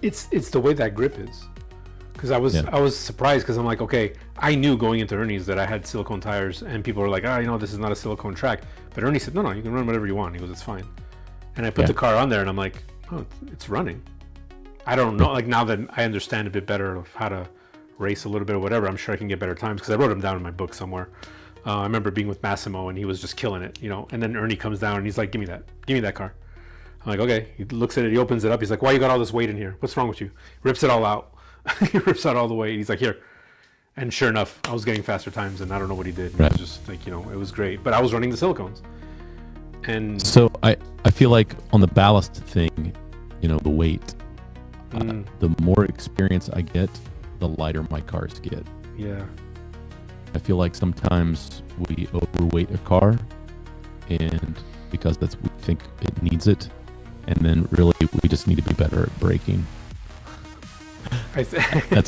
Speaker 1: It's the way that grip is. Because I was surprised, because I'm like, okay, I knew going into Ernie's that I had silicone tires, and people were like, this is not a silicone track. But Ernie said, no, you can run whatever you want. He goes, it's fine. And I put the car on there, and I'm like, oh, it's running. I don't know, like, now that I understand a bit better of how to race a little bit or whatever, I'm sure I can get better times, because I wrote them down in my book somewhere. I remember being with Massimo, and he was just killing it, and then Ernie comes down, and he's like, give me that car. I'm like, okay. He looks at it, he opens it up, he's like, why you got all this weight in here? What's wrong with you? Rips it all out. He rips out all the weight. He's like, here. And sure enough, I was getting faster times, and I don't know what he did. Right. It was just like, it was great. But I was running the silicones. And
Speaker 3: so I feel like on the ballast thing, the weight, the more experience I get, the lighter my cars get.
Speaker 1: Yeah.
Speaker 3: I feel like sometimes we overweight a car, and because we think it needs it, and then really we just need to be better at braking. That's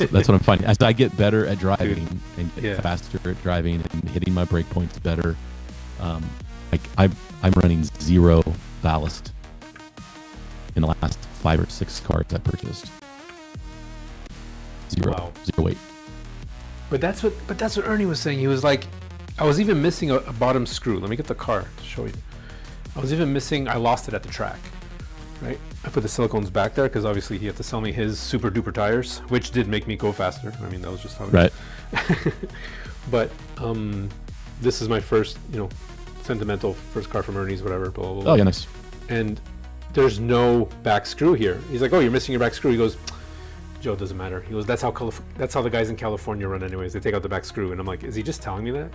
Speaker 3: what I'm finding. As I get better at driving and get faster at driving and hitting my brake points better, I'm running zero ballast in the last 5 or 6 cars I purchased. Zero weight.
Speaker 1: But that's what Ernie was saying. He was like, I was even missing a bottom screw. Let me get the car to show you. I lost it at the track. Right? I put the silicones back there because obviously he had to sell me his super duper tires, which did make me go faster. I mean, that was just how it
Speaker 3: right.
Speaker 1: But this is my first, sentimental first car from Ernie's, whatever. Blah, blah, blah.
Speaker 3: Oh, yeah, nice.
Speaker 1: And there's no back screw here. He's like, oh, you're missing your back screw. He goes, Joe, it doesn't matter. He goes, that's how the guys in California run anyways. They take out the back screw. And I'm like, is he just telling me that?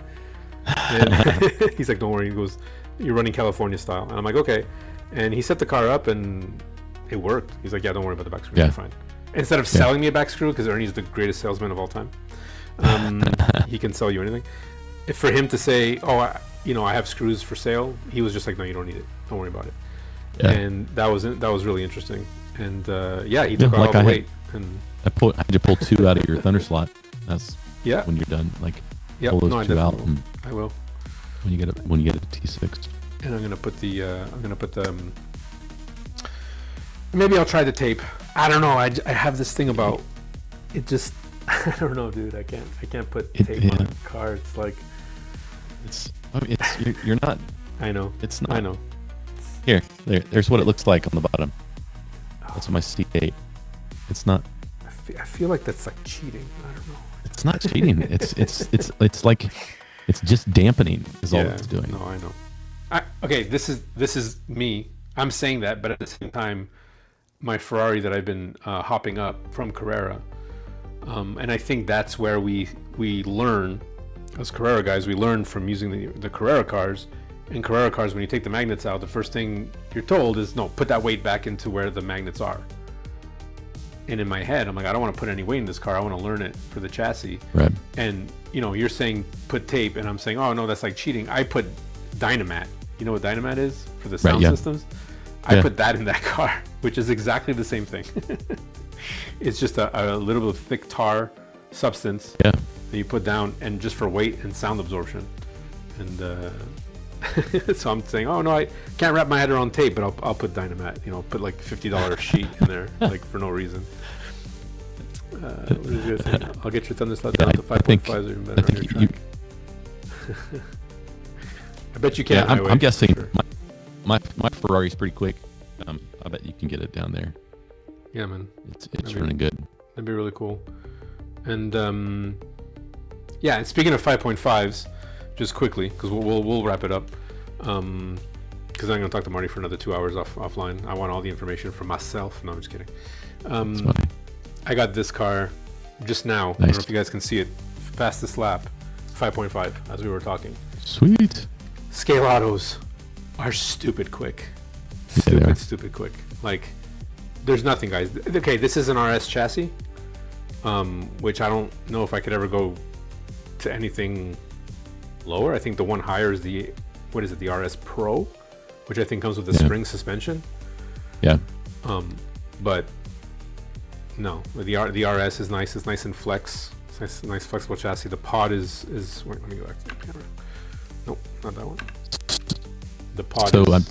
Speaker 1: And he's like, don't worry. He goes, you're running California style. And I'm like, okay. And he set the car up, and it worked. He's like, yeah, don't worry about the back screw. You're fine. Instead of selling me a back screw, because Ernie's the greatest salesman of all time, he can sell you anything. For him to say, oh, I have screws for sale, he was just like, no, you don't need it. Don't worry about it. Yeah. And that was really interesting. And he took all the weight. And
Speaker 3: I had to pull 2 out of your Thunderslot. That's when you're done. Like, pull those 2 out. And
Speaker 1: I will.
Speaker 3: When you get a T6.
Speaker 1: And I'm gonna put the maybe I'll try the tape. I don't know. I have this thing about it. Just I don't know, dude. I can't put tape on a car. It's like
Speaker 3: you're not.
Speaker 1: I know.
Speaker 3: It's not.
Speaker 1: I know.
Speaker 3: There's what it looks like on the bottom. That's my C8. It's not.
Speaker 1: I feel like that's like cheating. I don't know.
Speaker 3: It's not cheating. It's like It's just dampening is all it's doing.
Speaker 1: No, I know. Okay, this is me. I'm saying that, but at the same time, my Ferrari that I've been hopping up from Carrera, and I think that's where we learn as Carrera guys. We learn from using the Carrera cars. In Carrera cars, when you take the magnets out, the first thing you're told is no, put that weight back into where the magnets are. And in my head, I'm like, I don't want to put any weight in this car. I want to learn it for the chassis.
Speaker 3: Right.
Speaker 1: And you're saying put tape, and I'm saying, oh no, that's like cheating. I put Dynamat. You know what Dynamat is for the sound systems? I put that in that car, which is exactly the same thing. It's just a little bit of thick tar substance that you put down, and just for weight and sound absorption. And so I'm saying, oh no, I can't wrap my head around tape, but I'll put Dynamat. Put like $50 sheet in there, like for no reason. What is you guys think? I'll get your Thunderslot down to 5.5s or even better on your track. I bet you can.
Speaker 3: I'm guessing sure. my Ferrari's pretty quick. I bet you can get it down there.
Speaker 1: Yeah, man.
Speaker 3: It's running good.
Speaker 1: That'd be really cool. And and speaking of 5.5s, just quickly, because we'll wrap it up. Because I'm going to talk to Marty for another 2 hours offline. I want all the information for myself. No, I'm just kidding. I got this car just now. Nice. I don't know if you guys can see it. Past this lap, 5.5, as we were talking.
Speaker 3: Sweet.
Speaker 1: Scale autos are stupid quick. Stupid quick. Like, there's nothing, guys. Okay, this is an RS chassis, which I don't know if I could ever go to anything lower. I think the one higher is the RS Pro, which I think comes with the spring suspension.
Speaker 3: Yeah.
Speaker 1: But no, the RS is nice. It's nice and flex. It's nice flexible chassis. The pod is. Wait, let me go back to the camera. Nope, not that one. The pod.
Speaker 3: So I'm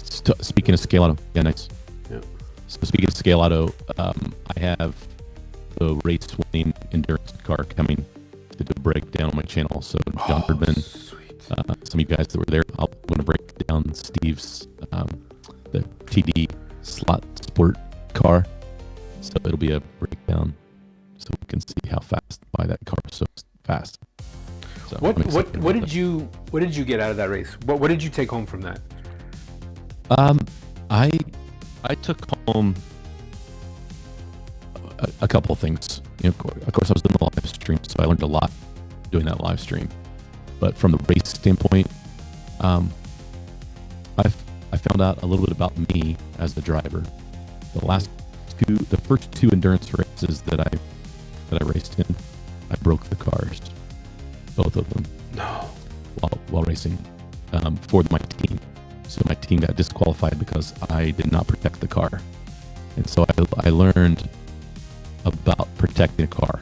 Speaker 3: speaking of scale auto. Yeah, nice.
Speaker 1: Yeah.
Speaker 3: So speaking of scale auto, I have the race winning endurance car coming to do a breakdown on my channel. So John Herdman, some of you guys that were there, I'm going to break down Steve's the TD slot sport car. So it'll be a breakdown, so we can see how fast why that car is so fast. So
Speaker 1: what did you get out of that race? What did you take home from that?
Speaker 3: I took home a couple of things. Of course, I was doing the live stream, so I learned a lot doing that live stream. But from the race standpoint, I found out a little bit about me as the driver. The first two endurance races that I raced in, I broke the cars, both of them.
Speaker 1: No.
Speaker 3: While racing for my team. So my team got disqualified because I did not protect the car. And so I learned about protecting a car,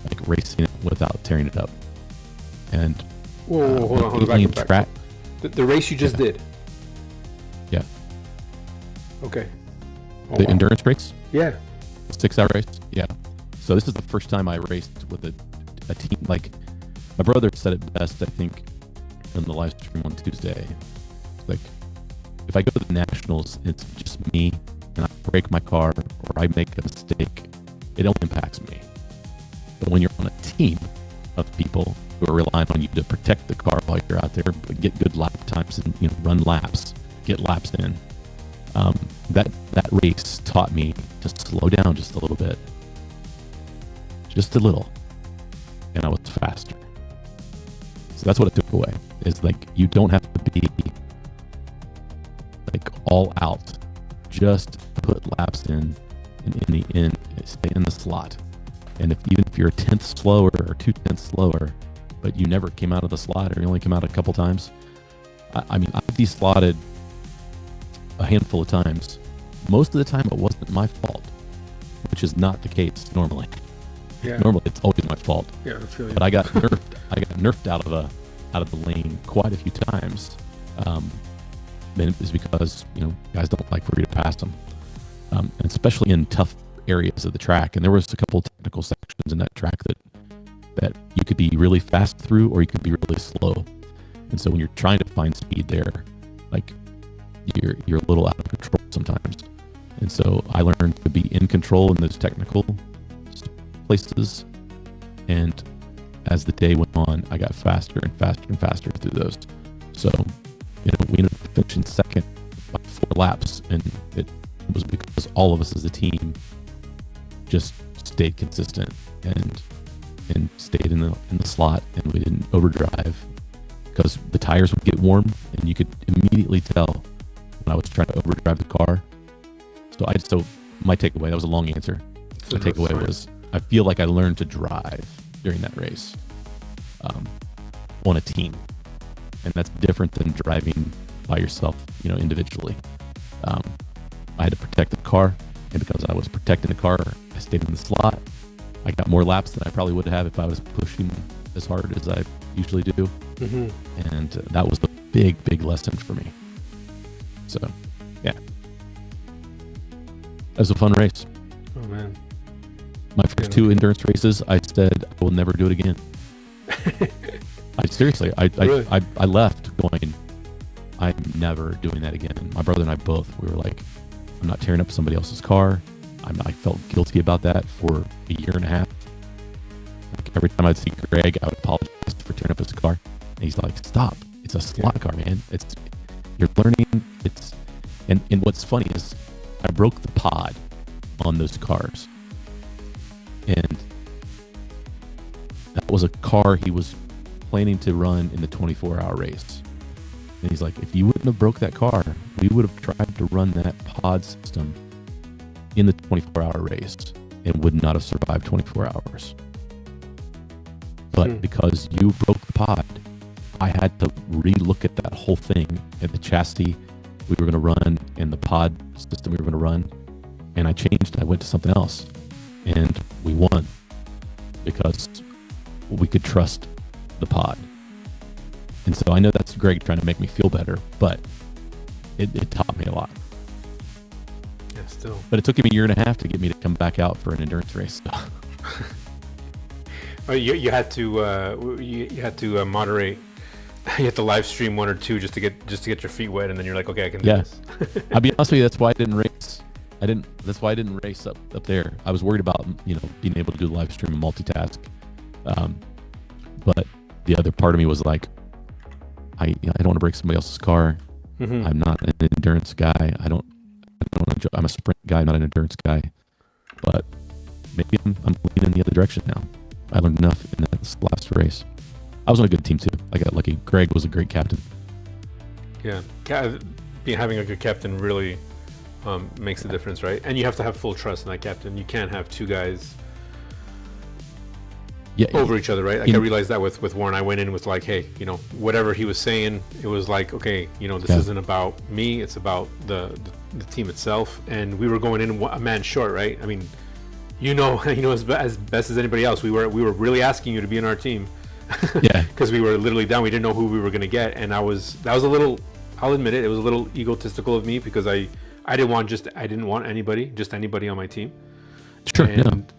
Speaker 3: like racing it without tearing it up. And
Speaker 1: hold on, back. The race you just did?
Speaker 3: Yeah.
Speaker 1: Okay.
Speaker 3: The endurance race?
Speaker 1: Yeah.
Speaker 3: 6-hour race? Yeah. So this is the first time I raced with a team. Like, my brother said it best, I think, in the live stream on Tuesday. Like, if I go to the Nationals, it's just me, and I break my car, or I make a mistake, it only impacts me. But when you're on a team of people who are relying on you to protect the car while you're out there, but get good lap times and run laps, get laps in, that race taught me to slow down just a little bit, just a little, and I was faster. So that's what it took away. Is like, you don't have to be like all out. Just put laps in, and in the end, stay in the slot. And even if you're a tenth slower or 2 tenths slower, but you never came out of the slot, or you only came out a couple times. I mean, I've deslotted a handful of times. Most of the time, it wasn't my fault, which is not the case normally.
Speaker 1: Yeah.
Speaker 3: Normally, it's always my fault.
Speaker 1: Yeah, I feel you.
Speaker 3: But I got nerfed. I got nerfed out of the lane quite a few times. And it's because guys don't like for you to pass them, and especially in tough areas of the track. And there was a couple of technical sections in that track that you could be really fast through, or you could be really slow. And so when you're trying to find speed there, like you're a little out of control sometimes. And so I learned to be in control in those technical places, and as the day went on, I got faster and faster and faster through those. So, we ended up finishing second by 4 laps, and it was because all of us as a team just stayed consistent and stayed in the slot, and we didn't overdrive because the tires would get warm, and you could immediately tell when I was trying to overdrive the car. So my takeaway, that was a long answer. My takeaway was I feel like I learned to drive during that race on a team, and that's different than driving by yourself, individually. I had to protect the car, and because I was protecting the car, I stayed in the slot. I got more laps than I probably would have if I was pushing as hard as I usually do. Mm-hmm. And that was the big lesson for me. So, yeah. That was a fun race.
Speaker 1: Oh, man.
Speaker 3: My first 2 endurance races, I said I will never do it again. I left going, I'm never doing that again. My brother and I both, we were like, I'm not tearing up somebody else's car. I felt guilty about that for a year and a half. Like every time I'd see Greg, I would apologize for tearing up his car. And he's like, stop. It's a slot car, man. You're learning. And what's funny is I broke the pod on those cars. And that was a car he was planning to run in the 24-hour race. And he's like, if you wouldn't have broke that car, we would have tried to run that pod system in the 24-hour race and would not have survived 24 hours. But because you broke the pod, I had to re-look at that whole thing, at the chassis we were going to run and the pod system we were going to run. And I changed. I went to something else. And we won because we could trust the pod. And so I know that's Greg trying to make me feel better, but it taught me a lot.
Speaker 1: Yeah, still.
Speaker 3: But it took him a year and a half to get me to come back out for an endurance race.
Speaker 1: Oh, you had to moderate. You had to live stream 1 or 2 just to get your feet wet, and then you're like, okay, I can do this.
Speaker 3: I'll be honest with you, that's why I didn't race. That's why I didn't race up there. I was worried about being able to do the live stream and multitask. But the other part of me was like, I don't want to break somebody else's car. Mm-hmm. I'm not an endurance guy. I don't want to. I'm a sprint guy, not an endurance guy. But maybe I'm leaning in the other direction now. I learned enough in this last race. I was on a good team too. I got lucky. Greg was a great captain.
Speaker 1: Yeah, having a good captain really makes a difference, right? And you have to have full trust in that captain. You can't have 2 guys over each other, right? Like I realized that with Warren. I went in with like, hey, whatever he was saying, it was like, okay, this isn't about me. It's about the team itself. And we were going in a man short, right? I mean, as best as anybody else, we were really asking you to be in our team. Yeah. Because we were literally down. We didn't know who we were going to get, and that was a little. I'll admit it. It was a little egotistical of me because I didn't want anybody on my team.
Speaker 3: Sure. And,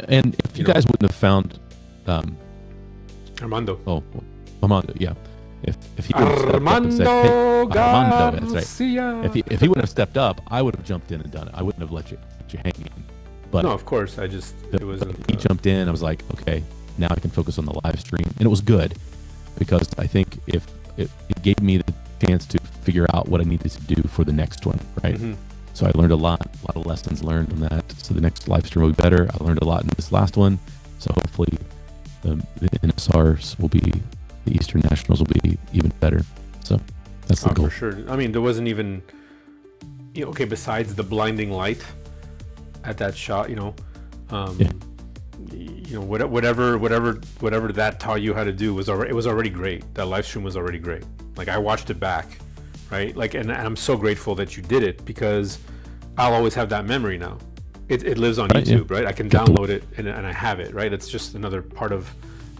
Speaker 3: and if you guys wouldn't have found
Speaker 1: Armando.
Speaker 3: Oh, Armando. Yeah. If he would have stepped up and said, hey, Armando, that's right. If he would have stepped up, I would have jumped in and done it. I wouldn't have let you hang. But
Speaker 1: no, of course. He
Speaker 3: jumped in. I was like, okay, now I can focus on the live stream, and it was good because I think if it gave me the chance to figure out what I needed to do for the next one, right? Mm-hmm. So I learned a lot of lessons learned on that. So the next live stream will be better. I learned a lot in this last one. So hopefully the NSRs will be, the Eastern Nationals will be even better. So that's the goal.
Speaker 1: For sure. I mean, there wasn't even, besides the blinding light at that shot, whatever that taught you how to do was already great. That live stream was already great. Like I watched it back, right? Like, and I'm so grateful that you did it because I'll always have that memory now. It lives on YouTube, right? I can download it and I have it, right? It's just another part of,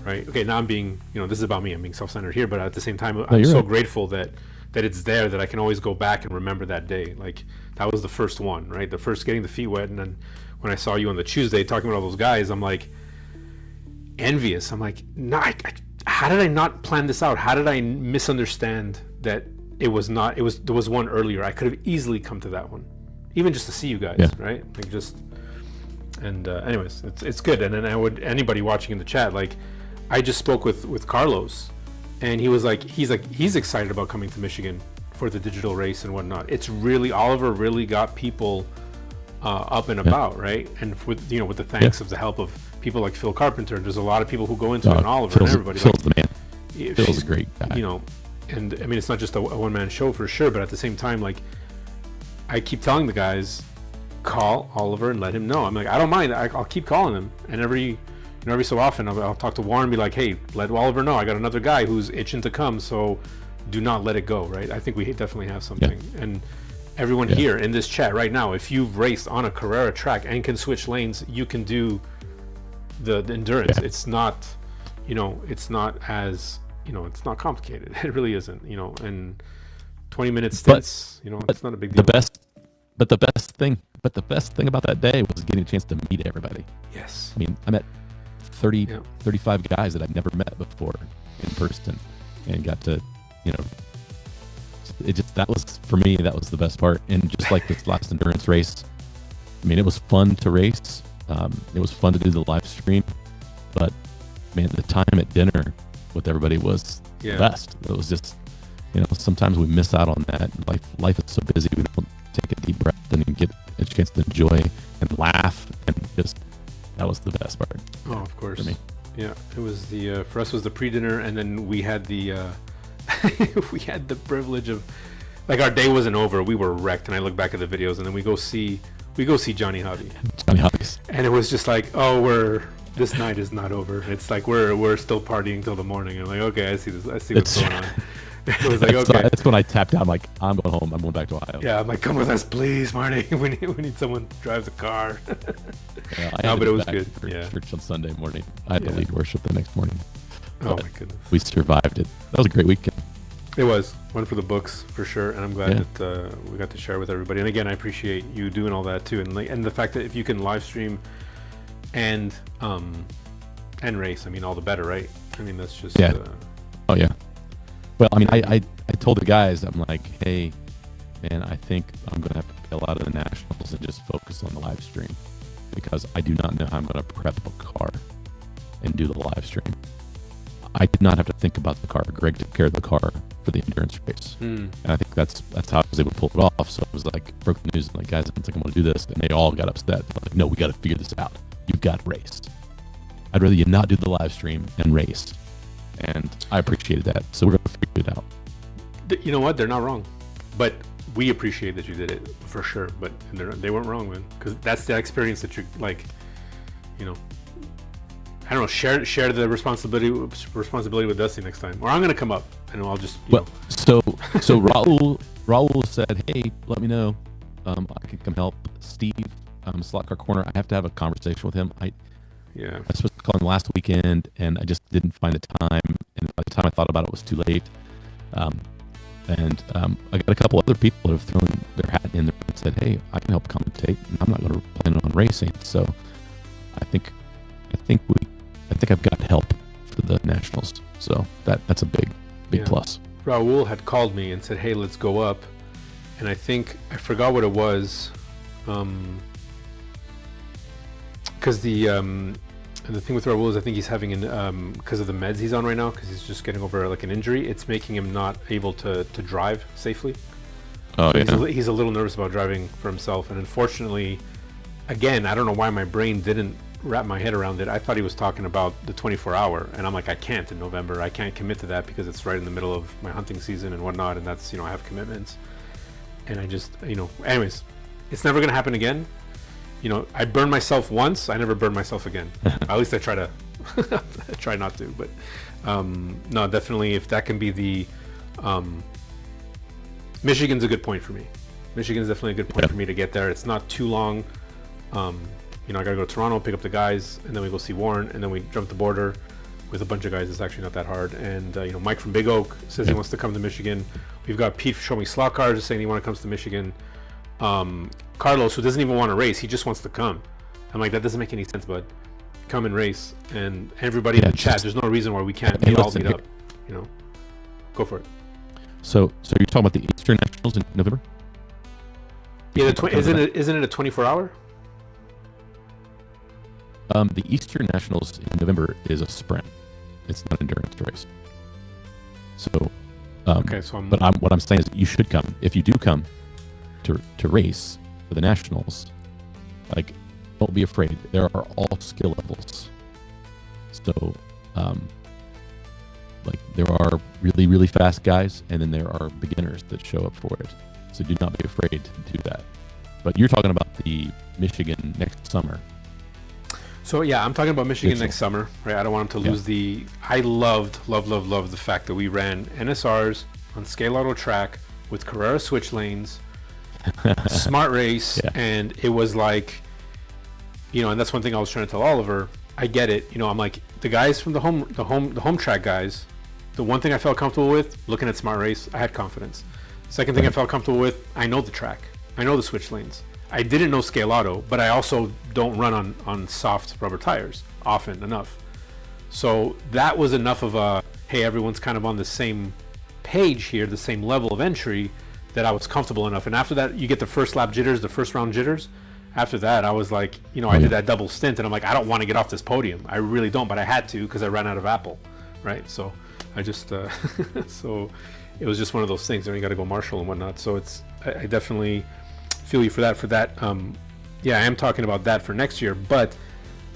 Speaker 1: right? Okay, now I'm being, this is about me. I'm being self-centered here, but at the same time, I'm so grateful that it's there, that I can always go back and remember that day. Like that was the first one, right? The first getting the feet wet, and then when I saw you on the Tuesday talking about all those guys, I'm like envious. I'm like, no, how did I not plan this out? How did I misunderstand that there was one earlier? I could have easily come to that one, even just to see you guys, right? Like just, And anyways, it's good. And then anybody watching in the chat, like, I just spoke with Carlos, and he was like, he's excited about coming to Michigan for the digital race and whatnot. It's really, Oliver really got people up and about, right? And with with the thanks of the help of people like Phil Carpenter, there's a lot of people who go into it, and Oliver and everybody.
Speaker 3: Phil's
Speaker 1: like,
Speaker 3: the man. Phil's a great guy.
Speaker 1: And I mean, it's not just a one-man show for sure, but at the same time, like, I keep telling the guys, call Oliver and let him know. I'm like, I don't mind. I'll keep calling him, and every so often I'll talk to Warren and be like, hey, let Oliver know I got another guy who's itching to come, so do not let it go, right? I think we definitely have something. And everyone here in this chat right now, if you've raced on a Carrera track and can switch lanes, you can do the endurance. It's not, it's not as, it's not complicated. It really isn't, and 20-minute stints, it's not a big deal.
Speaker 3: The best thing about that day was getting a chance to meet everybody.
Speaker 1: Yes.
Speaker 3: I mean, I met 35 guys that I've never met before in person, and got to, that was, for me, that was the best part. And just like this last endurance race, I mean, it was fun to race. It was fun to do the live stream, but man, the time at dinner with everybody was the best. It was just, sometimes we miss out on that. Life is so busy, we don't take a deep breath and get a chance to enjoy and laugh, and just, that was the best part.
Speaker 1: Oh, of course.
Speaker 3: For me.
Speaker 1: Yeah, it was for us was the pre-dinner, and then we had the we had the privilege of, like, our day wasn't over. We were wrecked, and I look back at the videos, and then we go see Johnny Hobby. And it was just like, oh, this night is not over. It's like we're still partying till the morning. I'm like, okay, I see what's going on. It was like, okay.
Speaker 3: That's when I tapped out. I'm like, I'm going home. I'm going back to Ohio.
Speaker 1: Yeah, I'm like, come with us, please, Marty. We need someone to drive the car.
Speaker 3: No, but
Speaker 1: it was good.
Speaker 3: Church on Sunday morning. I had to lead worship the next morning.
Speaker 1: Oh my goodness.
Speaker 3: We survived it. That was a great weekend.
Speaker 1: It was one for the books for sure, and I'm glad that we got to share with everybody. And again, I appreciate you doing all that too, and the fact that if you can live stream and race, I mean, all the better, right? I mean, that's just
Speaker 3: oh yeah. Well, I mean, I told the guys, I'm like, hey, man, I think I'm gonna have to bail out of the nationals and just focus on the live stream, because I do not know how I'm gonna prep a car and do the live stream. I did not have to think about the car. Greg took care of the car for the endurance race. And I think that's how I was able to pull it off. So it was like, broke the news, and like, guys, I don't think I'm going to do this. And they all got upset. I'm like, no, we got to figure this out. You've got to race. I'd rather you not do the live stream and race. And I appreciated that. So we're going to figure it out.
Speaker 1: You know what? They're not wrong. But we appreciate that you did it for sure. But they weren't wrong, man. Because that's the experience that you're like, I don't know, share the responsibility with Dusty next time, or I'm gonna come up and I'll just.
Speaker 3: So Raul said, hey, let me know, I can come help. Steve, Slot Car Corner, I have to have a conversation with him. I was supposed to call him last weekend, and I just didn't find the time. And by the time I thought about it, it was too late. I got a couple other people that have thrown their hat in there and said, hey, I can help commentate, and I'm not going to plan on racing. So I think I've got help for the nationals, so that's a big plus.
Speaker 1: Raul had called me and said, hey, let's go up, and I think I forgot what it was, because the thing with Raul is I think he's having because of the meds he's on right now, because he's just getting over like an injury, it's making him not able to drive safely. He's a little nervous about driving for himself, and unfortunately, again, I don't know why my brain didn't wrap my head around it. I thought he was talking about the 24-hour, and I'm like, I can't in November. I can't commit to that because it's right in the middle of my hunting season and whatnot, and that's, I have commitments. And I just, anyways, it's never going to happen again. I burned myself once. I never burn myself again. At least I try to try not to. But no, definitely, if that can be the Michigan's a good point for me. Michigan's definitely a good point for me to get there. It's not too long. I gotta go to Toronto, pick up the guys, and then we go see Warren, and then we jump the border with a bunch of guys. It's actually not that hard. And Mike from Big Oak says he wants to come to Michigan. We've got Pete Show Me Slot Cars saying he comes to Michigan. Carlos, who doesn't even want to race, he just wants to come. I'm like, that doesn't make any sense, bud. Come and race. And everybody in the chat, there's no reason why we can't all meet up. Go for it.
Speaker 3: So you're talking about the Eastern Nationals in November?
Speaker 1: Yeah, isn't it a 24-hour?
Speaker 3: The Eastern Nationals in November is a sprint. It's not an endurance race. So,
Speaker 1: Okay, so
Speaker 3: what I'm saying is you should come. If you do come to race for the Nationals, like, don't be afraid. There are all skill levels. So, like, there are really, really fast guys, and then there are beginners that show up for it. So do not be afraid to do that. But you're talking about the Michigan next summer.
Speaker 1: So yeah, I'm talking about Michigan
Speaker 3: Mitchell.
Speaker 1: next summer, right? I don't want them to
Speaker 3: Yeah.
Speaker 1: lose the. I loved the fact that we ran NSRs on Scale Auto track with Carrera switch lanes, smart race,
Speaker 3: Yeah.
Speaker 1: and it was like, and that's one thing I was trying to tell Oliver. I get it, I'm like the guys from the home track guys. The one thing I felt comfortable with, looking at smart race, I had confidence. Second thing I felt comfortable with, I know the track, I know the switch lanes. I didn't know Scale Auto, but I also don't run on soft rubber tires often enough. So that was enough of a, hey, everyone's kind of on the same page here, the same level of entry, that I was comfortable enough. And after that, you get the first lap jitters, the first round jitters. After that, I was like, I did that double stint, and I'm like, I don't want to get off this podium. I really don't, but I had to because I ran out of Apple, right? So I just, so it was just one of those things. You got to go Marshall and whatnot. So I definitely feel you for that. Yeah, I am talking about that for next year. But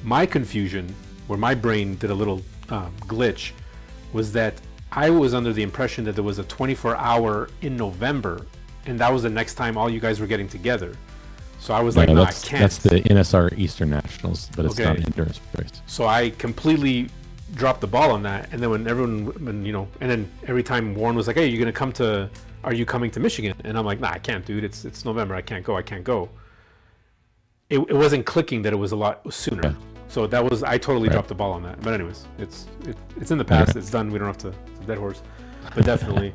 Speaker 1: my confusion, where my brain did a little glitch, was that I was under the impression that there was a 24-hour in November, and that was the next time all you guys were getting together. So I was like, no, I can't.
Speaker 3: That's the NSR Eastern Nationals, but it's
Speaker 1: Okay.
Speaker 3: not an endurance race.
Speaker 1: So I completely dropped the ball on that. And then and then every time Warren was like, hey, are you coming to Michigan? And I'm like, nah, I can't, dude. It's November. I can't go. It wasn't clicking that it was a lot sooner.
Speaker 3: Yeah.
Speaker 1: So I totally dropped the ball on that. But anyways, it's in the past.
Speaker 3: Okay.
Speaker 1: It's done. We don't have to, it's a dead horse. But definitely,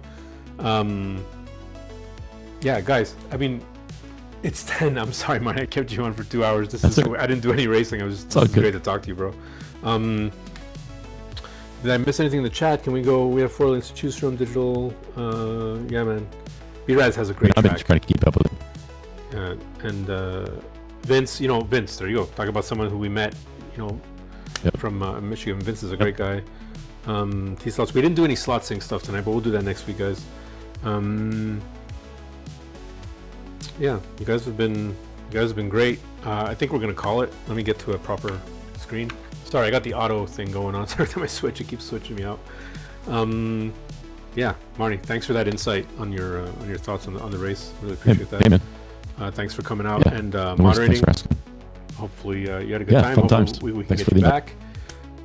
Speaker 1: yeah, guys, I mean, it's 10. I'm sorry, man. I kept you on for 2 hours.
Speaker 3: That's okay.
Speaker 1: I didn't do any racing. This is great to talk to you, bro. Did I miss anything in the chat? Can we go? We have 4 lanes to choose from. Digital. Yeah, man. B-Raz has a great
Speaker 3: I've been
Speaker 1: track.
Speaker 3: trying to keep up with it.
Speaker 1: And Vince, Vince, there you go. Talk about someone who we met,
Speaker 3: Yep.
Speaker 1: from Michigan. Vince is a great guy. T-slots. We didn't do any slot sync stuff tonight, but we'll do that next week, guys. Yeah, you guys have been great. I think we're gonna call it. Let me get to a proper screen. Sorry, I got the auto thing going on. So every time I switch, it keeps switching me out. Yeah, Marnie, thanks for that insight on your thoughts on the race. Really appreciate that.
Speaker 3: Hey, man.
Speaker 1: Thanks for coming out and
Speaker 3: No worries.
Speaker 1: moderating.
Speaker 3: Thanks for asking.
Speaker 1: Hopefully you had a good
Speaker 3: Yeah,
Speaker 1: time.
Speaker 3: fun
Speaker 1: Hopefully
Speaker 3: times.
Speaker 1: we can
Speaker 3: Thanks
Speaker 1: get
Speaker 3: for
Speaker 1: you
Speaker 3: the
Speaker 1: back.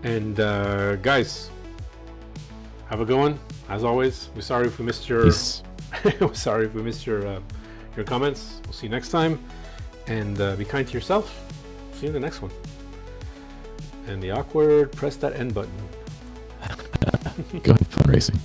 Speaker 1: And guys, have a good one. As always, we're sorry if we missed your
Speaker 3: Peace.
Speaker 1: we're sorry if we missed your comments. We'll see you next time. And be kind to yourself. See you in the next one. And the awkward, press that end button.
Speaker 3: Go have fun racing.